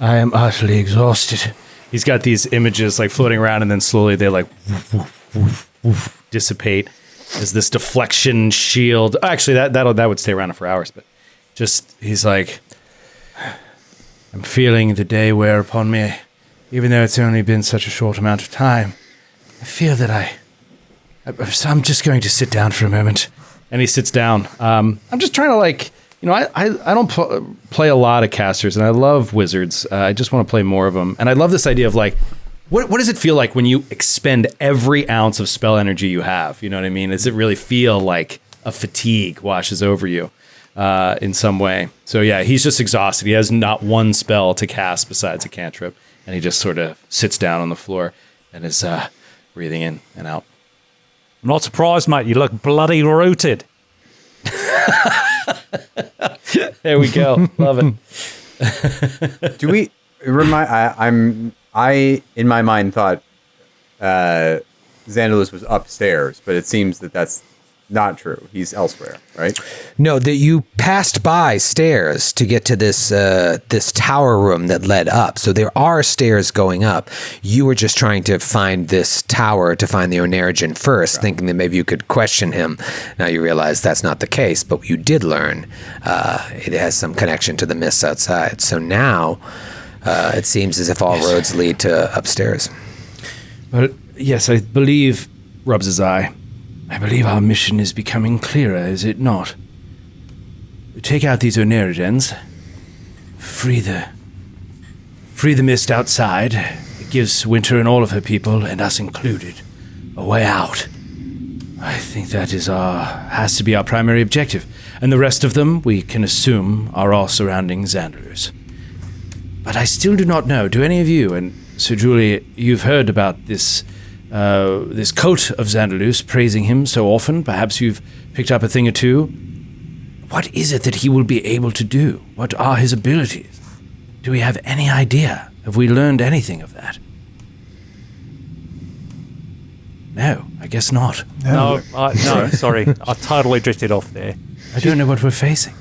I am utterly exhausted. He's got these images like floating around, and then slowly they like dissipate as this deflection shield. Actually, that would stay around for hours, but just he's like, I'm feeling the day wear upon me, even though it's only been such a short amount of time. I feel that I'm just going to sit down for a moment. And he sits down. I'm just trying to I don't play a lot of casters, and I love wizards. I just want to play more of them. And I love this idea of like, what does it feel like when you expend every ounce of spell energy you have? You know what I mean? Does it really feel like a fatigue washes over you in some way? So yeah, he's just exhausted. He has not one spell to cast besides a cantrip, and he just sort of sits down on the floor and is breathing in and out. I'm not surprised, mate. You look bloody rooted. There we go. Love it. Do we remind? I in my mind thought Xandalus was upstairs, but it seems that that's not true. He's elsewhere, right? No, that you passed by stairs to get to this this tower room that led up. So there are stairs going up. You were just trying to find this tower to find the Onerigen first, thinking that maybe you could question him. Now you realize that's not the case, but you did learn it has some connection to the mists outside. So now it seems as if all roads lead to upstairs. But yes, I believe, rubs his eye, I believe our mission is becoming clearer, is it not? Take out these Onerigens, free the mist outside. It gives Winter and all of her people, and us included, a way out. I think that has to be our primary objective, and the rest of them, we can assume, are all surrounding Xandalus. But I still do not know. Do any of you, and Sir Julie, you've heard about this coat of Xandalus, praising him so often. Perhaps you've picked up a thing or two. What is it that he will be able to do? What are his abilities? Do we have any idea? Have we learned anything of that? No, I guess not. No, sorry. I totally drifted off there. I don't know what we're facing.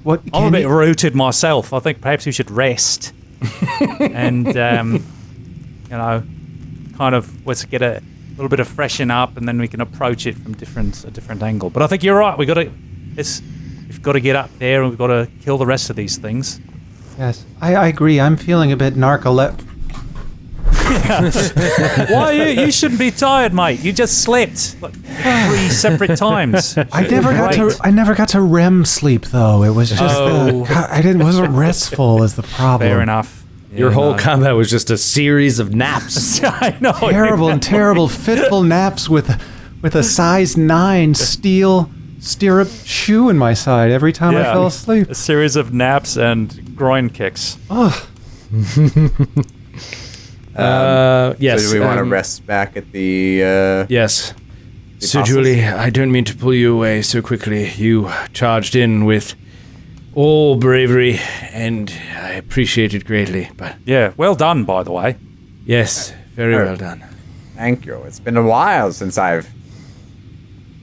What? I'm a bit rooted myself. I think perhaps you should rest. And, kind of let's get a little bit of freshen up, and then we can approach it from a different angle. But I think you're right. We've got to get up there, and we've got to kill the rest of these things. Yes, I agree. I'm feeling a bit narcoleptic. Why you shouldn't be tired, mate. You just slept like 3 separate times. I never got to REM sleep though. It was just wasn't restful is the problem. Fair enough. Your whole combat was just a series of naps. I know. Terrible, fitful naps with a size 9 steel stirrup shoe in my side every time I fell asleep. A series of naps and groin kicks. Oh. Yes. So do we want to rest back at the... Yes. Sir Julie, I don't mean to pull you away so quickly. You charged in with all bravery, and I appreciate it greatly. But yeah, well done, by the way. Yes, very well done. Thank you. It's been a while since I've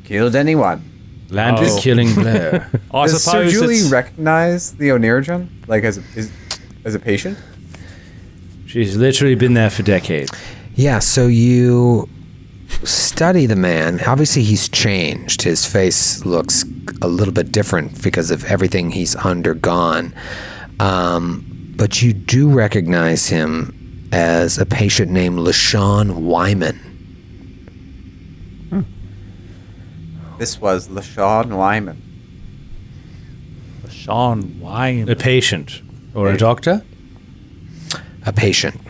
killed anyone. Land is killing Blair. I Does Sir Julie recognize the Onerigen, like as a patient? She's literally been there for decades. Yeah, so you study the man. Obviously, he's changed. His face looks a little bit different because of everything he's undergone. But you do recognize him as a patient named LaShawn Wyman. This was LaShawn Wyman. LaShawn Wyman. A patient or a doctor? A patient.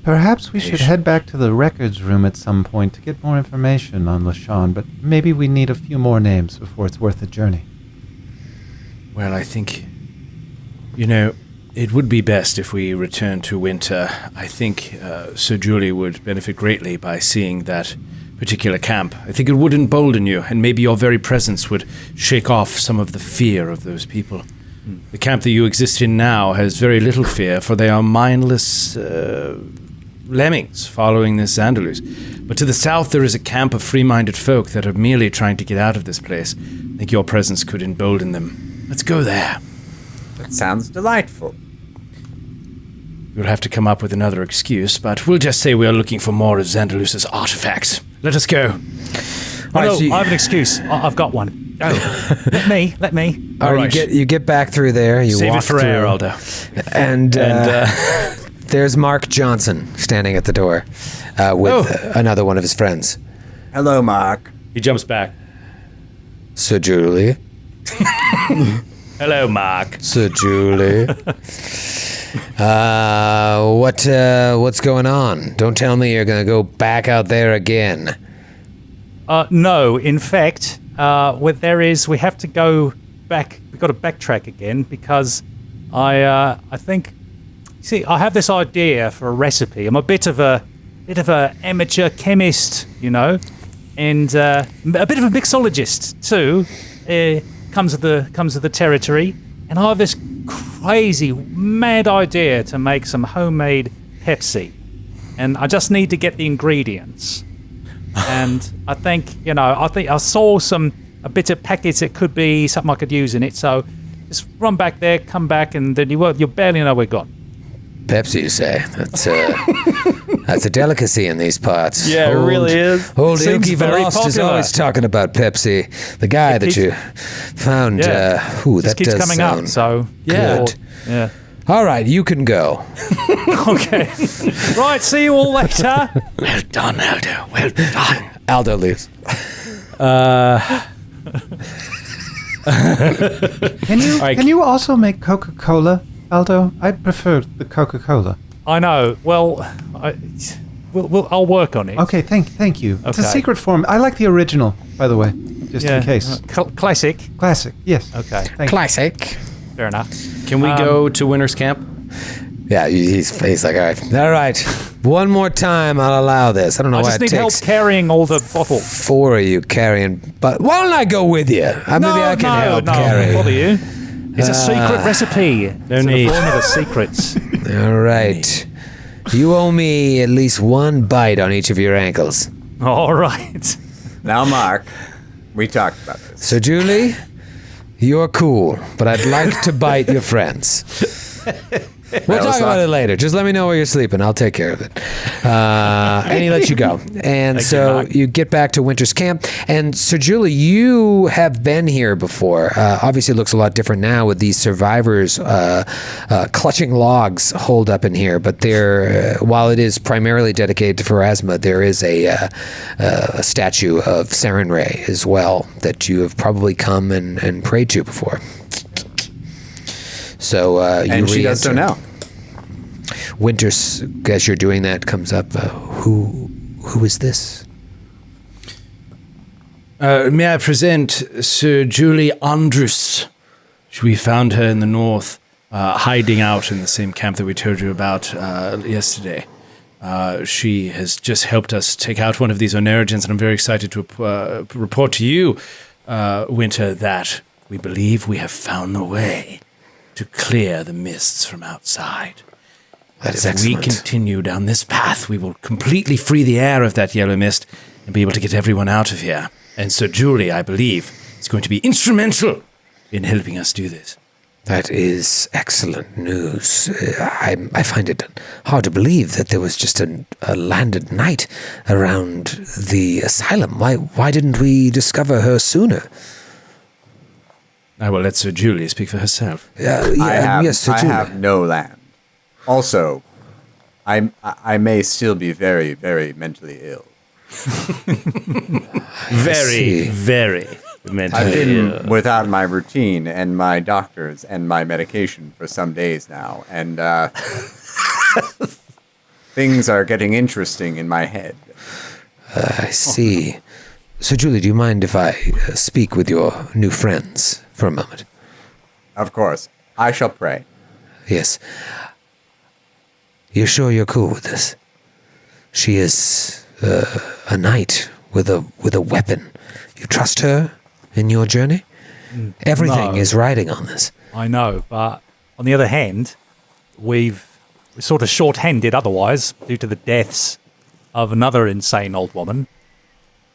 Perhaps we should head back to the records room at some point to get more information on LaShawn, but maybe we need a few more names before it's worth the journey. Well, I think, it would be best if we return to Winter. I think Sir Julie would benefit greatly by seeing that particular camp. I think it would embolden you, and maybe your very presence would shake off some of the fear of those people. The camp that you exist in now has very little fear, for they are mindless lemmings following this Xandalus. But to the south there is a camp of free-minded folk that are merely trying to get out of this place. I think your presence could embolden them. Let's go there. That sounds delightful. we'll have to come up with another excuse, but we'll just say we are looking for more of Xandalus's artifacts. Let us go. I have an excuse. I've got one. Oh. Let me. All right. You get back through there. You Save walk it for through, air, Aldo. and there's Mark Johnson standing at the door with another one of his friends. Hello, Mark. He jumps back. Sir Julie. Hello, Mark. Sir Julie. What's going on? Don't tell me you're going to go back out there again. No, in fact, we have to go back. We've got to backtrack again because I think. See, I have this idea for a recipe. I'm a bit of a amateur chemist, and a bit of a mixologist too. Comes with the territory, and I have this crazy, mad idea to make some homemade Pepsi, and I just need to get the ingredients. And I think I saw a bit of packets that could be something I could use in it. So just run back there, come back, and then you barely know we're gone. Pepsi, you say? That's a delicacy in these parts. Yeah, it really is. Old Seems Ilky very Velost is popular. always talking about Pepsi. The guy that you found. Yeah. That Just keeps does coming sound up. So good. Yeah. All right, you can go. Okay. Right. See you all later. Well done, Aldo. Well done. Aldo leaves. Can you also make Coca-Cola, Aldo? I prefer the Coca-Cola. I know. Well, I'll work on it. Okay, thank you. It's a Okay. secret form. I like the original, by the way, just in case. Classic. Classic, yes. Okay. Thank Classic. Fair enough. Can we go to Winter's Camp? Yeah, he's like, all right. One more time, I'll allow this. I don't know I why just it need help takes carrying all the bottles. 4 of you carrying. But why don't I go with you? Maybe I can help carry. Bother you. It's a secret recipe. No It's need. in the form of a secret. All right. You owe me at least one bite on each of your ankles. All right. Now, Mark, we talked about this. So, Julie, you're cool, but I'd like to bite your friends. We'll talk about it later. Just let me know where you're sleeping. I'll take care of it. And he lets you go. And so you get back to Winter's Camp. And Sir Julie, you have been here before. Obviously, it looks a lot different now with these survivors clutching logs holed up in here. But there, while it is primarily dedicated to Pharasma, there is a statue of Sarenrae as well that you have probably come and prayed to before. So And she does so now. Winters, as you're doing that, comes up. Who is this? May I present Sir Julie Andrus? We found her in the north, hiding out in the same camp that we told you about yesterday. She has just helped us take out one of these Onerigens, and I'm very excited to report to you, Winter, that we believe we have found the way to clear the mists from outside. That is If we excellent. continue down this path, we will completely free the air of that yellow mist and be able to get everyone out of here. And Sir Julie, I believe, is going to be instrumental in helping us do this. That is excellent news. I find it hard to believe that there was just a landed knight around the asylum. Why didn't we discover her sooner? I will let Sir Julie speak for herself. Yes, Sir I Julie. have no land. Also, I may still be very, very mentally ill. Very, see. very I've mentally been without my routine and my doctors and my medication for some days now, and things are getting interesting in my head. I see. So, Julie, do you mind if I speak with your new friends for a moment? Of course, I shall pray. Yes. You're sure you're cool with this? She is a knight with a weapon. You trust her in your journey? Everything No. is riding on this. I know, but on the other hand, we're sort of short-handed otherwise due to the deaths of another insane old woman.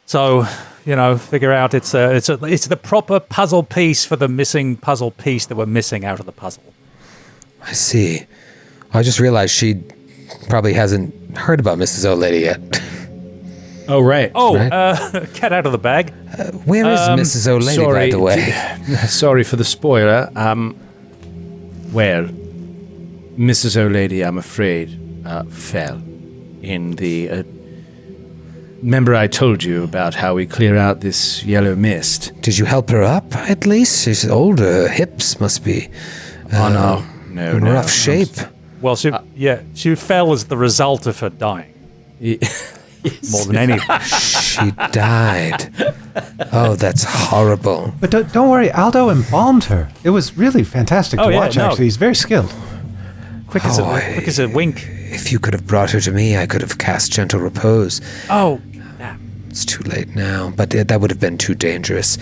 So, figure out it's the proper puzzle piece for the missing puzzle piece that we're missing out of the puzzle. I see. I just realized she probably hasn't heard about Mrs. O'Lady yet. Oh, right. Oh, Right. Cat out of the bag. Where is Mrs. O'Lady, by the way? Sorry for the spoiler. Well, Mrs. O'Lady, I'm afraid, fell in the... remember I told you about how we clear out this yellow mist? Did you help her up, at least? She's older. Her hips must be No, in rough shape. Well, she fell as the result of her dying. More than anything. She died. Oh, that's horrible. But don't worry, Aldo embalmed her. It was really fantastic to watch, actually. He's very skilled. Quick as a wink. If you could have brought her to me, I could have cast Gentle Repose. Oh, It's too late now, but that would have been too dangerous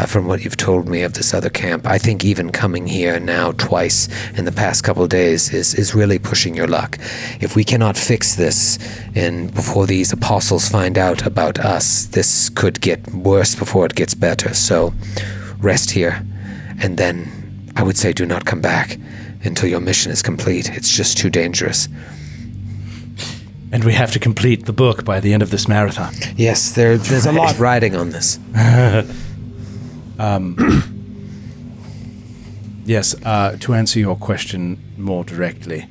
from what you've told me of this other camp. I think even coming here now twice in the past couple of days is really pushing your luck. If we cannot fix this before these apostles find out about us, this could get worse before it gets better. So rest here, and then I would say do not come back until your mission is complete. It's just too dangerous. And we have to complete the book by the end of this marathon. Yes, there's a lot riding on this. Yes, to answer your question more directly,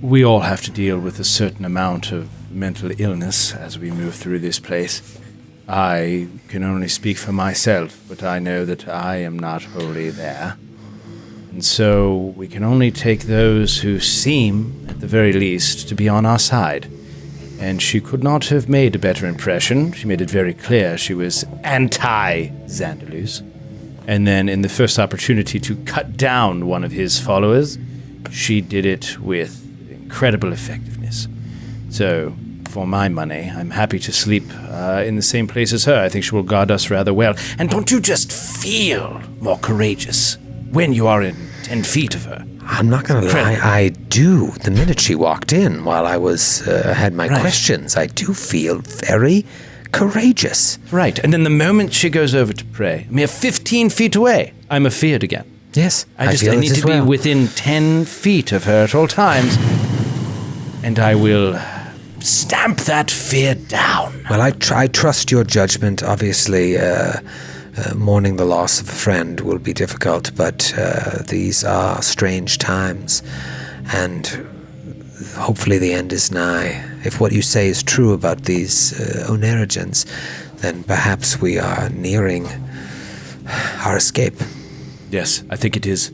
we all have to deal with a certain amount of mental illness as we move through this place. I can only speak for myself, but I know that I am not wholly there. And so we can only take those who seem, at the very least, to be on our side. And she could not have made a better impression. She made it very clear she was anti-Xandalus. And then in the first opportunity to cut down one of his followers, she did it with incredible effectiveness. So, for my money, I'm happy to sleep in the same place as her. I think she will guard us rather well. And don't you just feel more courageous when you are in 10 feet of her? I'm not going to lie, I do. The minute she walked in while I had my questions, I do feel very courageous. Right, and then the moment she goes over to pray, a mere 15 feet away, I'm afeared again. Yes, I need to be within 10 feet of her at all times, and I will stamp that fear down. Well, I trust your judgment. Obviously, mourning the loss of a friend will be difficult, but these are strange times, and hopefully the end is nigh. If what you say is true about these Onerigens, then perhaps we are nearing our escape. Yes, I think it is.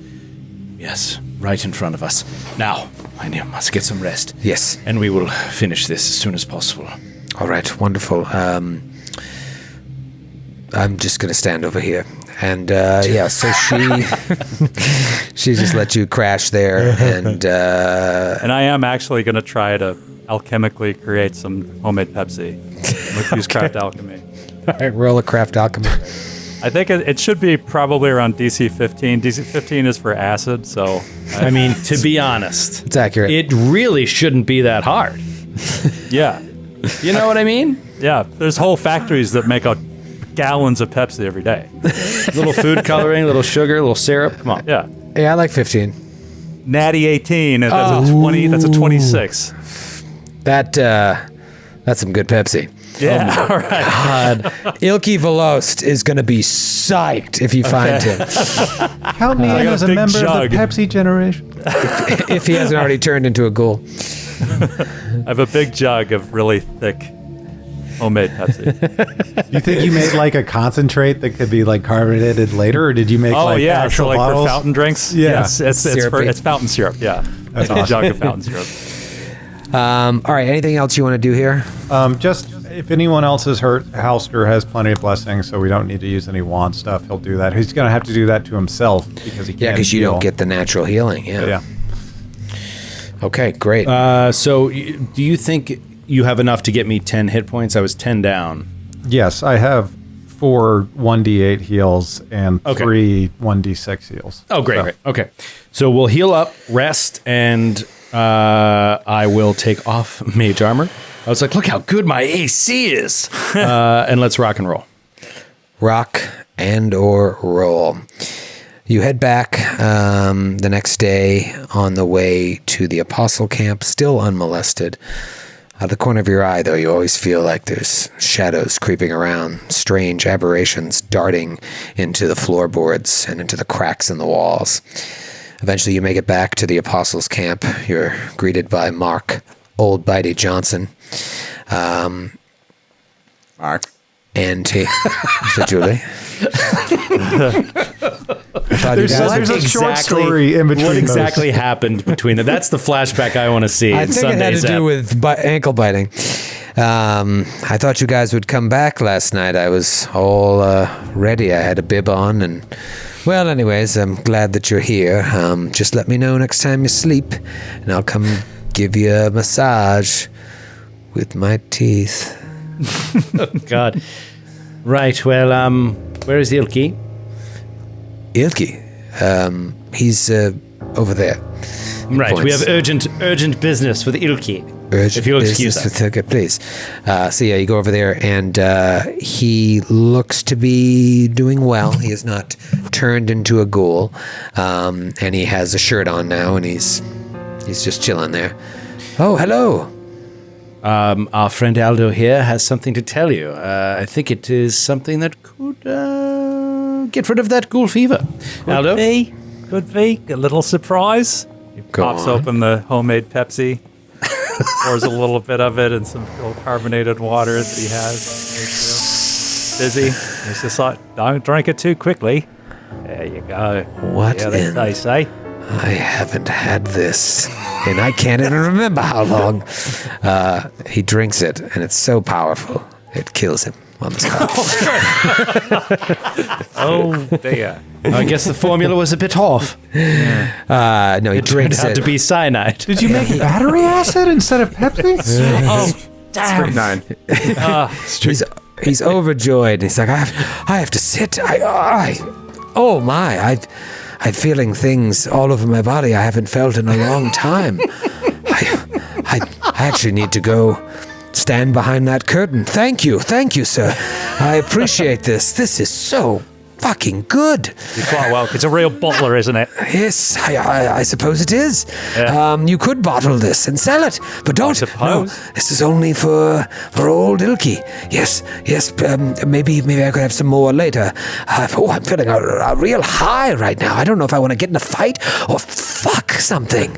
Yes, right in front of us. Now, I must get some rest. Yes. And we will finish this as soon as possible. All right, wonderful. I'm just going to stand over here. And, so she just let you crash there. And I am actually going to try to alchemically create some homemade Pepsi. Use craft alchemy. All right, roll a craft alchemy. I think it should be probably around DC 15. DC 15 is for acid, so... I mean, to be honest... It's accurate. It really shouldn't be that hard. Yeah. You know what I mean? Yeah, there's whole factories that make gallons of Pepsi every day. Little food coloring, little sugar, little syrup. Come on. Yeah. Yeah, I like 15. Natty 18, that's a 20, that's a 26. That's some good Pepsi. Yeah, all right. God, Ilky Velost is going to be psyched if you find him. Count me in as a member jug. of the Pepsi generation. If he hasn't already turned into a ghoul. I have a big jug of really thick homemade Pepsi. You think you made like a concentrate that could be like carbonated later, or did you make actual so bottles? For fountain drinks? Yeah. Yes, it's fountain syrup, yeah. That's a jug of fountain syrup. All right, anything else you want to do here? Just if anyone else is hurt, Halster has plenty of blessings, so we don't need to use any wand stuff. He'll do that. He's going to have to do that to himself because he can't. Yeah, because you heal. don't get the natural healing. Yeah. Okay, great. So, do you think you have enough to get me 10 hit points? I was 10 down. Yes, I have 4 1d8 heals and 3 1d6 heals. Oh, great. Okay. So we'll heal up, rest, and I will take off mage armor. I was like, look how good my AC is. And let's rock and roll. Rock and or roll. You head back the next day on the way to the Apostle camp, still unmolested. Out of the corner of your eye, though, you always feel like there's shadows creeping around, strange aberrations darting into the floorboards and into the cracks in the walls. Eventually, you make it back to the Apostles' camp. You're greeted by Mark, Old Bitey Johnson. Mark. And to Julie. There's a short story in between. What exactly happened between them? That's the flashback I want to see. I think it had to do with ankle biting. I thought you guys would come back last night. I was all ready. I had a bib on and... Well, anyways, I'm glad that you're here. Just let me know next time you sleep, and I'll come give you a massage with my teeth. Oh, God. Right, well, where is Ilki? Ilki? He's over there. Right, we have urgent business with Ilki. If you'll excuse us. Please. So yeah, you go over there, and he looks to be doing well. He has not turned into a ghoul, and he has a shirt on now, and he's just chilling there. Oh, hello. Our friend Aldo here has something to tell you. I think it is something that could get rid of that ghoul fever. Aldo? Could be. A little surprise. He pops open the homemade Pepsi, pours a little bit of it in some carbonated water that he has. Busy. He's just like, don't drink it too quickly. There you go. What they say. I haven't had this, and I can't even remember how long. He drinks it, and it's so powerful, it kills him on the spot. Oh, dear. I guess the formula was a bit off. No, he drinks It had to be cyanide. Did you make battery acid instead of Pepsi? Oh, damn. Strychnine. He's overjoyed. He's like, I have to sit. Oh my! I'm feeling things all over my body I haven't felt in a long time. I actually need to go stand behind that curtain. Thank you, sir. I appreciate this. This is so fucking good. You're quite welcome. It's a real bottler, isn't it? Yes, I suppose it is. Yeah. You could bottle this and sell it, but don't. No, this is only for old Ilki. Yes. Maybe I could have some more later. I'm feeling a real high right now. I don't know if I want to get in a fight or fuck something.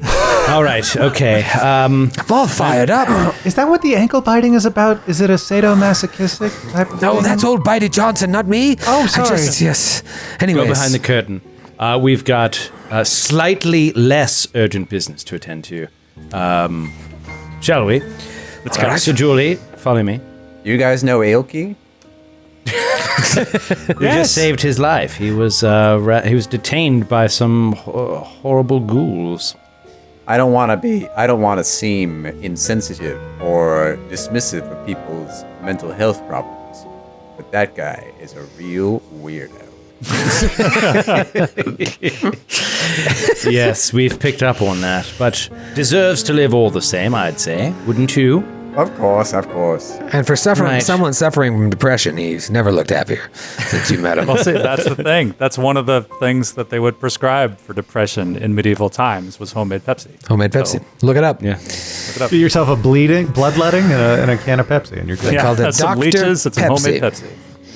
All right, okay. I'm all fired up. Is that what the ankle biting is about? Is it a sadomasochistic type of No, thing? that's old Bitey Johnson, not me. Oh, sorry. Yes. Anyways. Go behind the curtain. We've got slightly less urgent business to attend to. Shall we? Let's go. So, Julie, follow me. You guys know Ailke? We just saved his life. He was detained by some horrible ghouls. I don't want to seem insensitive or dismissive of people's mental health problems, but that guy is a real weirdo. Yes, we've picked up on that, but deserves to live all the same, I'd say. Wouldn't you? Of course. And for Right. someone suffering from depression, he's never looked happier since you met him. Well, see, that's the thing. That's one of the things that they would prescribe for depression in medieval times was homemade Pepsi. Homemade Pepsi. Look it up. Yeah. Get yourself a bloodletting and a can of Pepsi, and you're good. They called it that's some Dr. leeches. It's a homemade Pepsi.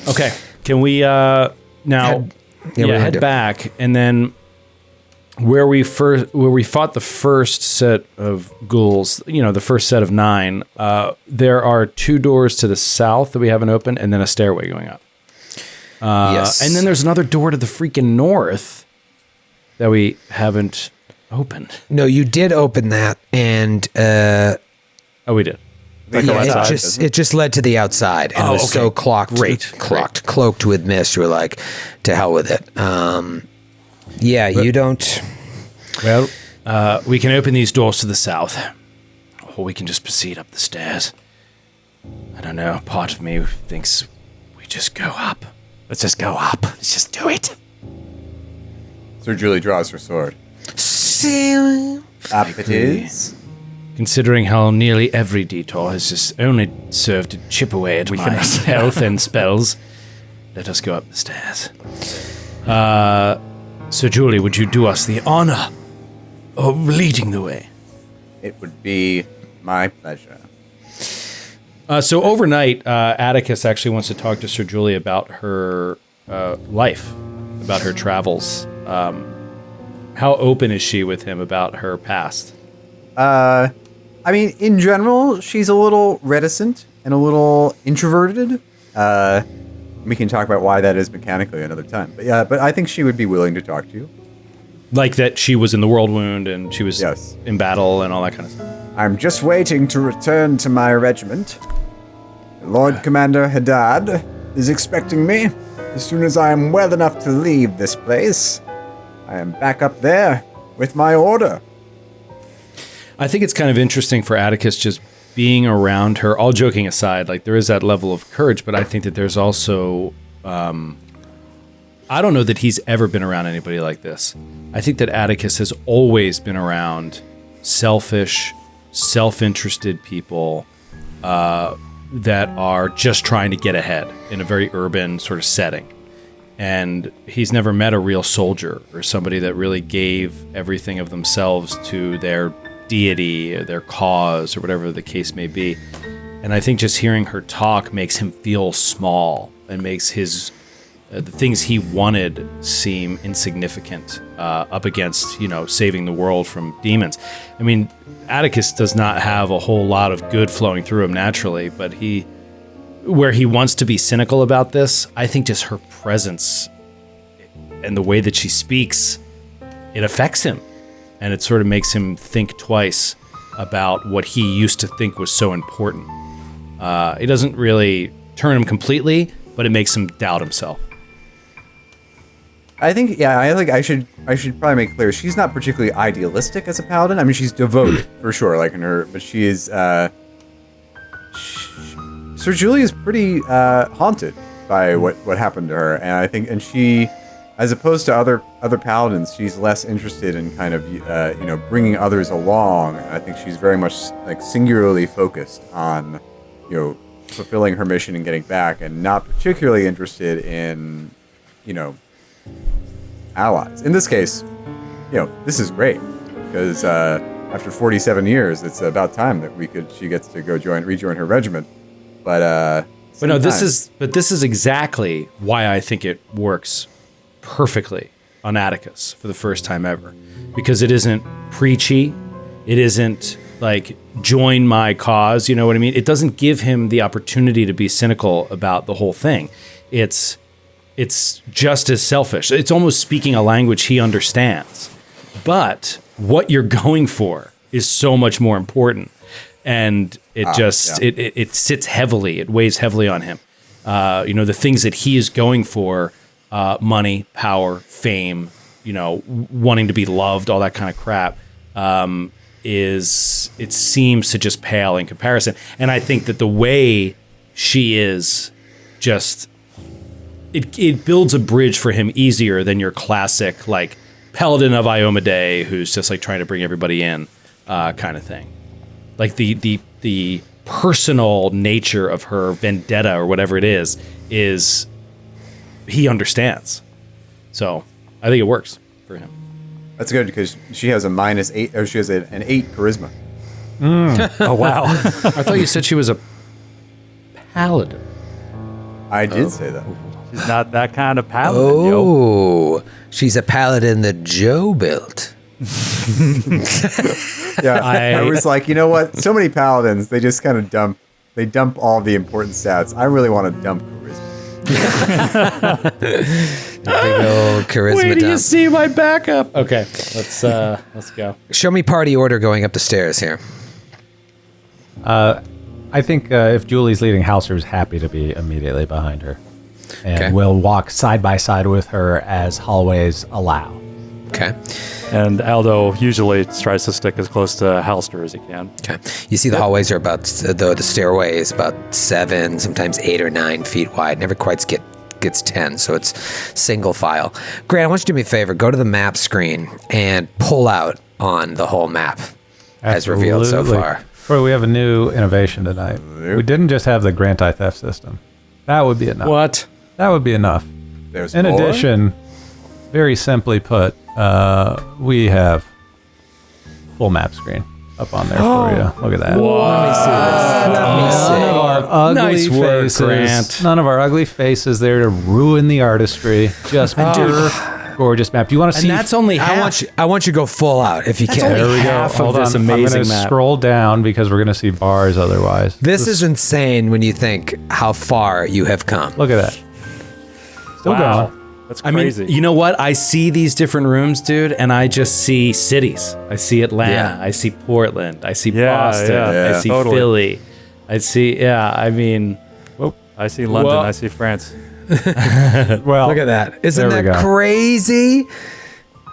Pepsi. Okay. Can we now head back and then where we fought the first set of ghouls, the first set of 9, there are 2 doors to the south that we haven't opened, and then a stairway going up. Yes. And then there's another door to the freaking north that we haven't opened. No, you did open that, and Oh, we did. it just led to the outside, and it was so cloaked with mist. You were like, to hell with it. You don't. Well, we can open these doors to the south, or we can just proceed up the stairs. I don't know. Part of me thinks we just go up. Let's just go up. Let's just do it. Sir Julie draws her sword. Up it is. Considering how nearly every detour has just only served to chip away at my health and spells, let us go up the stairs. Sir Julie, would you do us the honor of leading the way? It would be my pleasure. So overnight, Atticus actually wants to talk to Sir Julie about her life, about her travels. How open is she with him about her past? I mean, in general, she's a little reticent and a little introverted. We can talk about why that is mechanically another time. But yeah, but I think she would be willing to talk to you. Like that she was in the World Wound and she was Yes. in battle and all that kind of stuff. I'm just waiting to return to my regiment. Lord Commander Haddad is expecting me. As soon as I am well enough to leave this place, I am back up there with my order. I think it's kind of interesting for Atticus just being around her, all joking aside, like there is that level of courage, but I think that there's also, I don't know that he's ever been around anybody like this. I think that Atticus has always been around selfish, self-interested people that are just trying to get ahead in a very urban sort of setting. And he's never met a real soldier or somebody that really gave everything of themselves to their deity or their cause or whatever the case may be. And I think just hearing her talk makes him feel small and makes his the things he wanted seem insignificant up against, saving the world from demons. I mean, Atticus does not have a whole lot of good flowing through him naturally, but where he wants to be cynical about this, I think just her presence and the way that she speaks, it affects him. And it sort of makes him think twice about what he used to think was so important. It doesn't really turn him completely, but it makes him doubt himself. I think I should probably make clear she's not particularly idealistic as a paladin. I mean, she's devoted for sure, but she is. Sir Julie is pretty haunted by what happened to her, and I think, and she, as opposed to other paladins, she's less interested in kind of bringing others along. I think she's very much like singularly focused on fulfilling her mission and getting back, and not particularly interested in allies. In this case, this is great because after 47 years, it's about time that she gets to go rejoin her regiment. But this is exactly why I think it works perfectly on Atticus for the first time ever, because it isn't preachy, it isn't like join my cause, you know what I mean? It doesn't give him the opportunity to be cynical about the whole thing. It's just as selfish. It's almost speaking a language he understands. But what you're going for is so much more important. And it sits heavily, it weighs heavily on him. The things that he is going for, money, power, fame, wanting to be loved, all that kind of crap, it seems to just pale in comparison. And I think that the way she is just, it builds a bridge for him easier than your classic, like, Paladin of Iomedae who's just, like, trying to bring everybody in, kind of thing. Like, the personal nature of her vendetta or whatever it is he understands. So I think it works for him. That's good because she has a -8, or she has an 8 charisma. Oh, wow. I thought you said she was a paladin. I did say that. She's not that kind of paladin, Oh, she's a paladin that Joe built. Yeah, I was like, you know what? So many paladins, they just kind of dump all the important stats. I really want to dump charisma. Big old charisma Wait till you dump. see my backup. Okay, let's go. Show me party order going up the stairs here. I think if Julie's leading, Hauser's happy to be immediately behind her. And Okay. we'll walk side by side with her as hallways allow. Okay. And Aldo usually tries to stick as close to Halster as he can. Okay. You see the hallways are about, the stairway is about 7, sometimes 8 or 9 feet wide. Never quite gets 10, so it's single file. Grant, I want you to do me a favor. Go to the map screen and pull out on the whole map as revealed so Absolutely. far. Boy, we have a new innovation tonight. We didn't just have the grant eye theft system. That would be enough. What? That would be enough. There's In more? addition, very simply put, we have full map screen up on there for you. Look at that. Let me see this. Let me None of see. our ugly Nice work, faces. Grant. None of our ugly faces there to ruin the artistry. Just pure, gorgeous map. Do you want to see? And that's only half. I want you to go full out if you can. only half of Hold this on. amazing I'm gonna map. scroll down because we're going to see bars otherwise. This is insane when you think how far you have come. Look at that. Still Wow. going. That's I mean, crazy. you know what? I see these different rooms, dude, and I just see cities. I see Atlanta. Yeah. I see Portland. I see Yeah, Boston. yeah, I see totally. Philly. I see, I mean, Whoop. I see London. Well- I see France. Well, Look at that. Isn't there we that go. crazy?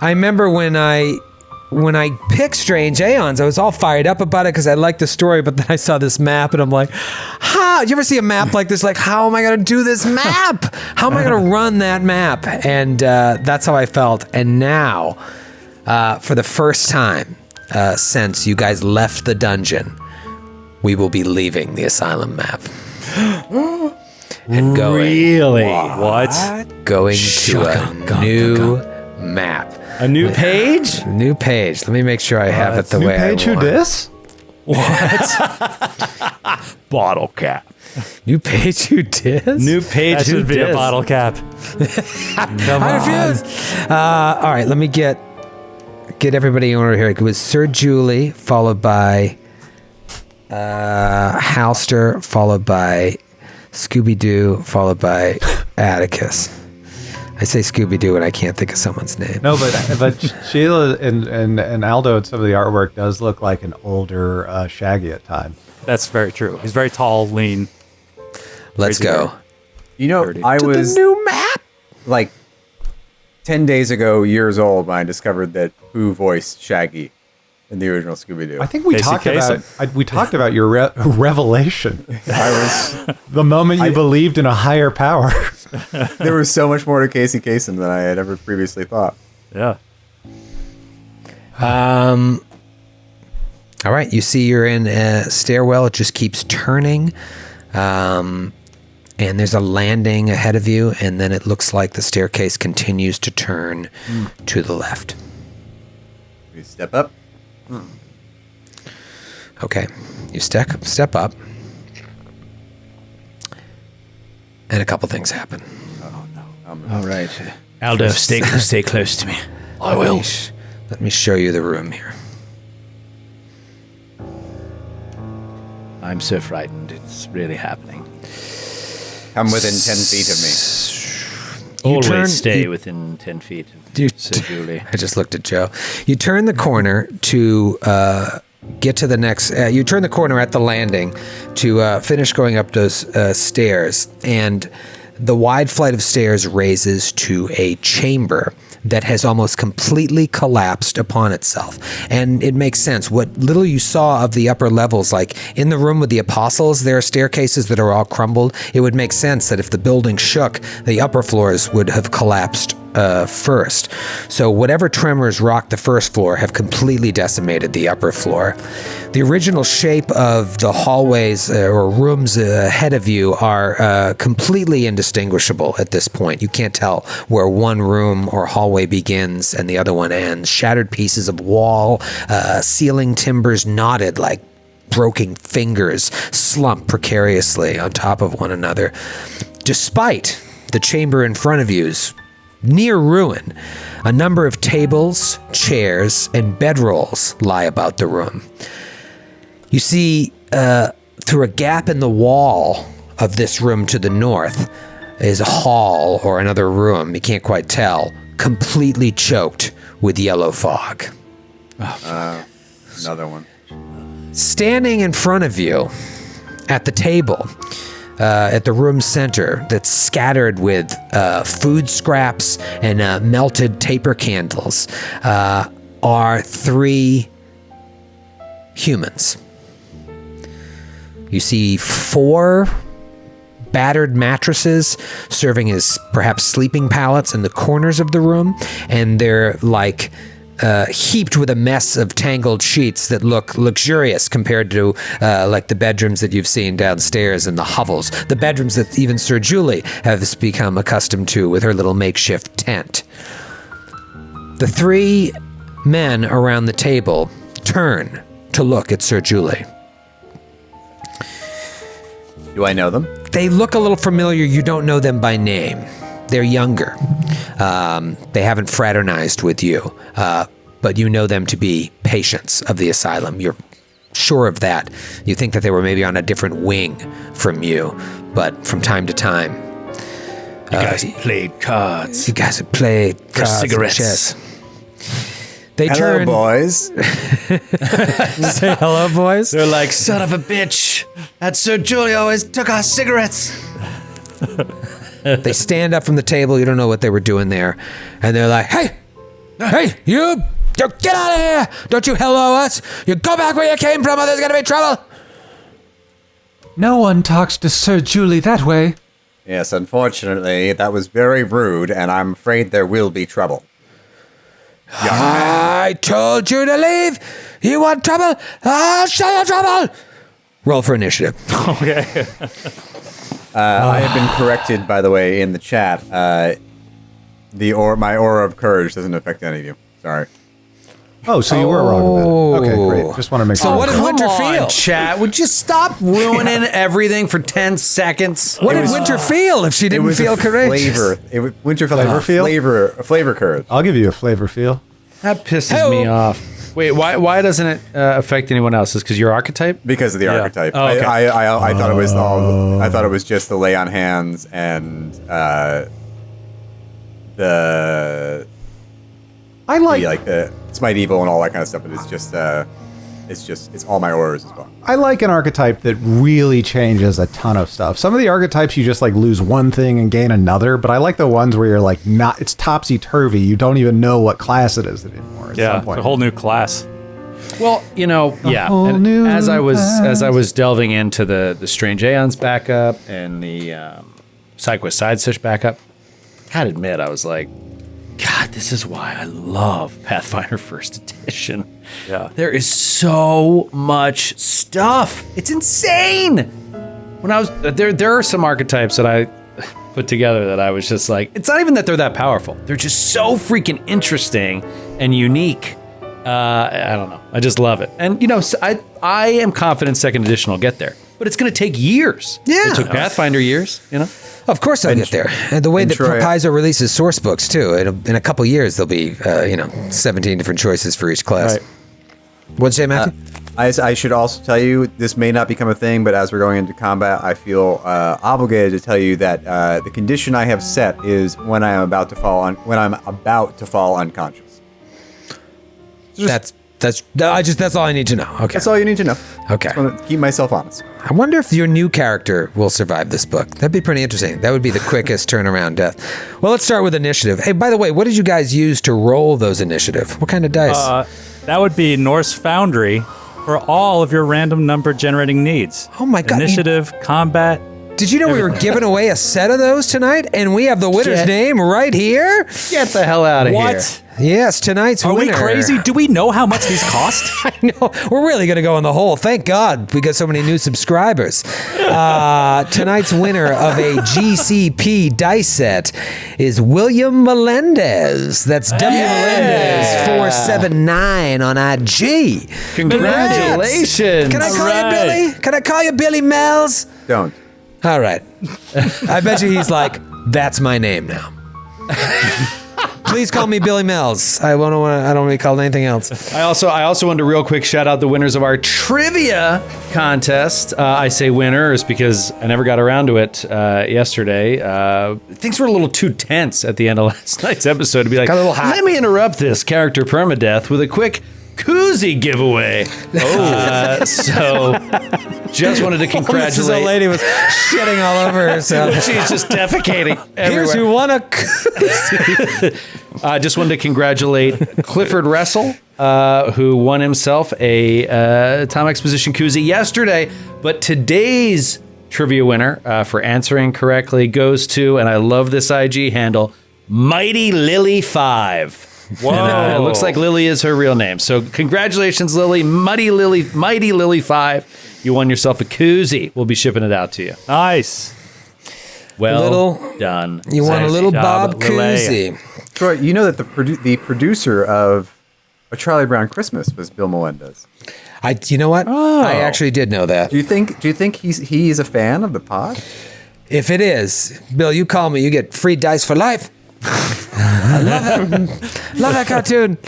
I remember when I picked Strange Aeons, I was all fired up about it because I liked the story, but then I saw this map and I'm like, how? You ever see a map like this? Like, how am I going to do this map? How am I going to run that map? And that's how I felt. And now, for the first time since you guys left the dungeon, we will be leaving the asylum map. And going, really? What? going to a new map. A new page? New page. Let me make sure I have it the New way page I who want. dis? Bottle cap. New page who dis? New page. That who should be a dis? bottle cap. I refuse. All right, let me get everybody in order here. It was Sir Julie, followed by Halster, followed by Scooby-Doo, followed by Atticus. I say Scooby-Doo and I can't think of someone's name. No, but Sheila and Aldo and some of the artwork does look like an older Shaggy at times. That's very true. He's very tall, lean. Let's Crazy go. hair. You know, I was the new map. like 10 days ago, years old, when I discovered that who voiced Shaggy in the original Scooby-Doo. I think we Casey talked Kasem. about we talked about your revelation, I was the moment you believed in a higher power. there was so much more to Casey Kasem than I had ever previously thought. Yeah. All right, you see you're in a stairwell. It just keeps turning. And there's a landing ahead of you, and then it looks like the staircase continues to turn to the left. We step up. Okay, you step up, and a couple things happen. All right. Aldo, stay close to me. I will. Let me show you the room here. I'm so frightened. It's really happening. Come within 10 feet of me. Always turn- stay you- within 10 feet of You- Sir Julie. I just looked at Joe. You turn the corner to get to the next. You turn the corner at the landing to finish going up those stairs, and the wide flight of stairs raises to a chamber that has almost completely collapsed upon itself. And it makes sense. What little you saw of the upper levels, like in the room with the apostles, there are staircases that are all crumbled. It would make sense that if the building shook, the upper floors would have collapsed first. So whatever tremors rocked the first floor have completely decimated the upper floor. The original shape of the hallways or rooms ahead of you are completely indistinguishable at this point. You can't tell where one room or hallway begins and the other one ends. Shattered pieces of wall, ceiling timbers knotted like broken fingers slump precariously on top of one another. Despite the chamber in front of you's near ruin, a number of tables, chairs, and bedrolls lie about the room. You see, through a gap in the wall of this room to the north is a hall or another room, you can't quite tell, completely choked with yellow fog. Another one. Standing in front of you at the table, at the room center that's scattered with food scraps and melted taper candles, are three humans. You see 4 battered mattresses serving as perhaps sleeping pallets in the corners of the room, and they're like heaped with a mess of tangled sheets that look luxurious compared to like the bedrooms that you've seen downstairs in the hovels, the bedrooms that even Sir Julie has become accustomed to with her little makeshift tent. The three men around the table turn to look at Sir Julie. Do I know them? They look a little familiar. You don't know them by name. They're younger. They haven't fraternized with you, but you know them to be patients of the asylum. You're sure of that. You think that they were maybe on a different wing from you, but from time to time. You guys played cards. You guys have played For cards and cigarettes. chess. They Hello, turn. boys. Say hello, boys. They're like, son of a bitch. That Sir Julie always took our cigarettes. They stand up from the table. You don't know what they were doing there. And they're like, hey, you get out of here. Don't you hello us. You go back where you came from or there's going to be trouble. No one talks to Sir Julie that way. Yes, unfortunately, that was very rude, and I'm afraid there will be trouble. I told you to leave. You want trouble? I'll show you trouble. Roll for initiative. Okay. I have been corrected, by the way, in the chat. My aura of courage doesn't affect any of you. Sorry. Oh, so you were wrong about it. Okay, great. Just want to make sure. So what did Winter feel? Chat, would you stop ruining everything for 10 seconds? What did Winter feel if she didn't feel courageous? Winter felt like a flavor courage. I'll give you a flavor feel. That pisses me off. Wait, why doesn't it affect anyone else? Is because your archetype? Because of the archetype. Oh, okay. I thought it was I thought it was just the lay on hands and I like the smite evil and all that kind of stuff, but it's all my auras as well. I like an archetype that really changes a ton of stuff. Some of the archetypes you just like lose one thing and gain another, but I like the ones where you're like it's topsy-turvy. You don't even know what class it is anymore at some It's point. a whole new class. Well, whole and new as I was delving into the Strange Aeons backup and the SideQuest Side Stitch backup, I gotta admit, I was like, God, this is why I love Pathfinder First Edition. Yeah. There is so much stuff. It's insane. When I was there are some archetypes that I put together that I was just like, it's not even that they're that powerful. They're just so freaking interesting and unique. I don't know. I just love it. And I am confident second edition will get there. But it's going to take years. Yeah. It took Pathfinder years, Of course they'll get there. And the way that Troy- Paizo releases source books, too, in a couple years, there'll be, 17 different choices for each class. Right. What'd you say, Matthew? I should also tell you, this may not become a thing, but as we're going into combat, I feel obligated to tell you that the condition I have set is when I'm about to fall unconscious. That's all I need to know. Okay. That's all you need to know. Okay. Just want to keep myself honest. I wonder if your new character will survive this book. That'd be pretty interesting. That would be the quickest turnaround death. Well, let's start with initiative. Hey, by the way, what did you guys use to roll those initiative? What kind of dice? That would be Norse Foundry for all of your random number generating needs. Oh my God. Initiative, combat. Did you know we were giving away a set of those tonight? And we have the winner's name right here? Get the hell out of here. What? Yes, tonight's Are winner. we crazy? Do we know how much these cost? I know. We're really going to go in the hole. Thank God we got so many new subscribers. Tonight's winner of a GCP dice set is William Melendez. That's W. Melendez 479 on IG. Congratulations. Can I call you Billy? Can I call you Billy Mells? Don't. All right. I bet you he's like, that's my name now. Please call me Billy Mells. I don't want to be called anything else. I also wanted to real quick shout out the winners of our trivia contest. I say winners because I never got around to it yesterday. Things were a little too tense at the end of last night's episode to be like, Got a little hot. let me interrupt this character permadeath with a quick koozie giveaway. So just wanted to This congratulate. old lady was shitting all over herself. She's just defecating Here's everywhere. who won a koozie. I just wanted to congratulate Clifford Russell, who won himself a Tom Exposition koozie yesterday. But today's trivia winner for answering correctly goes to, and I love this IG handle, Mighty Lily 5. Whoa. And, it looks like Lily is her real name. So congratulations, Lily. Mighty Lily 5. You won yourself a koozie. We'll be shipping it out to you. Nice. Well Little- done. You want a Nice little job, Bob Lily. koozie. Troy, you know that the producer of A Charlie Brown Christmas was Bill Melendez. You know what? I actually did know that. Do you think he's a fan of the pod? If it is, Bill, you call me. You get free dice for life. I love that. Love that cartoon.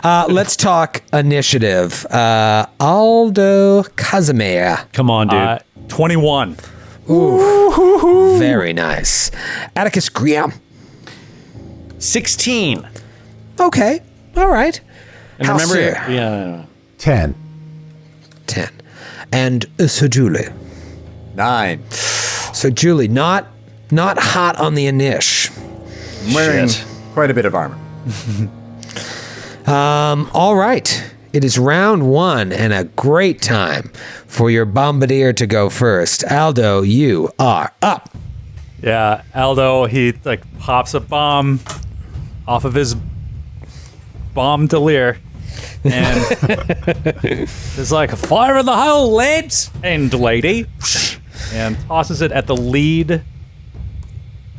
Let's talk initiative. Aldo Casimir. Come on, dude. 21. Ooh, very nice. Atticus Graham. 16. Okay. All right. And House remember, Sir. yeah. 10. 10. And Sir Julie. 9. So Julie, not hot on the Anish. Wearing quite a bit of armor. All right. It is round 1 and a great time for your bombardier to go first. Aldo, you are up. Yeah, Aldo, he like pops a bomb off of his bomb-delier. And there's like a fire in the hole, lads and lady. And tosses it at the lead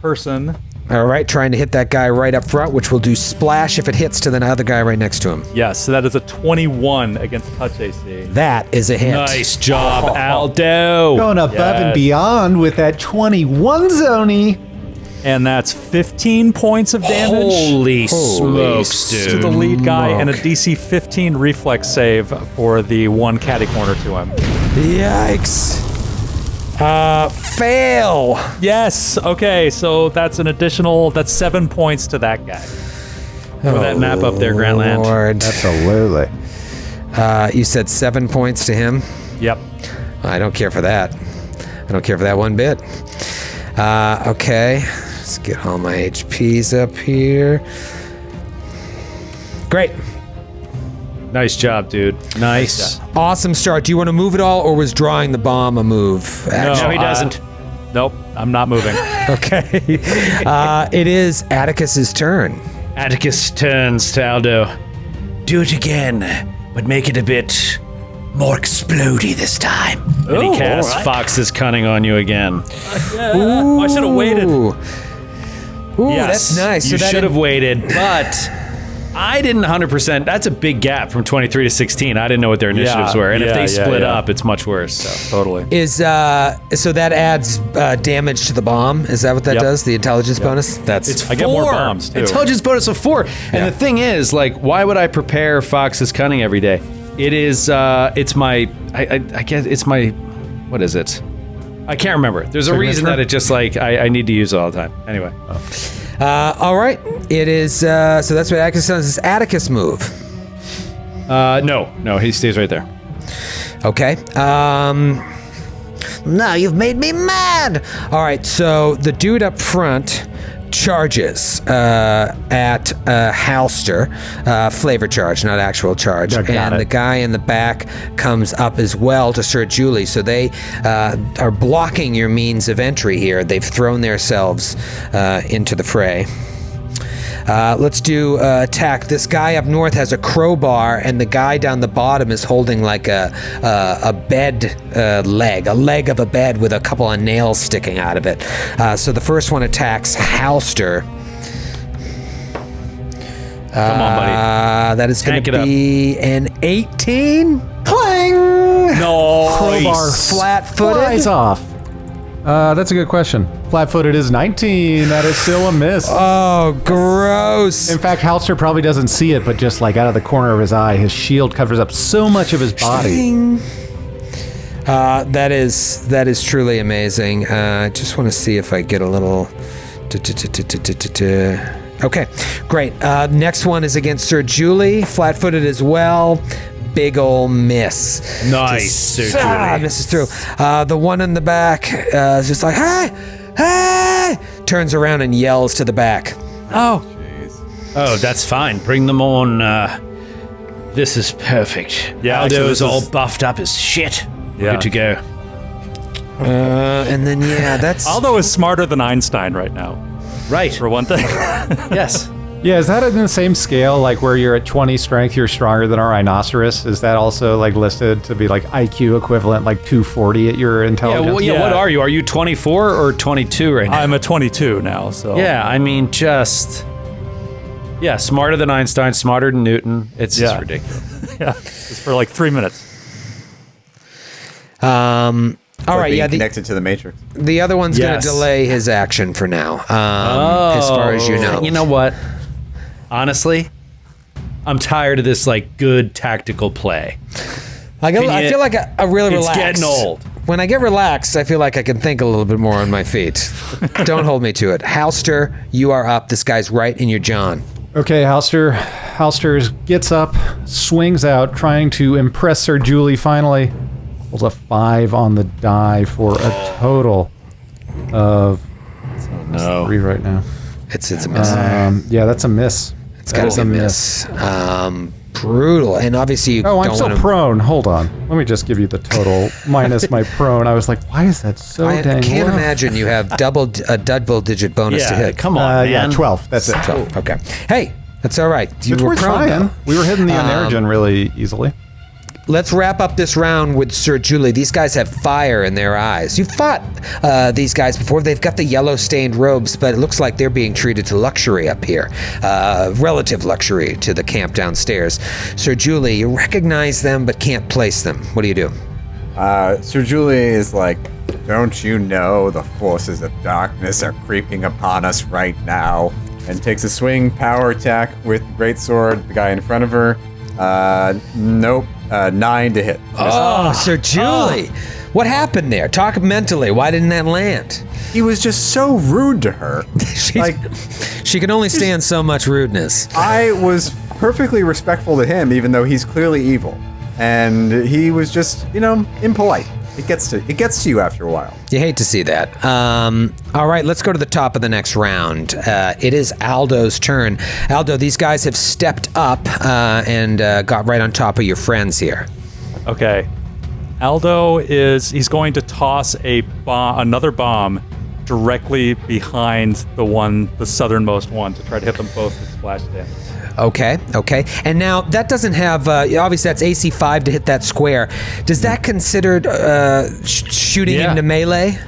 person. All right, trying to hit that guy right up front, which will do splash if it hits to the other guy right next to him. Yes, so that is a 21 against touch AC. That is a hit. Nice job, Aldo. Going above and beyond with that 21 zony. And that's 15 points of damage. Holy smokes, to dude. the lead guy, and a DC 15 reflex save for the one catty corner to him. Yikes. Fail. Yes. Okay. So that's 7 points to that guy. Throw that map up there, Grantland. Lord. Absolutely. You said 7 points to him? Yep. I don't care for that. I don't care for that one bit. Okay. Let's get all my HPs up here. Great. Nice job, dude. Nice. Awesome start. Do you want to move at all, or was drawing the bomb a move? No, he doesn't. Nope. I'm not moving. Okay. It is Atticus's turn. Atticus turns to Aldo. Do it again, but make it a bit more explodey this time. And he casts Fox's Cunning on you again. I should have waited. Ooh, Yes, that's nice. You So that should have waited, but I didn't 100%. That's a big gap from 23 to 16. I didn't know what their initiatives were, and if they split up, it's much worse. So. Totally. is so that adds damage to the bomb. Is that what that Yep. does? The intelligence bonus. That's It's I get more 4. bombs, too. Intelligence bonus of 4. And the thing is, like, why would I prepare Fox's Cunning every day? It is, it's my, I guess it's my, what is it? I can't remember. There's a reason that it just, like, I need to use it all the time. Anyway. all right. It is so that's what Atticus does. Is Atticus move? No, he stays right there. Okay. No, you've made me mad. All right. So the dude up front charges at Halster, flavor charge, not actual charge, and the guy in the back comes up as well to Sir Julie. So they are blocking your means of entry here. They've thrown themselves into the fray. Let's do attack. This guy up north has a crowbar, and the guy down the bottom is holding like a bed leg, a leg of a bed with a couple of nails sticking out of it. So the first one attacks Halster. Come on, buddy. That is going Tank to it be an 18. Clang! No. Crowbar Flat-footed. flies off. That's a good question. Flat-footed is 19. That is still a miss. Oh, gross. In fact, Halster probably doesn't see it, but just like out of the corner of his eye, his shield covers up so much of his body. That is truly amazing. I just want to see if I get a little. Okay, great. Next one is against Sir Julie, flat-footed as well. Big ol' miss. Nice, Sir Julie. Misses through. The one in the back is just like, hey! Turns around and yells to the back. Oh. Oh, that's fine. Bring them on. This is perfect. Yeah, Aldo so is this all is- buffed up as shit. Yeah. Good to go. And then, that's... Aldo is smarter than Einstein right now, Right. for one thing. Yes. Yeah, is that in the same scale, like where you're at 20 strength, you're stronger than our rhinoceros? Is that also like listed to be like IQ equivalent, like 240 at your Yeah, intelligence? well, Yeah. what are you? Are you 24 or 22 right now? I'm a 22 now, so. Yeah, I mean, just... Yeah, smarter than Einstein, smarter than Newton. It's just ridiculous. Yeah, it's for like 3 minutes. All right, yeah. Connected to the Matrix. The other one's going to delay his action for now, as far as you know. You know what? Honestly, I'm tired of this like good tactical play. I feel like I really relax. It's getting old. When I get relaxed, I feel like I can think a little bit more on my feet. Don't hold me to it. Halster, you are up. This guy's right in your John. Okay, Halster gets up, swings out, trying to impress Sir Julie finally. Rolls a 5 on the die for a total of 3 right now. It's a miss. Yeah, that's a miss. It's got to be a miss. Brutal. And obviously you I'm don't so want to... prone. Hold on. Let me just give you the total minus my prone. I was like, why is that so dang I can't low? imagine you have a double-digit bonus to hit. Come on, man. Yeah, 12. That's it. 12. Okay. Hey, that's all right. You Which were we're prone, trying. though. We were hitting the Energen really easily. Let's wrap up this round with Sir Julie. These guys have fire in their eyes. You fought these guys before. They've got the yellow-stained robes, but it looks like they're being treated to luxury up here. Relative luxury to the camp downstairs. Sir Julie, you recognize them but can't place them. What do you do? Sir Julie is like, don't you know the forces of darkness are creeping upon us right now? And takes a swing power attack with greatsword. The guy in front of her. Nope. 9 to hit. Oh, Sir Julie. What happened there? Talk mentally. Why didn't that land? He was just so rude to her. She can only stand so much rudeness. I was perfectly respectful to him, even though he's clearly evil. And he was just, impolite. It gets to you after a while. You hate to see that. All right, let's go to the top of the next round. It is Aldo's turn. Aldo, these guys have stepped up and got right on top of your friends here. Okay. Aldo he's going to toss another bomb directly behind the southernmost one to try to hit them both with splash damage. Okay. And now that doesn't have, obviously that's AC 5 to hit that square. Does that considered shooting into melee?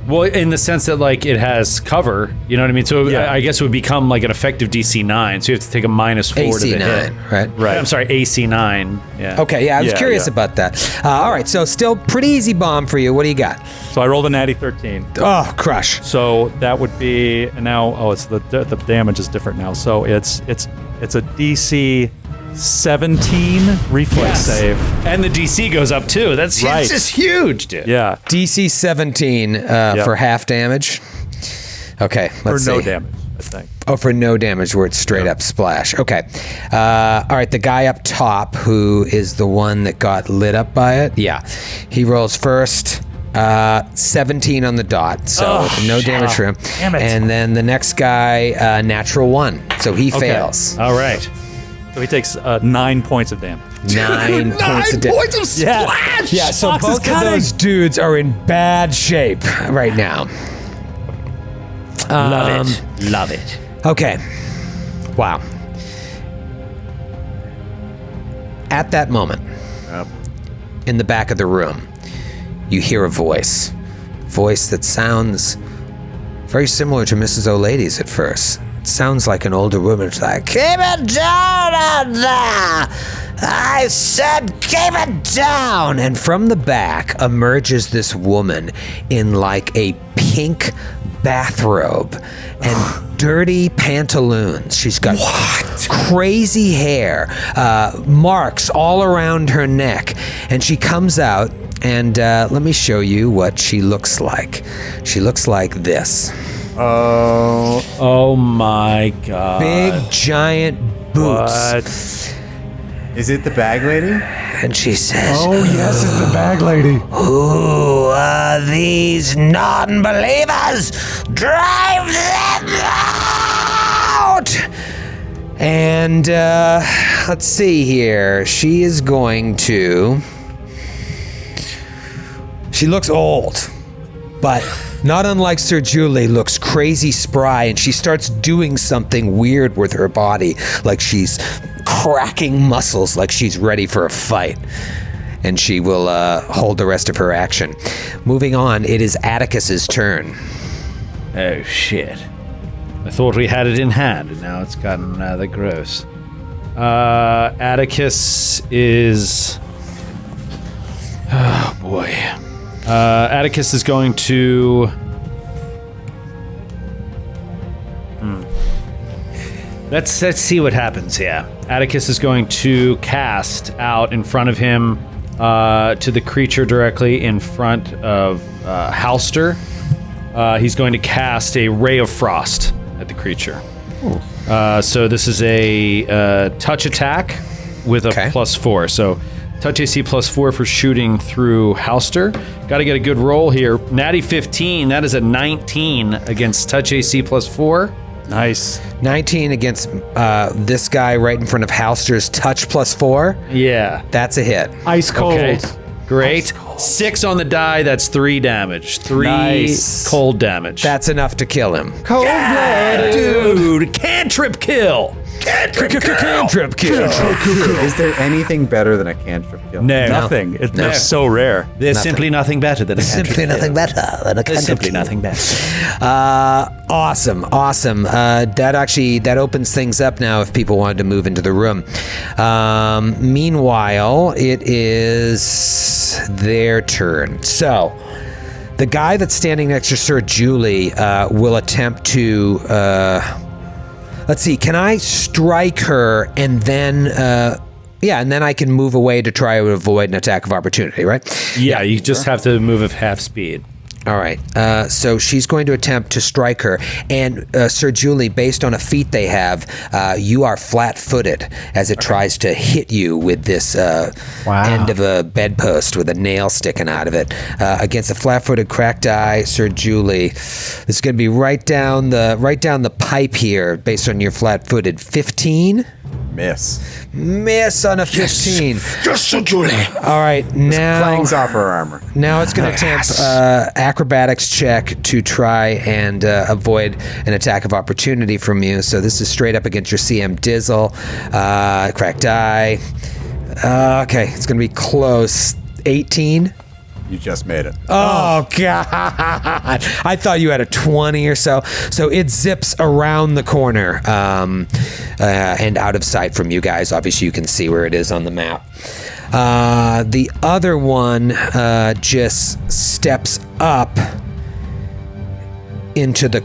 Well, in the sense that like it has cover, you know what I mean? So I guess it would become like an effective DC 9. So you have to take a -4 to the AC 9, hit. right? I'm sorry, AC 9. Yeah. Okay, I was curious about that. All right, so still pretty easy bomb for you. What do you got? So I rolled a natty 13. Oh, crush. So that would be now. It's the damage is different now. So it's a DC 17 reflex save, and the DC goes up too. That's just huge, dude. Yeah, DC 17 for half damage. Okay, let's see. For no damage, I think. Oh, for no damage, where it's straight up splash. Okay. All right, the guy up top, who is the one that got lit up by it. Yeah, he rolls first. 17 on the dot, so no damage for him. Damn it. And then the next guy, natural 1, so he fails. All right. So he takes 9 points of damage. 9 points of damage. 9 points of splash! Yeah, so Fox is both of cutting. those dudes are in bad shape right now. Love it. Okay. Wow. At that moment, in the back of the room, you hear a voice that sounds very similar to Mrs. O'Lady's at first. It sounds like an older woman. It's like, keep it down out there! I said keep it down! And from the back emerges this woman in like a pink bathrobe and dirty pantaloons. She's got crazy hair, marks all around her neck, and she comes out. And let me show you what she looks like. She looks like this. Oh my god. Big, giant boots. What? Is it the bag lady? And she says, Oh, yes, it's the bag lady. "Who are these non-believers? Drive them out!" And let's see here. She is going to... She looks old, but not unlike Sir Julie, looks crazy spry, and she starts doing something weird with her body, like she's cracking muscles, like she's ready for a fight. And she will hold the rest of her action. Moving on, it is Atticus's turn. Oh, shit. I thought we had it in hand, and now it's gotten rather gross. Atticus is... Oh, boy. Atticus is going to... Let's see what happens here. Atticus is going to cast out in front of him to the creature directly in front of Halster. He's going to cast a Ray of Frost at the creature. So this is a touch attack with a +4. So touch AC +4 for shooting through Halster. Got to get a good roll here. Natty 15. That is a 19 against touch AC +4. Nice. 19 against this guy right in front of Halster's touch +4. Yeah. That's a hit. Ice cold. Okay. Great. 6 on the die. That's 3 damage. 3 Nice. cold damage. That's enough to kill him. Dude, cantrip kill. Cantrip kill. Is there anything better than a cantrip kill? No. Nothing. They're so rare. There's simply nothing better than a cantrip Simply nothing better than a There's cantrip simply kill. nothing better. Awesome. That opens things up now if people wanted to move into the room. Meanwhile, it is their turn. So, the guy that's standing next to Sir Julie will attempt to... let's see, can I strike her and then... and then I can move away to try to avoid an attack of opportunity, right? Yeah, you just have to move at half speed. All right. So she's going to attempt to strike her. And Sir Julie, based on a feat they have, you are flat-footed as it tries to hit you with this end of a bedpost with a nail sticking out of it. Against a flat-footed cracked die, Sir Julie, this is going to be right down the pipe here based on your flat-footed. 15? Miss on a 15. Yes, Sir Julie. All right, now Clangs off her armor. Now it's going to attempt acrobatics check to try and avoid an attack of opportunity from you. So this is straight up against your CM Dizzle. Cracked die. Okay, it's going to be close. 18. You just made it. Oh, God. I thought you had a 20 or so. So it zips around the corner and out of sight from you guys. Obviously, you can see where it is on the map. The other one just steps up into the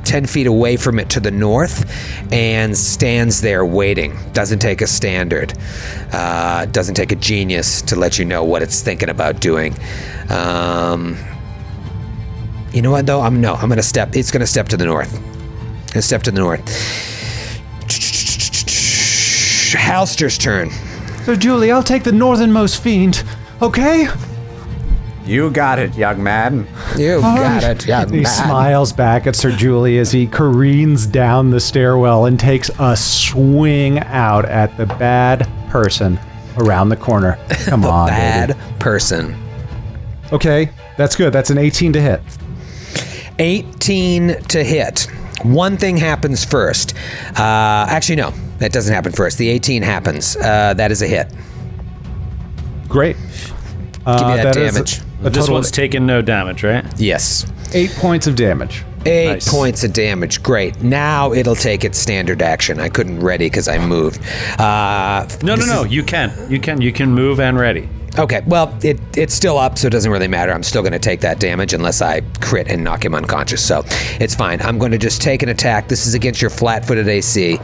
10 feet away from it to the north and stands there waiting. Doesn't take a standard. Doesn't take a genius to let you know what it's thinking about doing. You know what though? I'm gonna step. It's gonna step to the north. Halster's turn. So, Julie, I'll take the northernmost fiend, okay? You got it, young man. You got it, young He man. smiles back at Sir Julie as he careens down the stairwell and takes a swing out at the bad person around the corner. Come on, Bad baby. person. Okay, that's good. That's an 18 to hit. 18 to hit. One thing happens first. Actually, no. That doesn't happen first. The 18 happens. That is a hit. Great. Give me that is damage. A This total one's of taking no damage, right? Yes. 8 points of damage. 8 Nice. points of damage. Great. Now it'll take its standard action. I couldn't ready because I moved. No. You can move and ready. Okay. Well, it's still up, so it doesn't really matter. I'm still going to take that damage unless I crit and knock him unconscious. So it's fine. I'm going to just take an attack. This is against your flat-footed AC.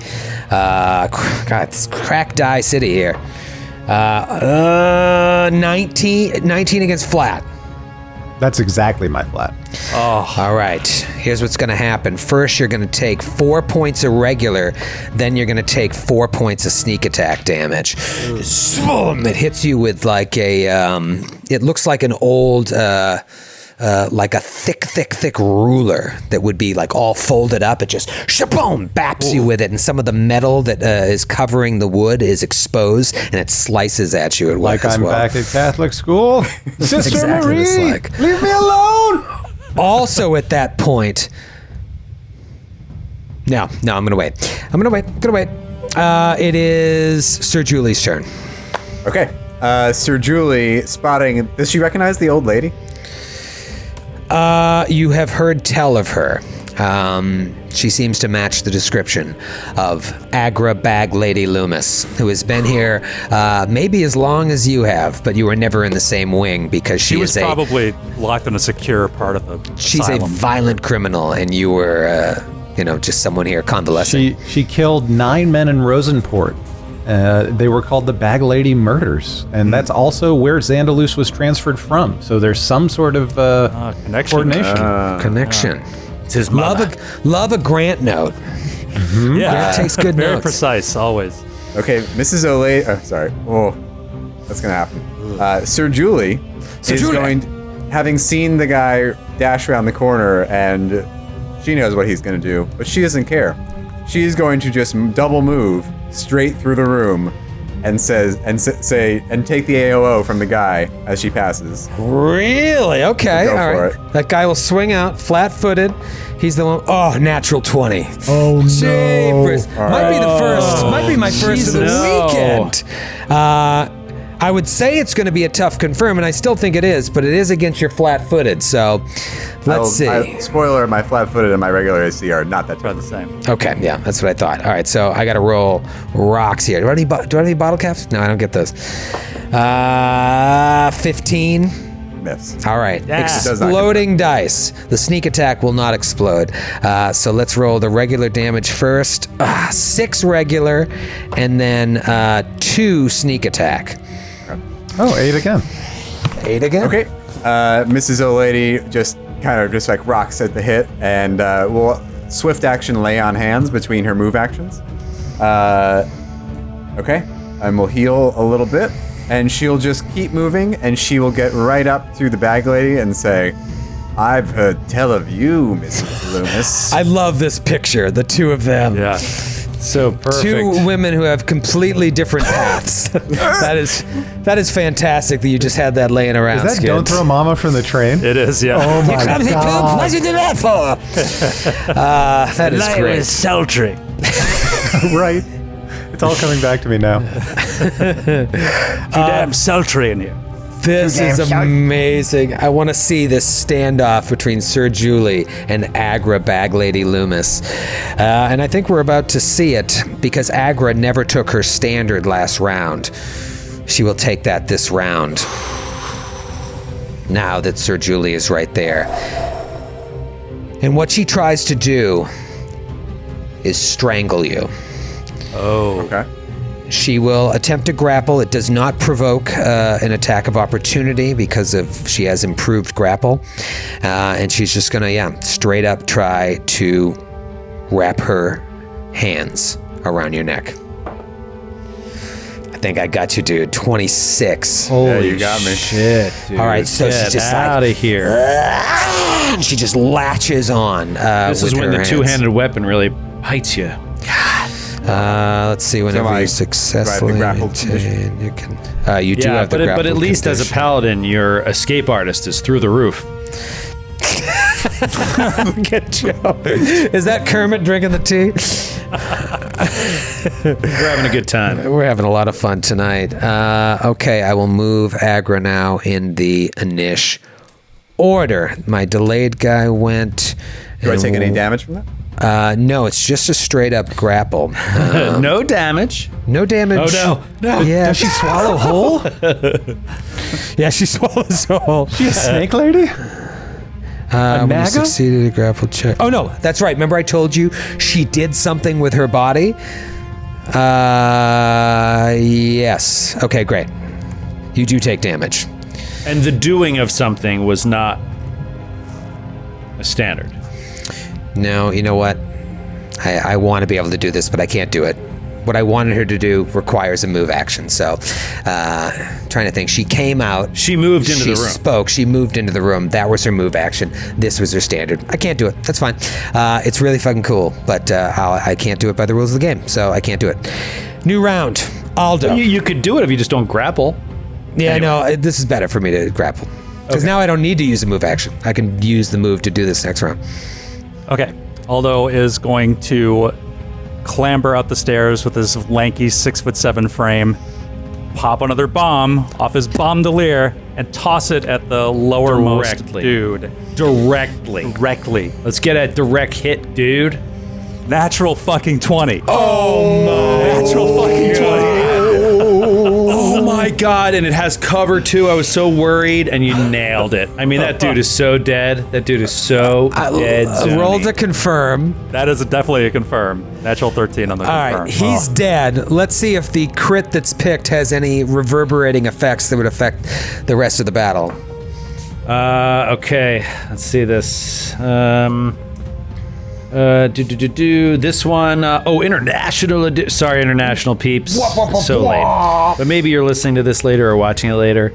God, it's crack die city here. 19 against flat. That's exactly my flat. All right, here's what's going to happen. First, you're going to take 4 points of regular, then you're going to take 4 points of sneak attack damage. Boom! It hits you with like it looks like an old, like a thick ruler that would be like all folded up. It just shaboom, baps you with it, and some of the metal that is covering the wood is exposed, and it slices at you. Like I'm back at Catholic school. Sister exactly what it's Marie, like. leave me alone. Also at that point... No, I'm going to wait. It is Sir Julie's turn. Okay. Sir Julie spotting. Does she recognize the old lady? You have heard tell of her. She seems to match the description of Agra Bag Lady Loomis, who has been here maybe as long as you have, but you were never in the same wing because She was probably locked in a secure part of the she's asylum. a violent criminal, and you were, just someone here convalescing. She killed 9 men in Rosenport. They were called the Bag Lady Murders, and that's also where Xandalus was transferred from. So there's some sort of connection. coordination. Connection. It's his mother. Love a Grant note. Yeah, Grant takes good very notes. precise always. Okay, Mrs. O'Leary. Oh, sorry. Oh, that's gonna happen. Sir Julie is going, having seen the guy dash around the corner, and she knows what he's gonna do, but she doesn't care. She's going to just double move straight through the room, and say and take the AOO from the guy as she passes. Really? Okay. Go All for right. it. That guy will swing out flat-footed. He's the one. Oh, natural 20. Oh, Jeepers. Might be the first. Might be my first of the no. weekend. I would say it's going to be a tough confirm, and I still think it is, but it is against your flat-footed. So let's see. Spoiler: my flat-footed and my regular AC are not that About tough. the same. Okay, yeah, that's what I thought. All right, so I got to roll rocks here. Do I have any bottle caps? No, I don't get those. 15. Miss. All right, does not exploding dice. The sneak attack will not explode. So let's roll the regular damage first. 6 regular, and then 2 sneak attack. Oh, 8 again. 8 again? Okay. Mrs. O'Lady just kind of just like rocks at the hit, and will swift action lay on hands between her move actions. Okay. And we'll heal a little bit, and she'll just keep moving, and she will get right up to the bag lady and say, "I've heard tell of you, Mrs. Loomis." I love this picture, the two of them. Yeah. So perfect. 2 women who have completely different paths. that is fantastic that you just had that laying around. Is that Skid. Don't Throw Mama from the Train? It is, yeah. Oh my Clumsy poop, God. what'd you do that for? That is Light great. was sultry. Right. It's all coming back to me now. Too damn sultry in here. This is amazing. I want to see this standoff between Sir Julie and Agra Bag Lady Loomis. And I think we're about to see it because Agra never took her standard last round. She will take that this round. Now that Sir Julie is right there. And what she tries to do is strangle you. Okay. She will attempt to grapple. It does not provoke an attack of opportunity because she has improved grapple. And she's just gonna, straight up try to wrap her hands around your neck. I think I got you, dude. 26. Yeah, you got me. Shit, dude. All right, so she's just out of here. and she just latches on. This is with when her the hands. two-handed weapon really bites you. Let's see. Whenever I you successfully grappled maintain, you can. You do have the but grapple at least as a condition. paladin, your escape artist is through the roof. Good job. Is that Kermit drinking the tea? We're having a good time. We're having a lot of fun tonight. Okay, I will move Agra now in the Naish order. My delayed guy went. Do I take any damage from that? No, it's just a straight up grapple. No damage. No damage. Oh, no. Yeah. Does she swallow whole? Yeah, she swallows whole. She a snake lady? When you naga? succeeded a grapple check. Oh no, that's right. Remember I told you she did something with her body? Yes. Okay, great. You do take damage. And the doing of something was not a standard. No, you know what? I want to be able to do this, but I can't do it. What I wanted her to do requires a move action. So, trying to think. She came out. She moved into the room. She spoke. She moved into the room. That was her move action. This was her standard. I can't do it. That's fine. It's really fucking cool, but I can't do it by the rules of the game, so I can't do it. New round. Aldo. You could do it if you just don't grapple. Yeah, Anyway. no, this is better for me to grapple. Because now I don't need to use a move action. I can use the move to do this next round. Okay. Aldo is going to clamber up the stairs with his lanky 6'7" frame, pop another bomb off his bandolier, and toss it at the lowermost Directly. dude. directly. Directly. Let's get a direct hit, dude. Natural fucking 20. Oh, Natural fucking 20. Oh my god, and it has cover too. I was so worried, and you nailed it. I mean, that dude is so dead. That dude is so dead. Roll to confirm. That is definitely a confirm. Natural 13 on the confirm. All right, he's dead. Let's see if the crit that's picked has any reverberating effects that would affect the rest of the battle. Okay, let's see this. This one. International. Sorry, international peeps. So late. But maybe you're listening to this later or watching it later.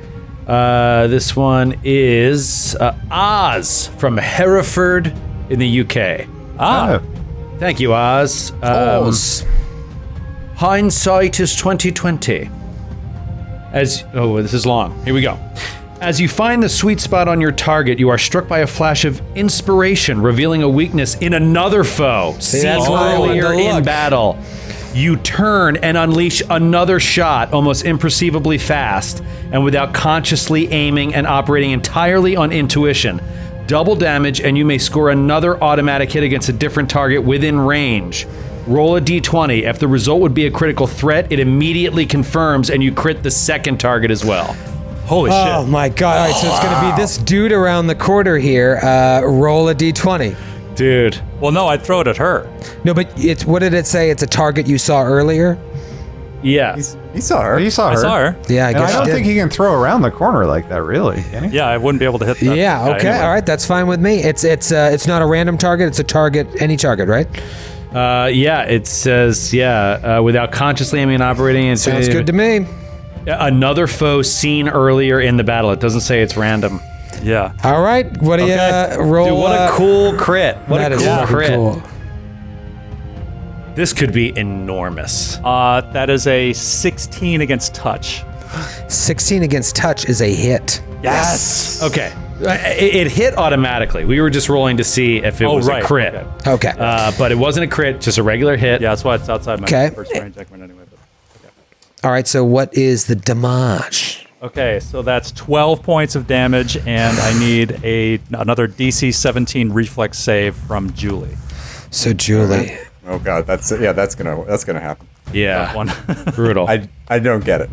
This one is Oz from Hereford in the UK. Thank you, Oz. Oz. Hindsight is 2020. This is long. Here we go. As you find the sweet spot on your target, you are struck by a flash of inspiration, revealing a weakness in another foe. See, that's why I wanted earlier to in look. battle. You turn and unleash another shot almost imperceivably fast, and without consciously aiming and operating entirely on intuition. Double damage, and you may score another automatic hit against a different target within range. Roll a d20. If the result would be a critical threat, it immediately confirms, and you crit the second target as well. Holy shit. Oh my god. All right, so it's going to be this dude around the corner here. Roll a d20. Dude. Well, no, I'd throw it at her. No, but it's what did it say? It's a target you saw earlier? Yeah. He saw her. He saw her. I saw her. Yeah, I And guess I don't you did. think he can throw around the corner like that, really. Can he? Yeah, I wouldn't be able to hit that. Yeah, guy okay. anyway. All right, that's fine with me. It's not a random target, it's a target, any target, right? Yeah, it says, without consciously aiming and operating. It's Sounds good to me. Another foe seen earlier in the battle. It doesn't say it's random. Yeah. All right, what do you roll? Dude, what a cool crit. What that a is cool fucking crit. cool. This could be enormous. That is a 16 against touch. 16 against touch is a hit. Yes. Okay. It hit automatically. We were just rolling to see if it was a crit. Okay. But it wasn't a crit, just a regular hit. Yeah, that's why it's outside my Okay. first range increment anyway. But. All right, so what is the damage? Okay, so that's 12 points of damage, and I need another DC 17 reflex save from Julie. So Julie. Oh god, that's gonna happen. Yeah. One. Brutal. I don't get it.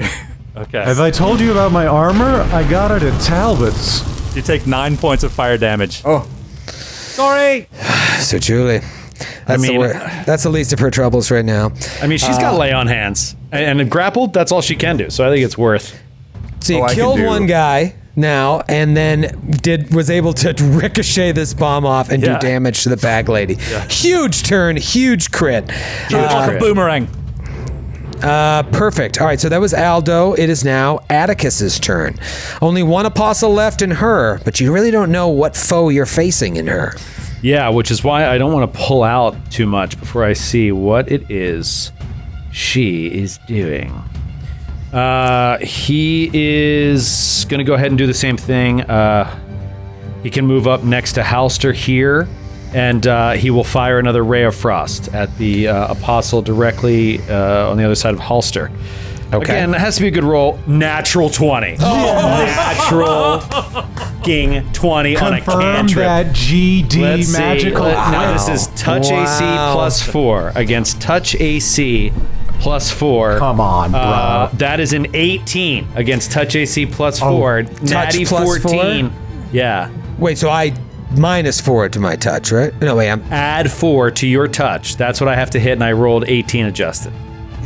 Okay. Have I told you about my armor? I got it at Talbot's. You take 9 points of fire damage. Oh, Sorry. So Julie. That's that's the least of her troubles right now. I mean, she's got lay on hands. And grappled, that's all she can do. So I think it's worth. So you I can killed do- one guy now, and then was able to ricochet this bomb off and do Yeah. damage to the bag lady. Huge turn, huge crit. Like a boomerang. Perfect. All right, so that was Aldo. It is now Atticus's turn. Only one apostle left in her, but you really don't know what foe you're facing in her. Yeah, which is why I don't want to pull out too much before I see what it is she is doing. He is going to go ahead and do the same thing. He can move up next to Halster here, and he will fire another ray of frost at the apostle directly on the other side of Halster. Okay. Again, it has to be a good roll. Natural 20. Natural fucking 20 on a Confirm cantrip. that GD Let's magical. see. Now this is touch AC plus 4 against touch AC plus 4. Come on, bro. That is an 18 against touch AC plus 4. Natty plus 14. Yeah. Wait, so I -4 to my touch, right? No, wait, Add 4 to your touch. That's what I have to hit, and I rolled 18 adjusted.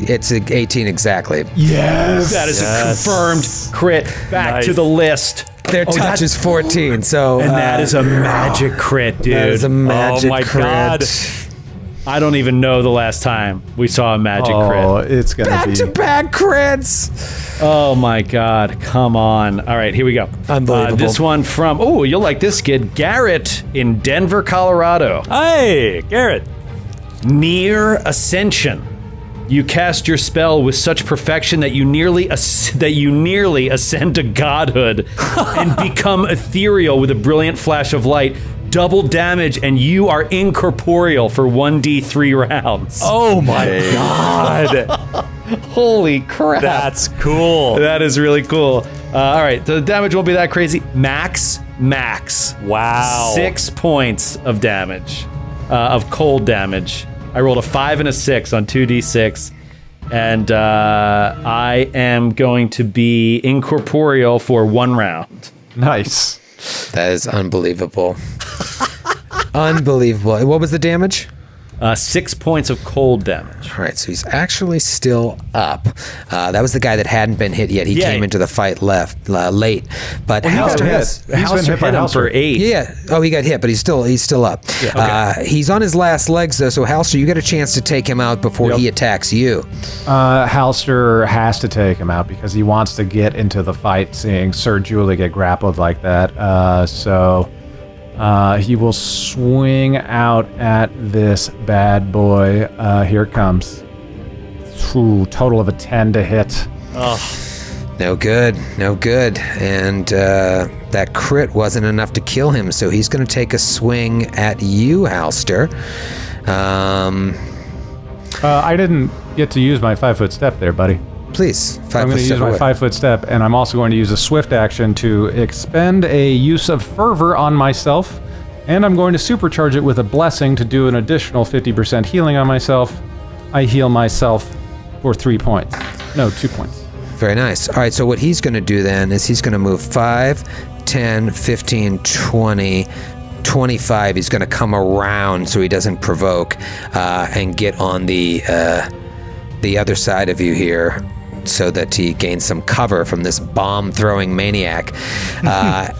it's 18 exactly. Yes. That is a confirmed crit. Back Nice. to the list. Their touch is 14, so And that is a magic crit, dude. that is a magic Oh my crit. God. I don't even know the last time we saw a magic Oh, crit. it's gonna be. Back-to-back crits. Oh my God, come on. All right, here we go. Unbelievable. This one from, you'll like this kid, Garrett in Denver, Colorado. Hey, Garrett. Near Ascension. You cast your spell with such perfection that you nearly ascend to godhood and become ethereal with a brilliant flash of light. Double damage, and you are incorporeal for 1d3 rounds. Oh my God. Holy crap. That's cool. That is really cool. All right, the damage won't be that crazy. Max. Wow. 6 points of damage, of cold damage. I rolled a 5 and a 6 on 2d6, and I am going to be incorporeal for 1 round. Nice. That is unbelievable. Unbelievable. What was the damage? 6 points of cold damage. All right, so he's actually still up. That was the guy that hadn't been hit yet. He came into the fight late, but Halster has. He's been hit by him Halster. for 8. Yeah. Oh, he got hit, but he's still up. Yeah. Okay. He's on his last legs though, so Halster, you get a chance to take him out before he attacks you. Halster has to take him out because he wants to get into the fight, seeing Sir Julie get grappled like that. So he will swing out at this bad boy. Here it comes. Ooh, total of a 10 to hit. No good. And that crit wasn't enough to kill him, so he's going to take a swing at you, Halster. I didn't get to use my 5-foot step there, buddy. Please, I'm going to use my 5-foot step, and I'm also going to use a swift action to expend a use of fervor on myself, and I'm going to supercharge it with a blessing to do an additional 50% healing on myself. I heal myself for 3 points. No, 2 points. Very nice. All right, so what he's going to do then is he's going to move 5, 10, 15, 20, 25. He's going to come around so he doesn't provoke and get on the other side of you here, so that he gains some cover from this bomb-throwing maniac.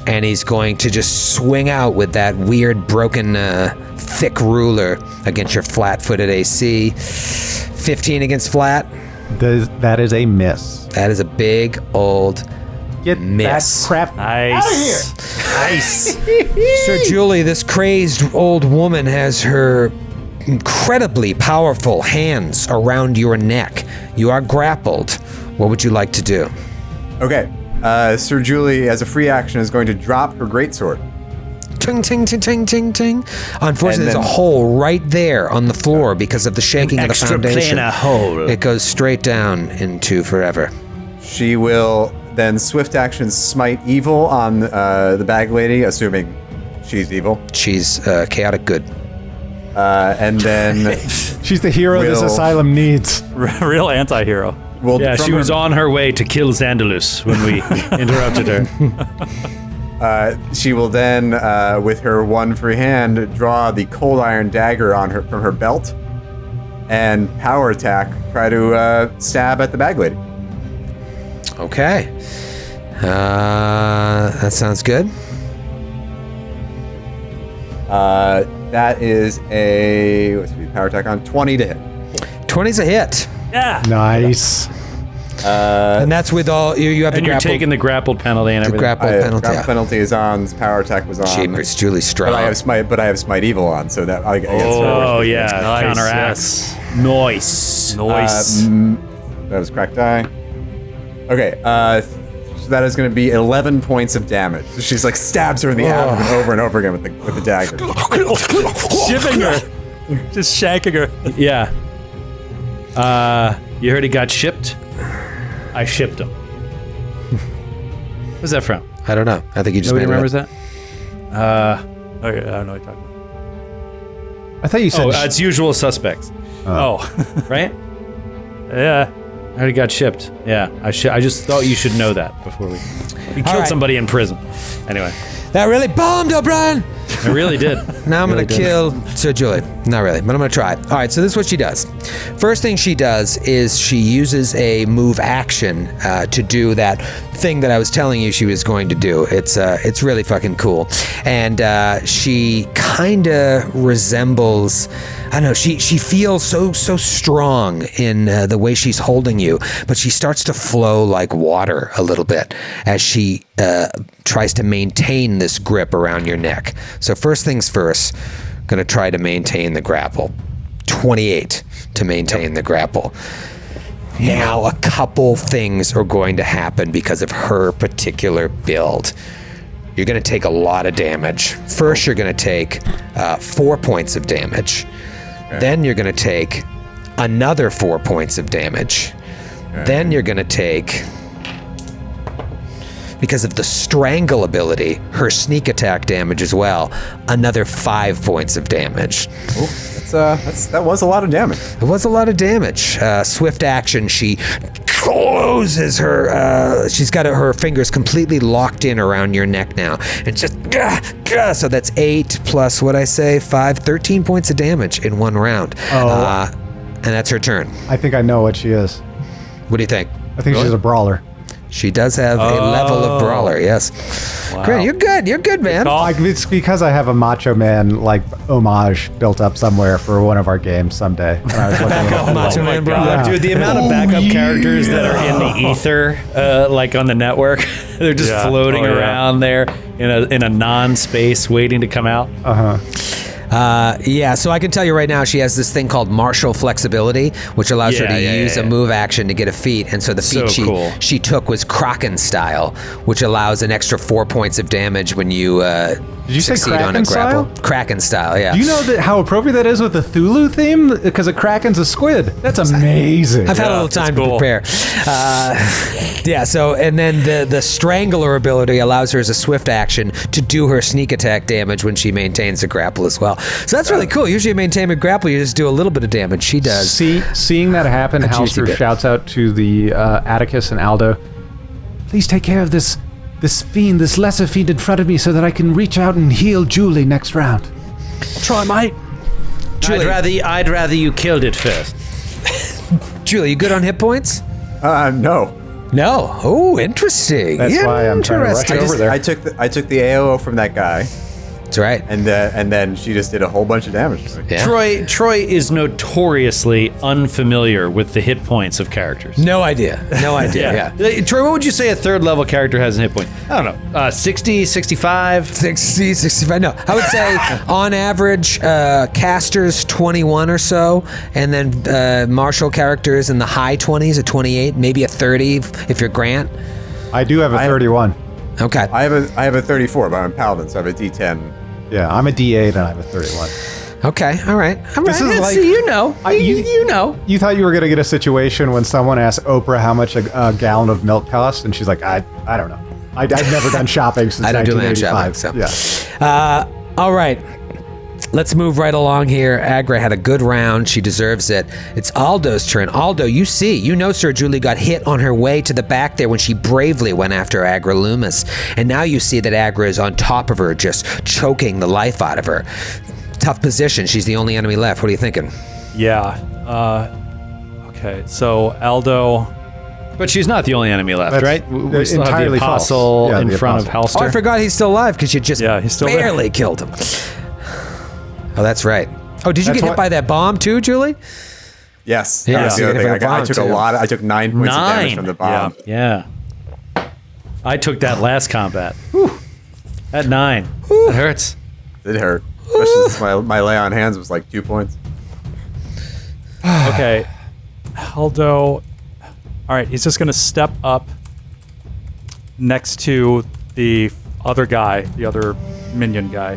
And he's going to just swing out with that weird, broken, thick ruler against your flat-footed AC. 15 against flat. That is a miss. That is a big old Get miss. that crap Nice. out of here. Nice. Sir Julie, this crazed old woman has her incredibly powerful hands around your neck. You are grappled. What would you like to do? Okay. Sir Julie, as a free action, is going to drop her greatsword. Ting, ting, ting, ting, ting, ting. Unfortunately, there's a then- hole right there on the floor because of the shaking of the foundation. hole. It goes straight down into forever. She will then swift action smite evil on the bag lady, assuming she's evil. She's chaotic good. And then She's the hero this Will- asylum needs. Real anti-hero. we'll Yeah, from she her- was on her way to kill Xandalus when we interrupted her. She will then, with her one free hand, draw the cold iron dagger on her from her belt, and power attack, try to stab at the bag lady. Okay. That sounds good. That is a power attack on 20 to hit. 20's a hit. Yeah. Nice. And that's with all you have And the you're grapple. taking the grappled penalty and the everything. grapple penalty. Grapple penalty is on. Power attack was on. Jeepers, Julie's strong. But I have smite evil on, so that I guess. Oh, yeah. Nice, Counteracts. Nice. Nice. That was cracked die. Okay, so that is going to be 11 points of damage. So she's like stabs her in the abdomen over and over again with the dagger. Shipping her. Just shanking her. Yeah. You heard he got shipped? I shipped him. Where's that from? I don't know. I think you just Nobody made it remembers up. that? Oh, yeah, I don't know what you're talking I thought you said. It's Usual Suspects, about. right? Yeah. I already got shipped. Yeah, I just thought you should know that before we killed right. somebody in prison. Anyway, That really bombed, O'Brien. I really did. Now I'm Really going to did. kill Sir Julie. Not really, but I'm going to try. All right, so this is what she does. First thing she does is she uses a move action to do that thing that I was telling you she was going to do. It's really fucking cool. And she kind of resembles, I don't know, she feels so strong in the way she's holding you, but she starts to flow like water a little bit as she tries to maintain this grip around your neck. So first things first, going to try to maintain the grapple. 28 to maintain the grapple. Now a couple things are going to happen because of her particular build. You're going to take a lot of damage. First, you're going to take 4 points of damage. Then you're going to take another 4 points of damage. Then you're going to take, because of the strangle ability, her sneak attack damage as well, another 5 points of damage. That was a lot of damage. It was a lot of damage. Swift action, she closes her, she's got her fingers completely locked in around your neck now. And just, so that's 8 plus what I say, 5, 13 points of damage in one round. And that's her turn. I think I know what she is. What do you think? I think she's a brawler. She does have a level of brawler, yes. Wow. Great, you're good, man. It's because I have a Macho Man like homage built up somewhere for one of our games someday. And I was looking Macho Man brawler. Yeah. Dude, the amount of backup characters that are in the ether, like on the network, they're just floating around there in a non-space waiting to come out. Yeah, so I can tell you right now, she has this thing called martial flexibility, which allows her to use a move action to get a feat. And so the feat she took was Kraken style, which allows an extra 4 points of damage when you Did you say succeed on a Kraken grapple. style? Kraken style, yeah. Do you know how appropriate that is with the Cthulhu theme? Because a Kraken's a squid. That's amazing. I've had a little time to prepare. Yeah, so, and then the Strangler ability allows her as a swift action to do her sneak attack damage when she maintains a grapple as well. So that's really cool. Usually you maintain a grapple, you just do a little bit of damage. She does. Seeing that happen, Halster shouts out to the Atticus and Aldo, please take care of this fiend, this lesser fiend in front of me so that I can reach out and heal Julie next round. Try, mate. Julie. I'd rather you killed it first. Julie, you good on hit points? No. No. Oh, interesting. That's why I'm trying to rush over there. I took the AOO from that guy. That's right. And then she just did a whole bunch of damage. Yeah. Troy is notoriously unfamiliar with the hit points of characters. No idea. Yeah. Troy, what would you say a third level character has in hit points? I don't know. 60, 65? 60, 65. No, I would say on average, casters 21 or so, and then martial characters in the high 20s, a 28, maybe a 30 if you're Grant. I do have a 31. Okay. I have a 34, but I'm a paladin, so I have a D10. Yeah, I'm a D8 and I have a 31. Okay, all right. This is like, you know. You thought you were going to get a situation when someone asked Oprah how much a gallon of milk costs, and she's like, I don't know. I've never done shopping since I don't do 1985. shopping, so. All right. Let's move right along here. Agra had a good round. She deserves it. It's Aldo's turn. Aldo, you know Sir Julie got hit on her way to the back there when she bravely went after Agra Loomis. And now you see that Agra is on top of her, just choking the life out of her. Tough position. She's the only enemy left. What are you thinking? Yeah. Okay, so Aldo... But she's not the only enemy left, That's right? We still have the entirely false. apostle Yeah, in the front apostle. of Halster. Oh, I forgot he's still alive because you just he's still barely killed him. Oh, that's right. Oh, did you get hit by that bomb too, Julie? Yes. Yeah, That's the so other you thing. got I hit took by a a bomb, lot. I took 9 points of damage from the bomb. Yeah. I took that last combat. Whew. At 9. That hurts. It hurt. Especially since my lay on hands was like 2 points. Okay. Aldo... All right, he's just going to step up next to the other guy, the other minion guy,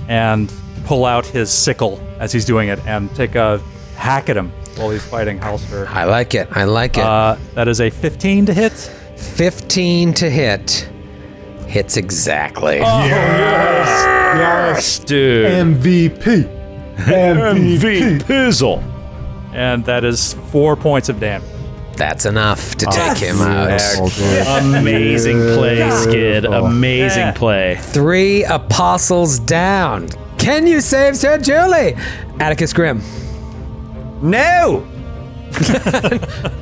and pull out his sickle as he's doing it and take a hack at him while he's fighting Halster. I like it. That is a 15 to hit. 15 to hit. Hits exactly. Yes, dude. MVP. Pizzle. And that is 4 points of damage. That's enough to take him out. Amazing play, Skid. Amazing play. 3 apostles down. Can you save Sir Julie? Atticus Grimm. No!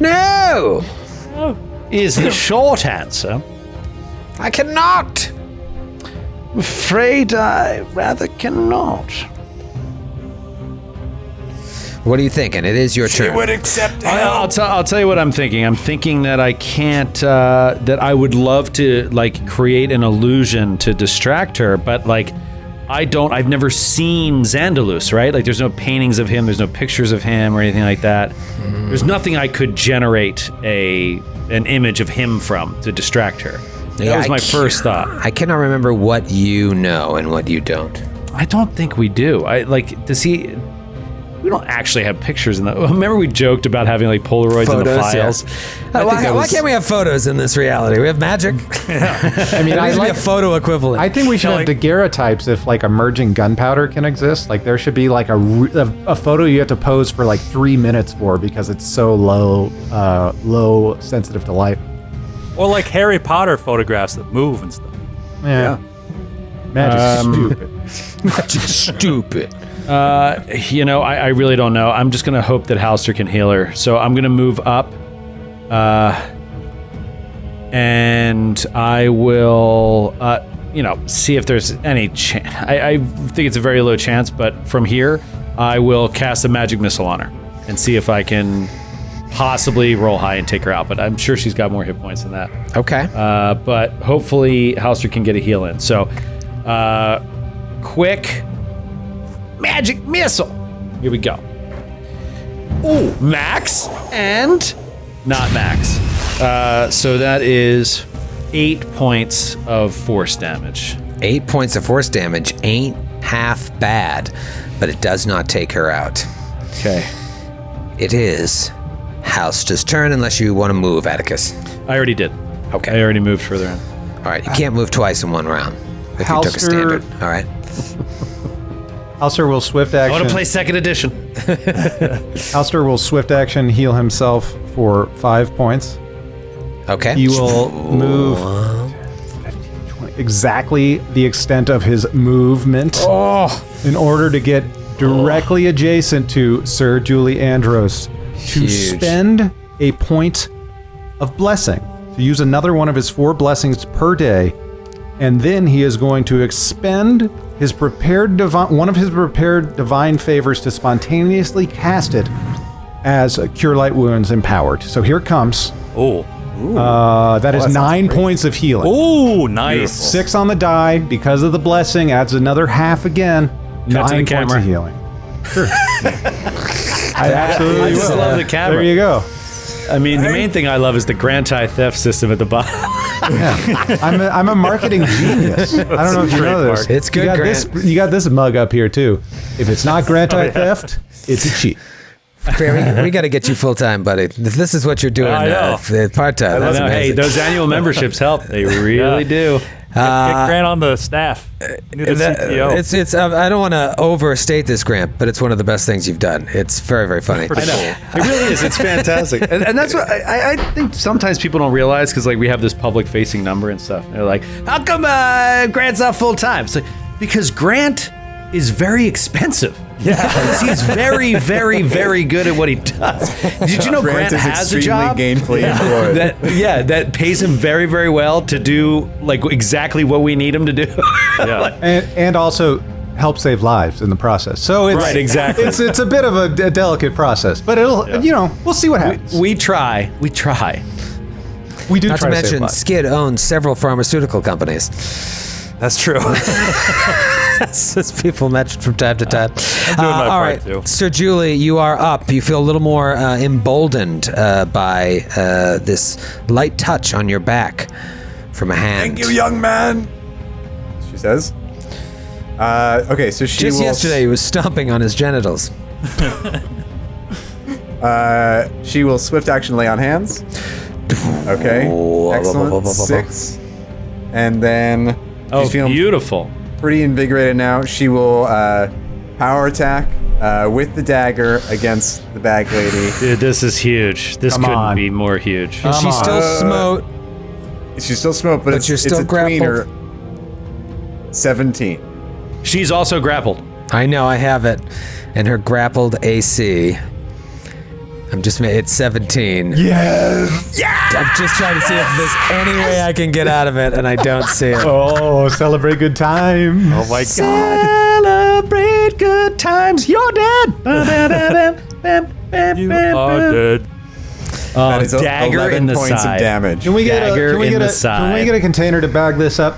No! Is the short answer. I cannot. I'm afraid I rather cannot. What are you thinking? It is your turn. I'll tell you what I'm thinking. I'm thinking that I can't, that I would love to, like, create an illusion to distract her, but, like, I've never seen Xandalus, right? Like, there's no paintings of him, there's no pictures of him or anything like that. There's nothing I could generate an image of him from to distract her. That was my first thought. I cannot remember what you know and what you don't. I don't think we do. Does he... We don't actually have pictures in that. Remember we joked about having like Polaroids in the files? Yeah. Why can't we have photos in this reality? We have magic. I mean, I like a photo equivalent. I think we should have daguerreotypes if like emerging gunpowder can exist. Like there should be like a photo you have to pose for like 3 minutes for because it's so low sensitive to light. Or like Harry Potter photographs that move and stuff. Yeah. Magic's stupid. Magic's stupid. I really don't know. I'm just going to hope that Halster can heal her. So I'm going to move up. And I will, see if there's any chance. I think it's a very low chance, but from here, I will cast a magic missile on her and see if I can possibly roll high and take her out. But I'm sure she's got more hit points than that. Okay. But hopefully Halster can get a heal in. So, quick magic missile. Here we go. Ooh, max and not max. So that is 8 points of force damage. 8 points of force damage ain't half bad, but it does not take her out. Okay. It is Halster's turn unless you want to move, Atticus. I already did. Okay. I already moved further in. All right. You can't move twice in one round if you took a standard. All right. Halster will swift action. I want to play second edition. Halster will swift action heal himself for 5 points. Okay. He will move exactly the extent of his movement in order to get directly adjacent to Sir Julie Andros to spend a point of blessing. To use another one of his 4 blessings per day, and then he is going to expend his one of his prepared divine favors to spontaneously cast it as Cure Light Wounds empowered. So here it comes. That is 9 points of healing. Ooh, nice. Beautiful. 6 on the die because of the blessing. Adds another half again. Cut to the 9 points camera. of healing. Sure. I absolutely I just will. love the camera. There you go. I mean, the main thing I love is the anti-theft system at the bottom. Yeah. I'm a marketing genius. I don't know if you know this. It's good, You got this mug up here too. If it's not anti-theft, it's a cheat. We got to get you full time, buddy. If this is what you're doing part time, that's amazing. Hey, those annual memberships help. They really do. Get Grant on the staff. New to CTO. It's I don't want to overstate this, Grant, but it's one of the best things you've done. It's very, very funny. I know. It really is. It's fantastic. And that's what I think sometimes people don't realize because like we have this public facing number and stuff. And they're like, how come Grant's not full time? It's like, because Grant is very expensive. Yeah. He's very, very, very good at what he does. Did you know Grant has a job? Gainfully employed. that pays him very, very well to do like exactly what we need him to do. Yeah. And also help save lives in the process. So it's Right, exactly. It's a bit of a delicate process, but it'll we'll see what happens. We try. We do Not try to to save mention, lives. Skid owns several pharmaceutical companies. That's true. As people mention from time to time. I'm doing my all part, right, too. Sir Julie, you are up. You feel a little more emboldened by this light touch on your back from a hand. Thank you, young man. She says. Okay, so she Just will yesterday, he was stomping on his genitals. She will swift action lay on hands. Okay, excellent. 6, and then Oh, she's feeling beautiful. pretty invigorated now. She will power attack with the dagger against the bag lady. Dude, this is huge. This Come couldn't on. be more huge. And she's still smote. She's still smoked, but you're still it's a tweener. grappled. 17. She's also grappled. I know, I have it. And her grappled AC. It's 17. Yes. I'm just trying to see if there's any way I can get out of it, and I don't see it. Oh, celebrate good time. Oh my God. Celebrate good times. You're dead. You are dead. That is dagger 11 in the points side. of damage. Can we get Dagger in the Can side. we get a container to bag this up?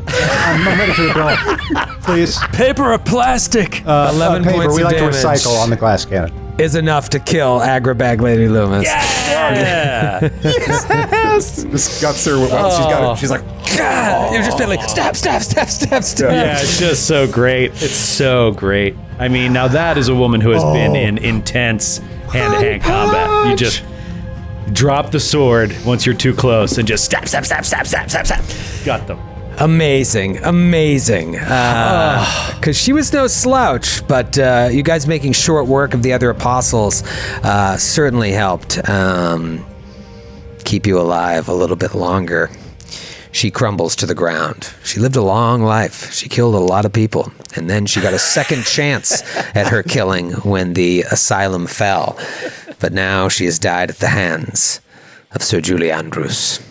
I'm ready for the bill, please. Paper or plastic? 11 paper. points We of like damage. to recycle on the glass cannon. Is enough to kill Agrabag Lady Loomis. Yeah. This guts her. She's got it. She's like, God, you've just been like, stab. Yeah, it's just so great. It's so great. I mean, now that is a woman who has been in intense hand-to-hand combat. You just drop the sword once you're too close and just stab. Got them. Amazing. Because she was no slouch, but you guys making short work of the other apostles certainly helped keep you alive a little bit longer. She crumbles to the ground. She lived a long life. She killed a lot of people. And then she got a second chance at her killing when the asylum fell. But now she has died at the hands of Sir Julian Bruce,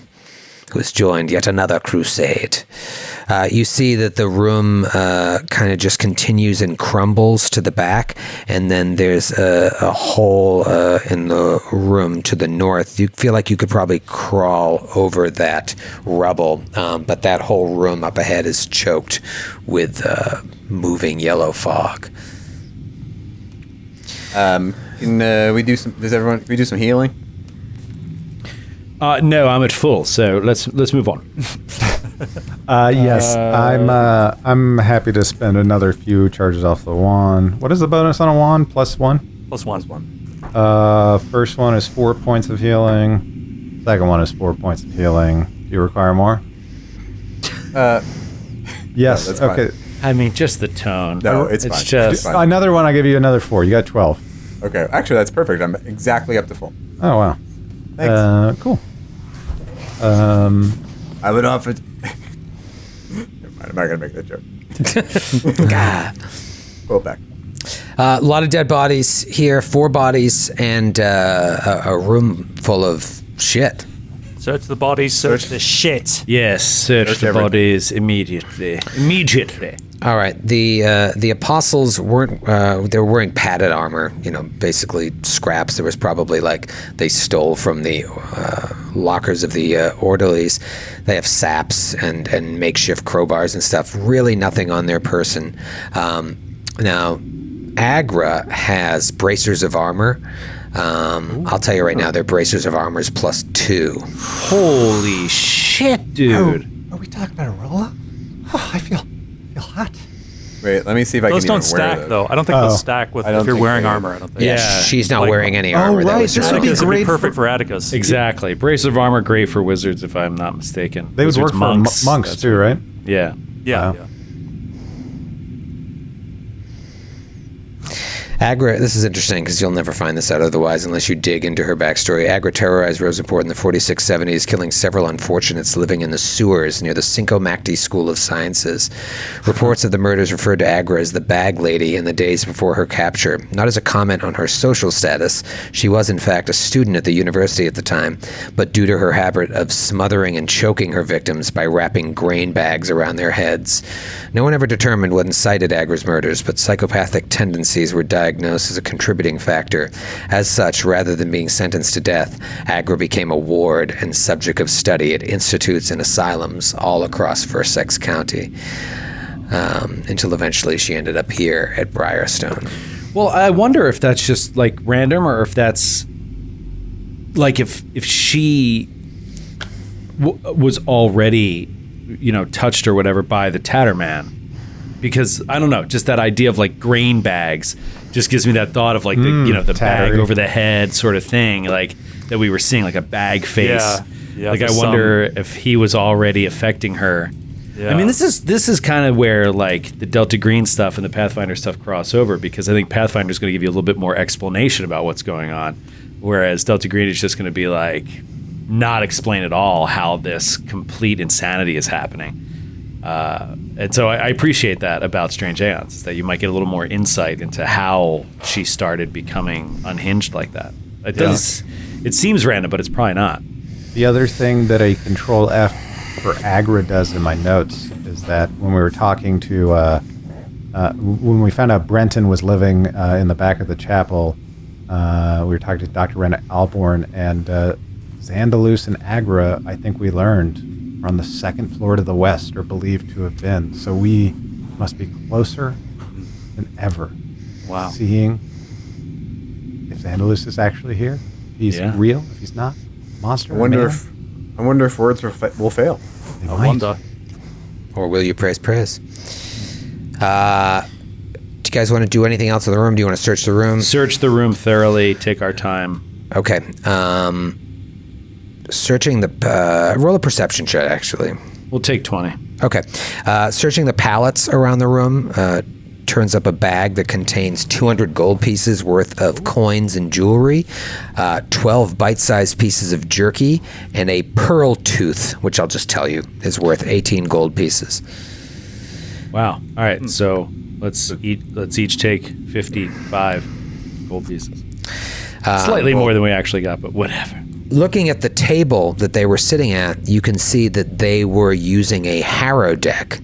who has joined yet another crusade. You see that the room kind of just continues and crumbles to the back, and then there's a hole in the room to the north. You feel like you could probably crawl over that rubble, but that whole room up ahead is choked with moving yellow fog. Can we do some? Can we do some healing? No, I'm at full. So let's move on. Yes, I'm happy to spend another few charges off the wand. What is the bonus on a wand? +1? +1. First one is 4 points of healing. Second one is 4 points of healing. Do you require more? Yes. that's okay. fine. I mean, just the tone. No, it's fine. just It's fine. Another one. I give you another 4. You got 12. Okay, actually, that's perfect. I'm exactly up to full. Oh wow. Thanks. Cool. I would offer. Never mind, I'm not gonna make that joke. Go back. A lot of dead bodies here, 4 bodies, and a room full of shit. Search the bodies, search the shit. Yes, search the everything. bodies immediately. All right, the apostles weren't. They were wearing padded armor. Basically scraps. There was probably they stole from the lockers of the orderlies. They have saps and makeshift crowbars and stuff. Really nothing on their person. Now, Agra has bracers of armor. I'll tell you right now, their bracers of armor is +2. Holy shit, dude. Are we talking about a roll-up? Oh, I feel hot. Wait, let me see if I Those can don't even wear stack, those. though. I don't think they'll stack with I don't if you're think wearing they- armor. I don't think. Yeah. She's not Like- wearing any armor. Oh, That right, was this her would be Atticus would great perfect for Atticus. Exactly. Brace of armor, great for wizards, if I'm not mistaken. They would Wizards, work for monks that's too, right? Yeah. Yeah. Wow. yeah. Agra, this is interesting because you'll never find this out otherwise unless you dig into her backstory. Agra terrorized Roseport in the 4670s, killing several unfortunates living in the sewers near the Cinco Macti School of Sciences. Reports of the murders referred to Agra as the bag lady in the days before her capture. Not as a comment on her social status, she was in fact a student at the university at the time, but due to her habit of smothering and choking her victims by wrapping grain bags around their heads. No one ever determined what incited Agra's murders, but psychopathic tendencies were diagnosed as a contributing factor. As such, rather than being sentenced to death, Agra became a ward and subject of study at institutes and asylums all across Versex County, until eventually she ended up here at Briarstone. Well, I wonder if that's just random, or if that's if she was already, touched or whatever by the Tatterman. Because I don't know, just that idea of grain bags just gives me that thought of the bag over the head sort of thing, that we were seeing, a bag face. Yeah, I wonder if he was already affecting her. Yeah. I mean, this is kind of where the Delta Green stuff and the Pathfinder stuff cross over, because I think Pathfinder is going to give you a little bit more explanation about what's going on, whereas Delta Green is just going to be not explain at all how this complete insanity is happening. And so I appreciate that about Strange Aeons, is that you might get a little more insight into how she started becoming unhinged like that. It does. It seems random, but it's probably not. The other thing that a Control F for Agra does in my notes is that when we were talking to, when we found out Brenton was living in the back of the chapel, we were talking to Dr. Rena Alborn, and Xandalus and Agra, I think we learned, are on the second floor to the west, or believed to have been. So we must be closer than ever. Wow. Seeing if Xandalus is actually here, if he's real, if he's not, monster. I wonder if words will fail. They I might. wonder. Or will you praise? To guys want to do anything else in the room? Do you want to search the room? Search the room thoroughly. Take our time. Okay. Searching the... roll a perception check, actually. We'll take 20. Okay. Searching the pallets around the room turns up a bag that contains 200 gold pieces worth of coins and jewelry, 12 bite-sized pieces of jerky, and a pearl tooth, which I'll just tell you is worth 18 gold pieces. Wow. All right. So let's each take 55 gold pieces. Slightly more than we actually got, but whatever. Looking at the table that they were sitting at, you can see that they were using a harrow deck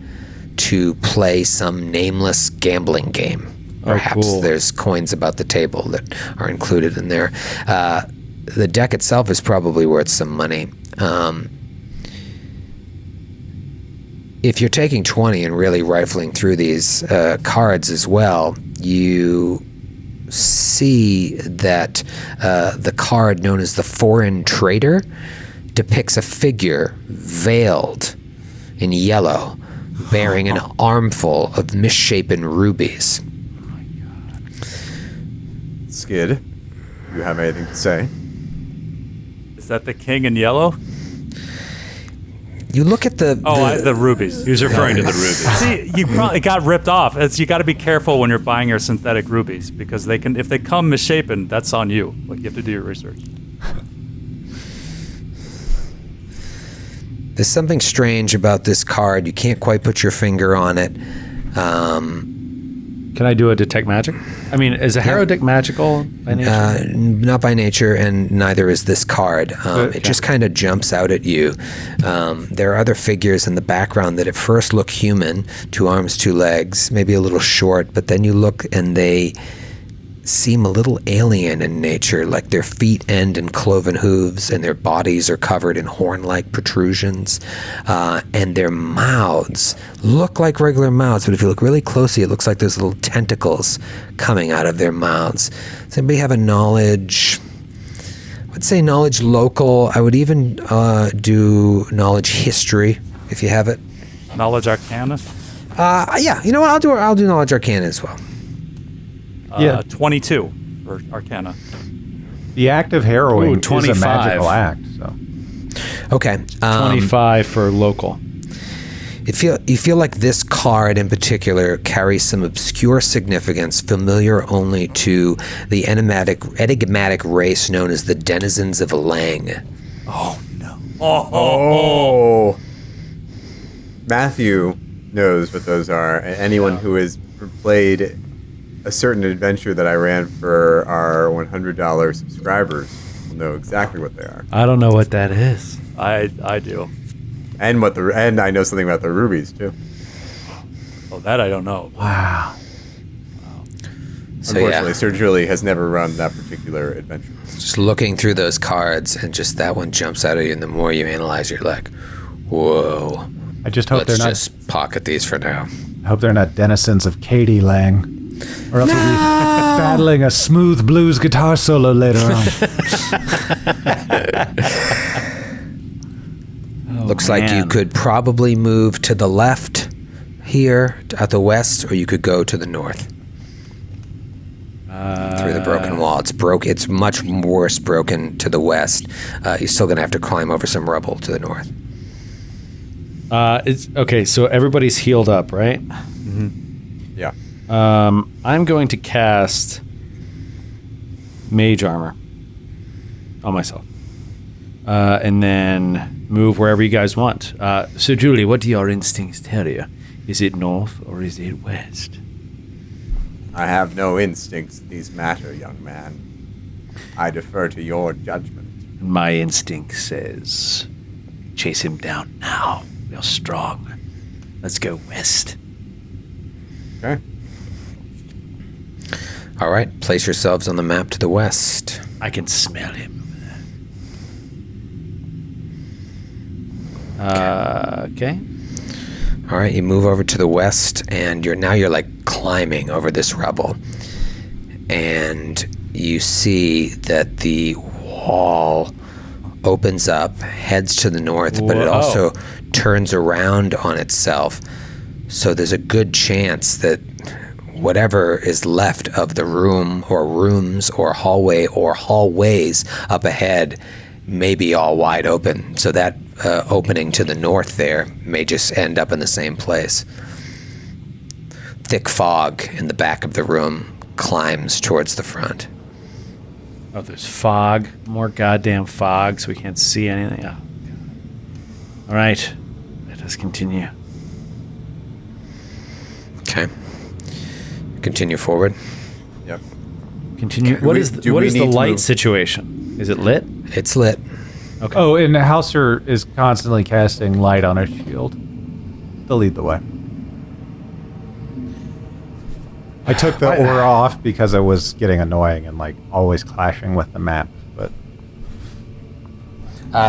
to play some nameless gambling game. Perhaps cool. There's coins about the table that are included in there. The deck itself is probably worth some money. If you're taking 20 and really rifling through these cards as well, you see that the card known as the Foreign Trader depicts a figure veiled in yellow, bearing an armful of misshapen rubies. Skid, do you have anything to say? Is that the king in yellow? You look at the rubies. He was referring to the rubies. See, you probably got ripped off. You got to be careful when you're buying your synthetic rubies because if they come misshapen, that's on you. Like you have to do your research. There's something strange about this card. You can't quite put your finger on it. Can I do a detect magic? I mean, is a harrow deck magical by nature? Not by nature, and neither is this card. It just kind of jumps out at you. There are other figures in the background that at first look human, 2 arms, 2 legs, maybe a little short, but then you look and they seem a little alien in nature, like their feet end in cloven hooves and their bodies are covered in horn-like protrusions, and their mouths look like regular mouths, but if you look really closely, it looks like there's little tentacles coming out of their mouths. Does anybody have a knowledge? I would say knowledge local. I would even do knowledge history if you have it. Knowledge arcana? Yeah, you know what? I'll do knowledge arcana as well. 22 for arcana. The act of harrowing is 25. a magical act. So. Okay. 25 for local. You feel like this card in particular carries some obscure significance familiar only to the enigmatic race known as the denizens of Lang. Oh, no. Oh. Matthew knows what those are, and anyone who has played a certain adventure that I ran for our $100 subscribers will know exactly what they are. I don't know what that is. I do. And I know something about the rubies too. Oh, that I don't know. Wow. So, Unfortunately, Sir Julie has never run that particular adventure. Just looking through those cards, and just that one jumps out at you, and the more you analyze, you're like, whoa. I just hope Let's they're not. just pocket these for now. I hope they're not denizens of Katie Lang. Or else we'll be battling a smooth blues guitar solo later on. Looks like you could probably move to the left here at the west, or you could go to the north through the broken wall. It's much worse broken to the west. You're still going to have to climb over some rubble to the north. It's okay. So everybody's healed up, right? Mm-hmm. Yeah. I'm going to cast Mage Armor on myself, and then move wherever you guys want. So, Julie, what do your instincts tell you? Is it north or is it west? I have no instincts. These matter, young man. I defer to your judgment. My instinct says, chase him down now. You're strong. Let's go west. Okay. All right, place yourselves on the map to the west. I can smell him over there. Okay. All right, you move over to the west, and you're like climbing over this rubble, and you see that the wall opens up, heads to the north, but it also turns around on itself. So there's a good chance that whatever is left of the room or rooms or hallway or hallways up ahead may be all wide open. So that opening to the north there may just end up in the same place. Thick fog in the back of the room climbs towards the front. Oh, there's fog. More goddamn fog, so we can't see anything. Oh, all right. Let us continue. Okay. Continue forward. Yep. Continue. What is the light situation? Is it lit? It's lit. Okay. Oh, and Hauser is constantly casting light on his shield to lead the way. I took the aura off because it was getting annoying and like always clashing with the map. But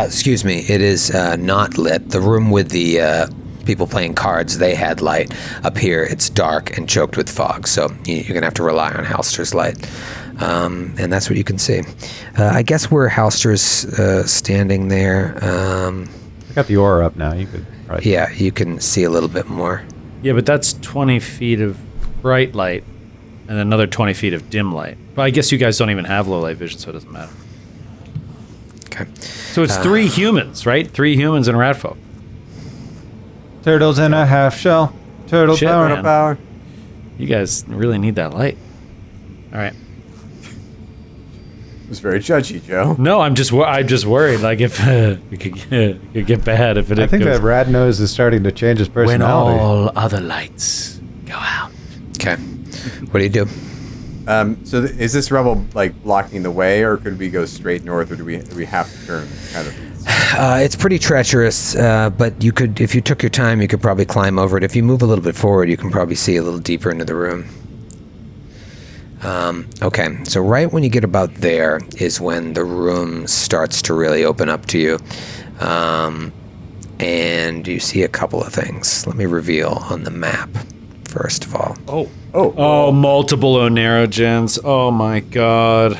excuse me, it is not lit. The room with the people playing cards, they had light. Up here, it's dark and choked with fog, so you're going to have to rely on Halster's light. And that's what you can see. I guess where Halster's standing there... I got the aura up now. You could probably... Yeah, you can see a little bit more. Yeah, but that's 20 feet of bright light and another 20 feet of dim light. But I guess you guys don't even have low light vision, so it doesn't matter. Okay. So it's 3 humans, right? 3 humans and rat folk. Turtles in a half shell. Turtle Shit, power man. to power. You guys really need that light. All right. It was very judgy, Joe. No, I'm just worried. Like if it could get bad if it. I think goes, that Rad Nose is starting to change his When personality. all other lights go out. Okay. What do you do? So is this rebel like blocking the way, or could we go straight north, or do we have to turn kind of? It's pretty treacherous, but you could, if you took your time, you could probably climb over it. If you move a little bit forward, you can probably see a little deeper into the room. Okay, so right when you get about there is when the room starts to really open up to you. And you see a couple of things. Let me reveal on the map, first of all. Oh, multiple Onerogens. Oh my god.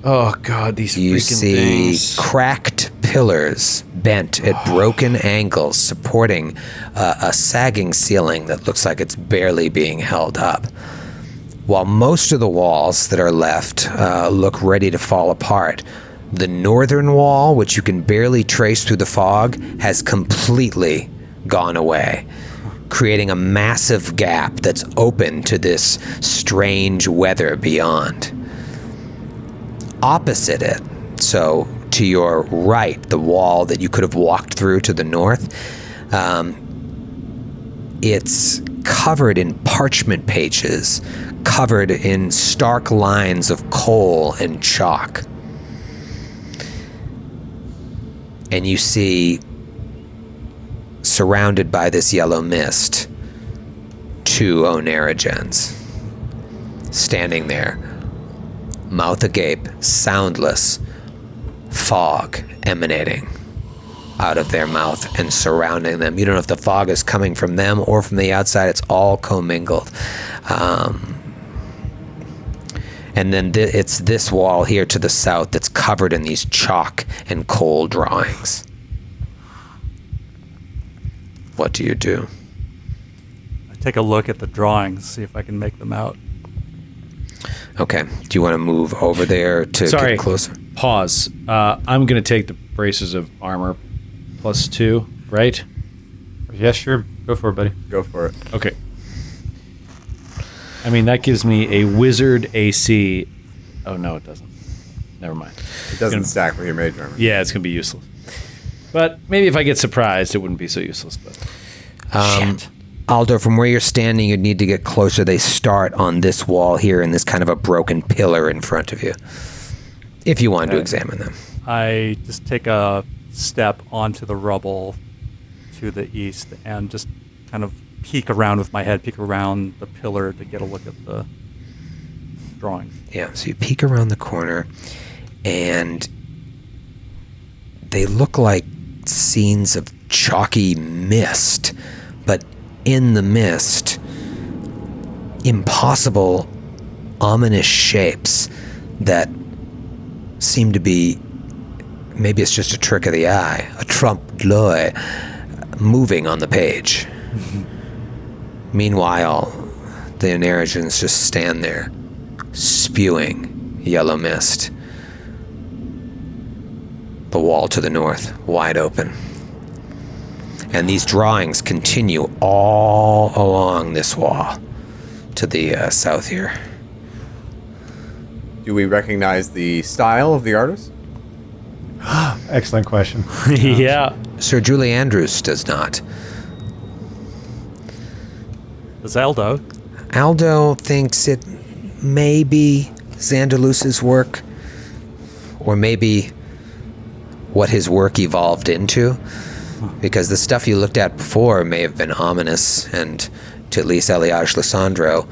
Oh god, these You freaking see things. cracked pillars bent at broken angles supporting a sagging ceiling that looks like it's barely being held up. While most of the walls that are left look ready to fall apart, the northern wall, which you can barely trace through the fog, has completely gone away, creating a massive gap that's open to this strange weather beyond. Opposite it, so to your right, the wall that you could have walked through to the north, it's covered in parchment pages, covered in stark lines of coal and chalk. And you see, surrounded by this yellow mist, 2 Onerogens standing there, mouth agape, soundless, fog emanating out of their mouth and surrounding them. You don't know if the fog is coming from them or from the outside. It's all commingled. And then it's this wall here to the south that's covered in these chalk and coal drawings. What do you do? I take a look at the drawings, see if I can make them out. Okay. Do you want to move over there to get closer? Pause. I'm going to take the braces of armor +2, right? Yeah, sure. Go for it, buddy. Go for it. Okay. I mean, that gives me a wizard AC. Oh, no, it doesn't. Never mind. It doesn't stack with your mage armor. Yeah, it's going to be useless. But maybe if I get surprised, it wouldn't be so useless. But shit. Aldo, from where you're standing, you'd need to get closer. They start on this wall here in this kind of a broken pillar in front of you, if you wanted to examine them. I just take a step onto the rubble to the east and just kind of peek around with my head, peek around the pillar to get a look at the drawings. Yeah, so you peek around the corner, and they look like scenes of chalky mist, but in the mist, impossible, ominous shapes that seem to be, maybe it's just a trick of the eye, a trompe-l'oeil moving on the page. Meanwhile, the Onerigens just stand there, spewing yellow mist. The wall to the north, wide open. And these drawings continue all along this wall to the south here. Do we recognize the style of the artist? Excellent question. Yeah. Sir Julie Andrews does not. Does Aldo? Aldo thinks it may be Xandalus's work, or maybe what his work evolved into, because the stuff you looked at before may have been ominous and, to at least Eliage Lissandro,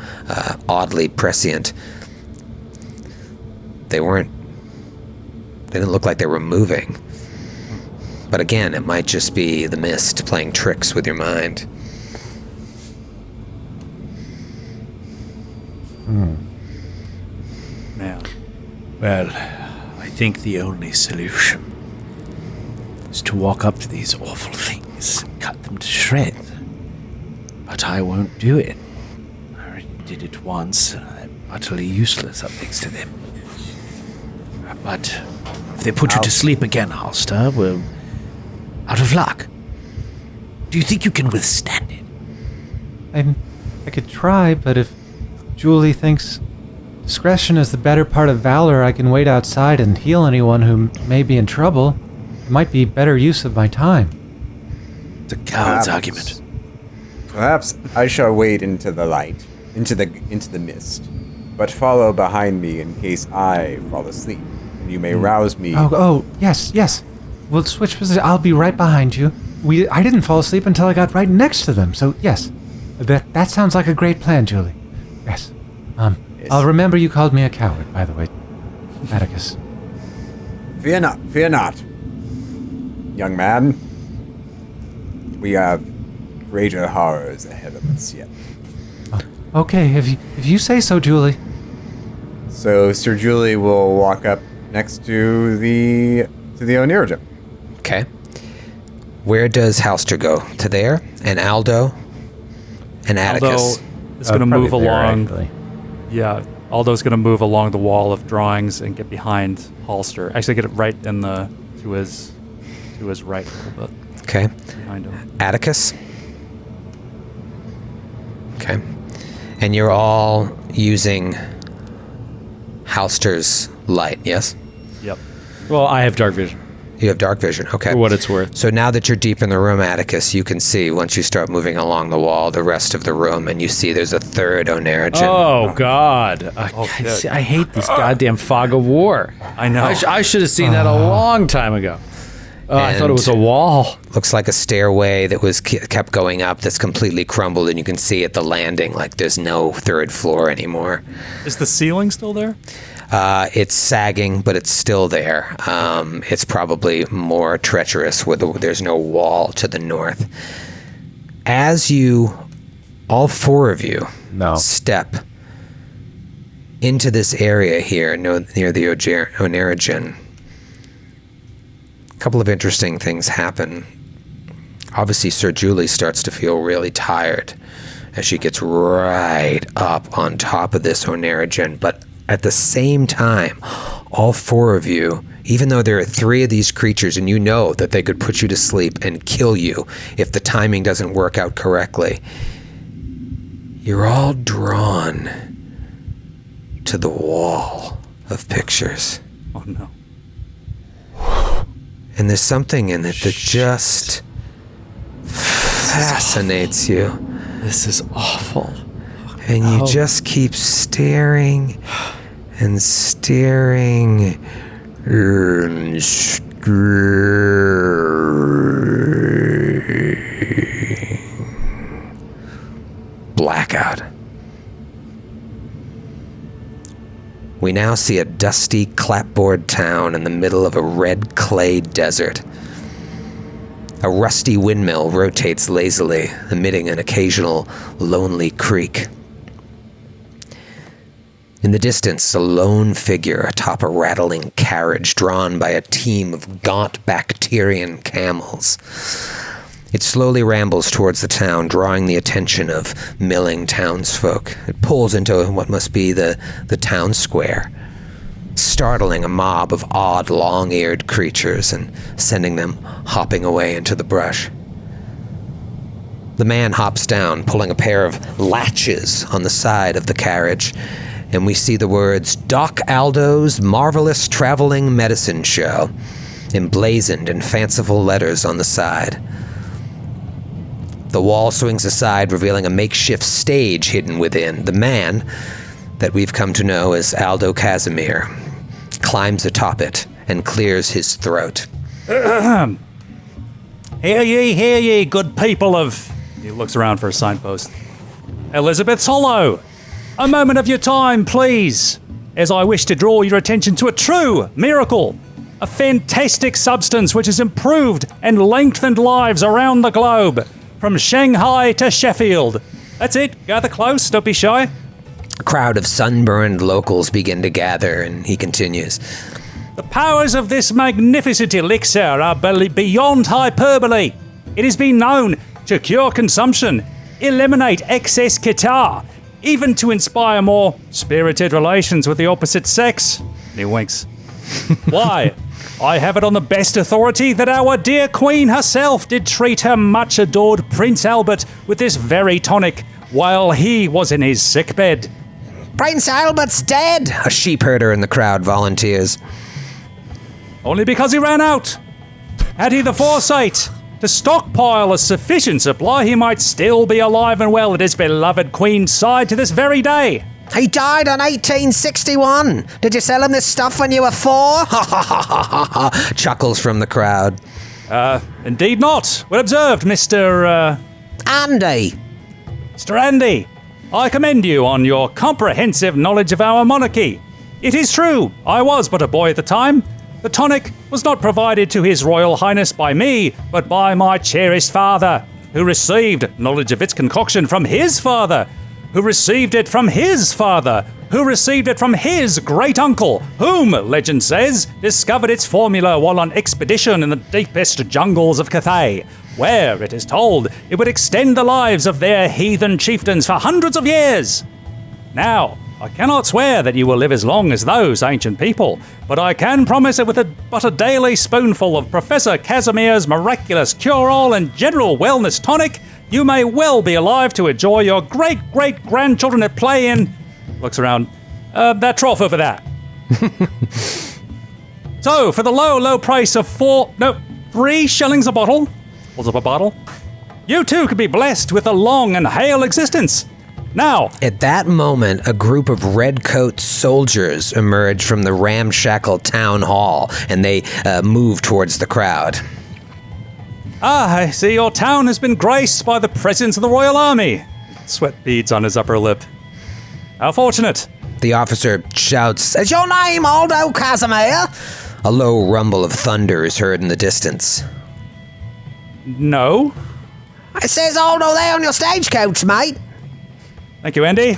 oddly prescient. They didn't look like they were moving. But again, it might just be the mist playing tricks with your mind. Man. Well, I think the only solution is to walk up to these awful things and cut them to shreds. But I won't do it. I already did it once, and I'm utterly useless up next to them. But if they put you to sleep again, Halster, we're out of luck. Do you think you can withstand it? I could try, but if Julie thinks discretion is the better part of valor, I can wait outside and heal anyone who may be in trouble. It might be better use of my time. It's a coward's argument. Perhaps I shall wade into the light, into the mist, but follow behind me in case I fall asleep, and you may rouse me. Oh, yes. We'll switch positions. I'll be right behind you. I didn't fall asleep until I got right next to them, so yes. That sounds like a great plan, Julie. Yes. Yes. I'll remember you called me a coward, by the way, Atticus. Fear not, young man. We have greater horrors ahead of us yet. Okay, if you say so, Julie. So Sir Julie will walk up next to the Onirigen. Okay. Where does Halster go? To there? And Aldo? And Atticus? Aldo is going to move probably there, along. actually. Yeah, Aldo's going to move along the wall of drawings and get behind Halster. Actually, get it right to his right a little bit. Okay. Behind him. Atticus? Okay. And you're all using Halster's light, yes? Yep. Well, I have dark vision, You have dark vision, okay. for what it's worth. So now that you're deep in the room, Atticus, you can see, once you start moving along the wall, the rest of the room, and you see there's a third Onerigen. Oh, God. shit. I hate this goddamn fog of war. I know. I should have seen that a long time ago. I thought it was a wall. Looks like a stairway that was kept going up that's completely crumbled, and you can see at the landing, like there's no third floor anymore. Is the ceiling still there? It's sagging, but it's still there. It's probably more treacherous where there's no wall to the north. As you, all four of you, step into this area here near the Onirigen, a couple of interesting things happen. Obviously, Sir Julie starts to feel really tired as she gets right up on top of this Onirigen, but at the same time, all four of you, even though there are three of these creatures and you know that they could put you to sleep and kill you if the timing doesn't work out correctly, you're all drawn to the wall of pictures. Oh, no. And there's something in it that just fascinates you. This is awful. And you just keep staring and staring and blackout. We now see a dusty clapboard town in the middle of a red clay desert. A rusty windmill rotates lazily, emitting an occasional lonely creak. In the distance, a lone figure atop a rattling carriage drawn by a team of gaunt Bactrian camels. It slowly rambles towards the town, drawing the attention of milling townsfolk. It pulls into what must be the town square, startling a mob of odd, long-eared creatures and sending them hopping away into the brush. The man hops down, pulling a pair of latches on the side of the carriage, and we see the words, Doc Aldo's Marvelous Traveling Medicine Show, emblazoned in fanciful letters on the side. The wall swings aside, revealing a makeshift stage hidden within. The man, that we've come to know as Aldo Casimir, climbs atop it and clears his throat. Hear ye, good people of... He looks around for a signpost. Elizabeth's Hollow. A moment of your time, please, as I wish to draw your attention to a true miracle. A fantastic substance which has improved and lengthened lives around the globe, from Shanghai to Sheffield. That's it. Gather close. Don't be shy. A crowd of sunburned locals begin to gather, and he continues. The powers of this magnificent elixir are beyond hyperbole. It has been known to cure consumption, eliminate excess catarrh, even to inspire more spirited relations with the opposite sex. And he winks. Why? I have it on the best authority that our dear Queen herself did treat her much adored Prince Albert with this very tonic while he was in his sickbed. Prince Albert's dead, a sheepherder in the crowd volunteers. Only because he ran out. Had he the foresight to stockpile a sufficient supply, he might still be alive and well at his beloved Queen's side to this very day. He died in 1861. Did you sell him this stuff when you were 4? Ha ha ha ha ha. Chuckles from the crowd. Indeed not. Well observed, Mr. Andy. Mr. Andy. I commend you on your comprehensive knowledge of our monarchy. It is true, I was but a boy at the time. The tonic was not provided to His Royal Highness by me, but by my cherished father, who received knowledge of its concoction from his father, who received it from his father, who received it from his great-uncle, whom, legend says, discovered its formula while on expedition in the deepest jungles of Cathay, where, it is told, it would extend the lives of their heathen chieftains for hundreds of years. Now, I cannot swear that you will live as long as those ancient people, but I can promise that with but a daily spoonful of Professor Casimir's miraculous cure-all and general wellness tonic, you may well be alive to enjoy your great-great-grandchildren at play in... Looks around. That trough over there. So, for the low price of 3 shillings a bottle, holds up a bottle, you too could be blessed with a long and hale existence. Now, at that moment, a group of redcoat soldiers emerge from the ramshackle town hall, and they move towards the crowd. I see your town has been graced by the presence of the Royal Army. Sweat beads on his upper lip. How fortunate. The officer shouts, Is your name Aldo Casimir? A low rumble of thunder is heard in the distance. No. It says Aldo there on your stagecoach, mate. Thank you, Andy.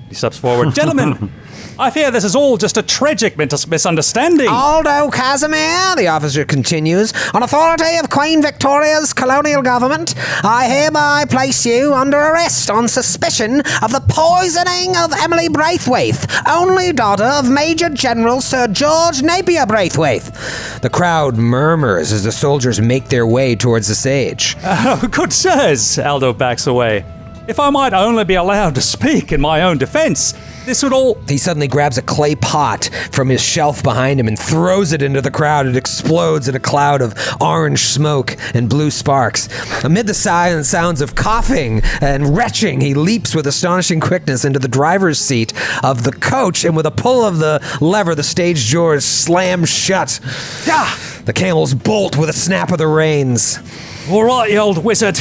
He steps forward. Gentlemen, I fear this is all just a tragic misunderstanding. Aldo Casimir, the officer continues, on authority of Queen Victoria's colonial government, I hereby place you under arrest on suspicion of the poisoning of Emily Braithwaite, only daughter of Major General Sir George Napier Braithwaite. The crowd murmurs as the soldiers make their way towards the stage. Oh, good sirs, Aldo backs away. If I might only be allowed to speak in my own defense, this would all... He suddenly grabs a clay pot from his shelf behind him and throws it into the crowd. It explodes in a cloud of orange smoke and blue sparks. Amid the sounds of coughing and retching, he leaps with astonishing quickness into the driver's seat of the coach, and with a pull of the lever, the stage doors slam shut. The camels bolt with a snap of the reins. All right, you old wizard.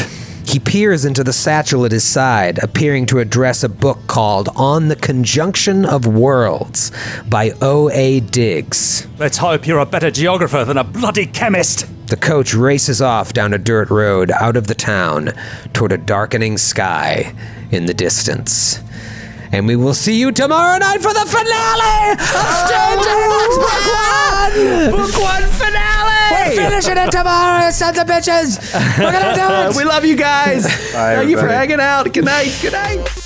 He peers into the satchel at his side, appearing to address a book called On the Conjunction of Worlds by O.A. Diggs. Let's hope you're a better geographer than a bloody chemist. The coach races off down a dirt road out of the town toward a darkening sky in the distance. And we will see you tomorrow night for the finale of Strange Aeons Book 1! Book 1 finale! We're finishing it tomorrow, sons of bitches. We're gonna do it. We love you guys. Bye, Thank you for everybody. hanging out. Good night. Good night.